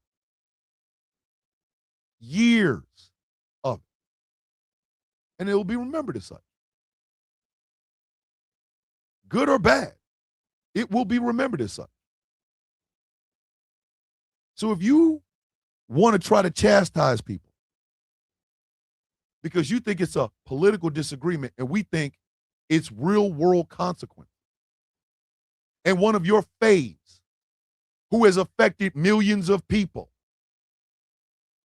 S1: Years of it. And it will be remembered as such. Good or bad, it will be remembered as such. So if you want to try to chastise people because you think it's a political disagreement and we think it's real world consequence, and one of your faves who has affected millions of people,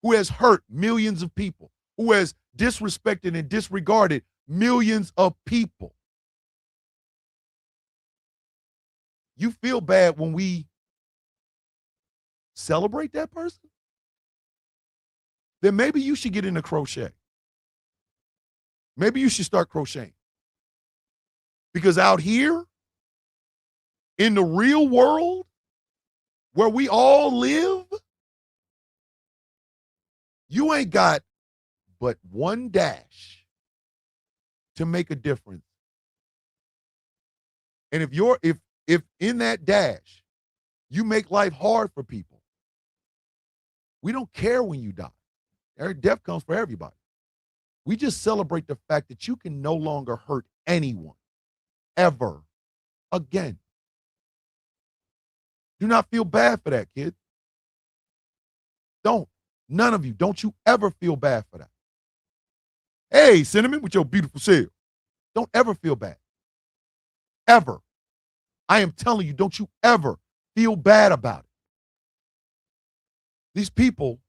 S1: who has hurt millions of people, who has disrespected and disregarded millions of people, you feel bad when we celebrate that person? Then maybe you should get into crochet. Maybe you should start crocheting. Because out here, in the real world, where we all live, you ain't got but one dash to make a difference. And if in that dash you make life hard for people, we don't care when you die. Death comes for everybody. We just celebrate the fact that you can no longer hurt anyone ever again. Do not feel bad for that, kid. Don't. None of you. Don't you ever feel bad for that. Hey, Cinnamon, with your beautiful self. Don't ever feel bad. Ever. I am telling you, don't you ever feel bad about it. These people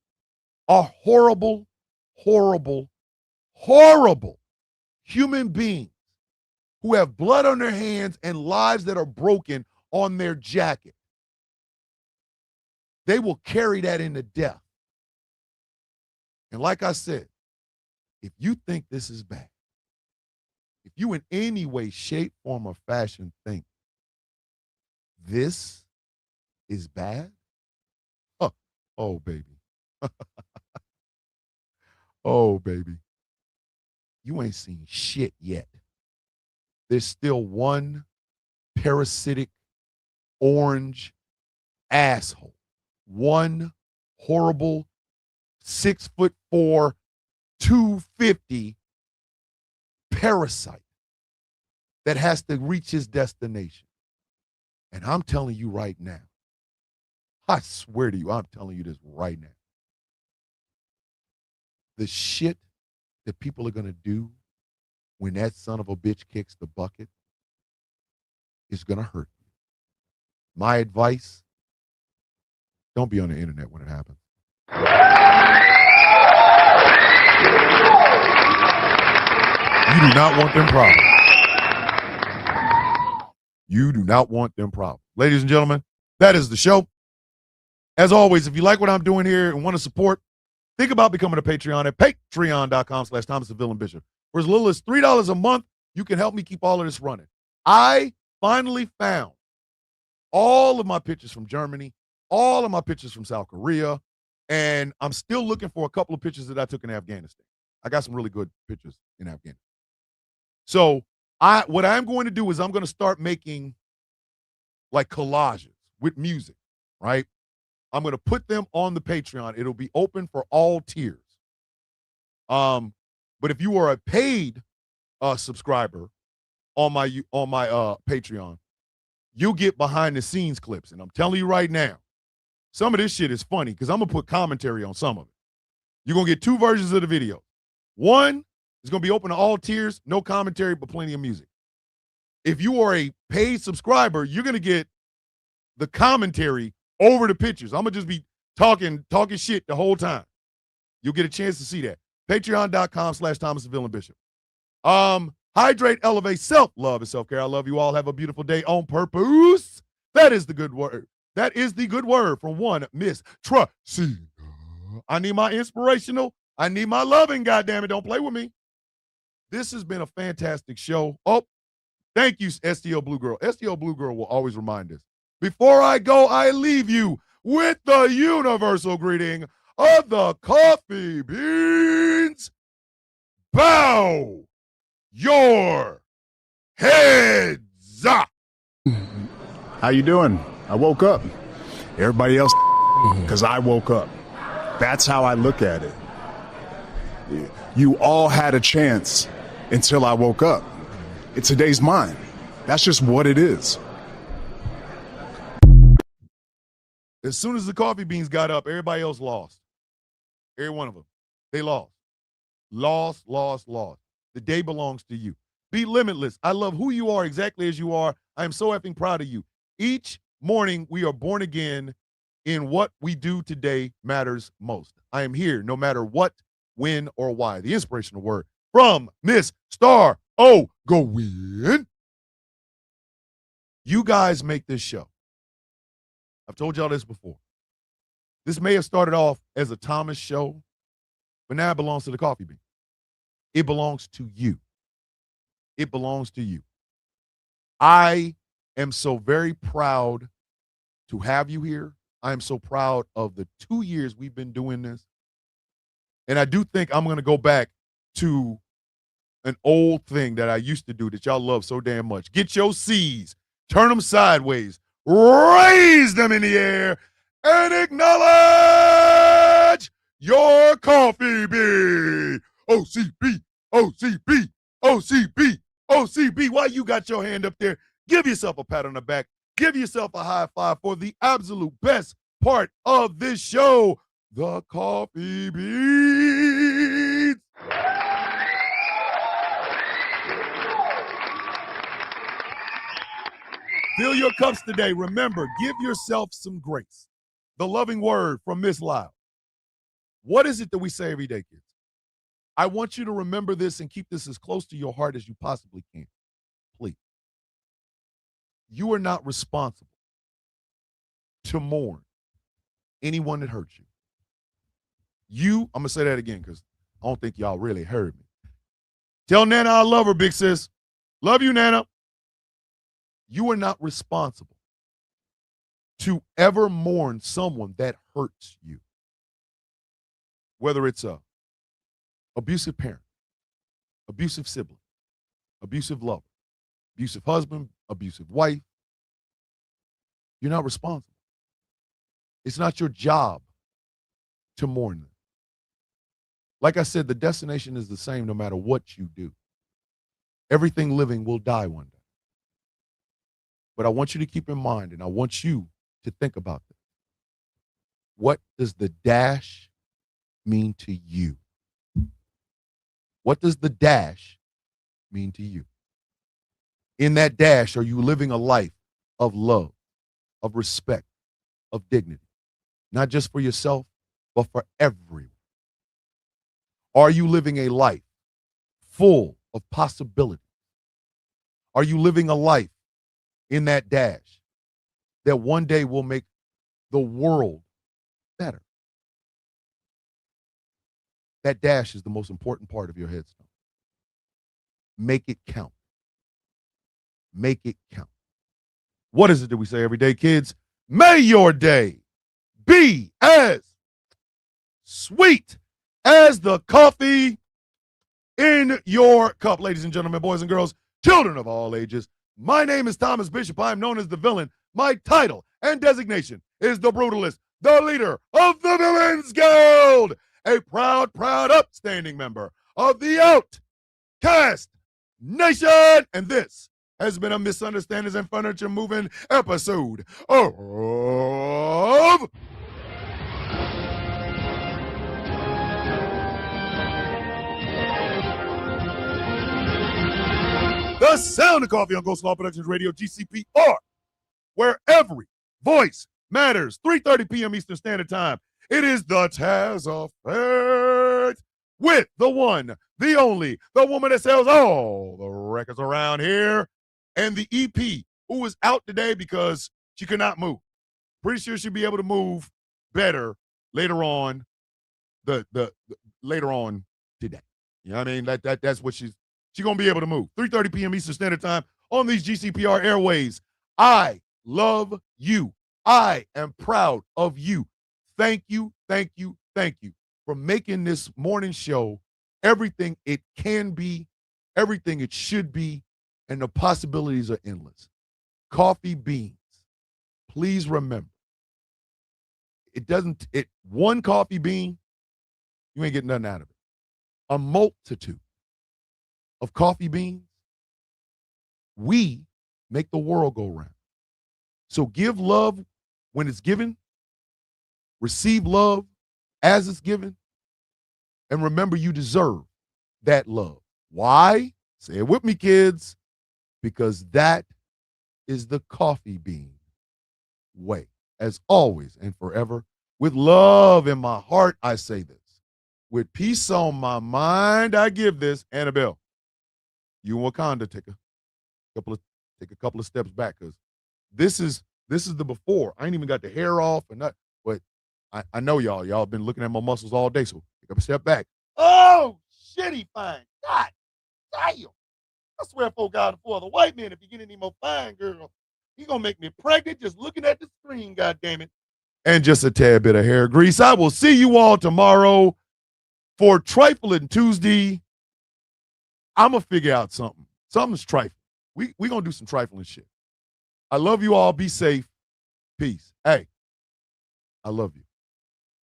S1: are horrible, horrible, horrible human beings who have blood on their hands and lives that are broken on their jacket. They will carry that into death. And like I said, if you think this is bad, if you in any way, shape, form, or fashion think this is bad, oh, baby. Oh, baby. You ain't seen shit yet. There's still one parasitic orange asshole. One horrible 6'4", 250 parasite that has to reach his destination. And I'm telling you right now, I swear to you, I'm telling you this right now. The shit that people are going to do when that son of a bitch kicks the bucket is going to hurt you. My advice, don't be on the internet when it happens. You do not want them problems. You do not want them problems. Ladies and gentlemen, that is the show. As always, if you like what I'm doing here and want to support, think about becoming a Patreon at patreon.com/Thomas the Villain Bishop. For as little as $3 a month, you can help me keep all of this running. I finally found all of my pictures from Germany, all of my pictures from South Korea, and I'm still looking for a couple of pictures that I took in Afghanistan. I got some really good pictures in Afghanistan. So what I'm going to do is I'm going to start making like collages with music, right? I'm going to put them on the Patreon. It'll be open for all tiers. But if you are a paid subscriber on my Patreon, you'll get behind the scenes clips. And I'm telling you right now, some of this shit is funny because I'm going to put commentary on some of it. You're going to get two versions of the video. One is going to be open to all tiers, no commentary, but plenty of music. If you are a paid subscriber, you're going to get the commentary over the pictures. I'm going to just be talking shit the whole time. You'll get a chance to see that. Patreon.com/Thomas the Villain Bishop. Hydrate, elevate, self-love, and self-care. I love you all. Have a beautiful day on purpose. That is the good word. That is the good word from one Miss Tracy. I need my inspirational. I need my loving, goddammit. Don't play with me. This has been a fantastic show. Oh, Thank you, STL Blue Girl. STL Blue Girl will always remind us. Before I go, I leave you with the universal greeting of the coffee beans. Bow your heads up.
S14: How you doing? I woke up. Everybody else, because I woke up. That's how I look at it. You all had a chance until I woke up. Today's mine. That's just what it is.
S1: As soon as the coffee beans got up, everybody else lost. Every one of them. They lost. Lost, lost, lost. The day belongs to you. Be limitless. I love who you are exactly as you are. I am so effing proud of you. Each morning we are born again in what we do today matters most. I am here no matter what, when, or why. The inspirational word from Miss Star O. Go win. You guys make this show. I've told y'all this before. This may have started off as a Thomas show, but now it belongs to the coffee bean. It belongs to you. It belongs to you. I am so very proud to have you here. I am so proud of the 2 years we've been doing this. And I do think I'm going to go back to an old thing that I used to do that y'all love so damn much. Get your C's, turn them sideways, raise them in the air, and acknowledge your coffee bean. OCB, OCB, OCB, OCB. Why you got your hand up there? Give yourself a pat on the back. Give yourself a high five for the absolute best part of this show, the coffee beans. Fill your cups today. Remember, give yourself some grace. The loving word from Miss Lyle. What is it that we say every day, kids? I want you to remember this and keep this as close to your heart as you possibly can. Please. You are not responsible to mourn anyone that hurts you. I'm going to say that again because I don't think y'all really heard me. Tell Nana I love her, big sis. Love you, Nana. You are not responsible to ever mourn someone that hurts you. Whether it's a abusive parent, abusive sibling, abusive lover, abusive husband, abusive wife. You're not responsible. It's not your job to mourn them. Like I said, the destination is the same no matter what you do. Everything living will die one day. But I want you to keep in mind, and I want you to think about this. What does the dash mean to you? What does the dash mean to you? In that dash, are you living a life of love, of respect, of dignity? Not just for yourself, but for everyone. Are you living a life full of possibility? Are you living a life in that dash that one day will make the world better? That dash is the most important part of your headstone. Make it count. Make it count. What is it that we say every day, kids? May your day be as sweet as the coffee in your cup. Ladies and gentlemen, boys and girls, children of all ages, my name is Thomas Bishop. I am known as the villain. My title and designation is the brutalist, the leader of the Villains Guild, a proud, upstanding member of the Outcast Nation. And this has been a Misunderstandings and Furniture Moving episode of The Sound of Coffee on Ghost Law Productions Radio, GCPR, where every voice matters. 3:30 p.m. Eastern Standard Time. It is the Taz Effect with the one, the only, the woman that sells all the records around here, and the EP who is out today because she could not move. Pretty sure she'll be able to move better later on. Later on today. You know what I mean? That's what she's gonna be able to move. 3:30 p.m. Eastern Standard Time. on these GCPR airways. I love you. I am proud of you. Thank you, thank you, thank you for making this morning show everything it can be, everything it should be, and the possibilities are endless. Coffee beans. Please remember, one coffee bean, you ain't getting nothing out of it. A multitude of coffee beans, we make the world go round. So give love when it's given, receive love as it's given, and remember you deserve that love. Why? Say it with me, kids, because that is the coffee bean way. As always and forever, with love in my heart, I say this. With peace on my mind, I give this. Annabelle, you and Wakanda take a couple of steps back, because this is the before. I ain't even got the hair off and not, but I know y'all been looking at my muscles all day, so take a step back. Oh, shitty fine. God damn. I swear for God, for the white man, if you get any more fine, girl, he gonna make me pregnant just looking at the screen, God damn it. And just a tad bit of hair grease. I will see you all tomorrow for Trifling Tuesday. I'm gonna figure out something. Something's trifling. We gonna do some trifling shit. I love you all. Be safe. Peace. Hey, I love you.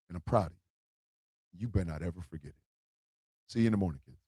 S1: And I'm proud of you. You better not ever forget it. See you in the morning, kids.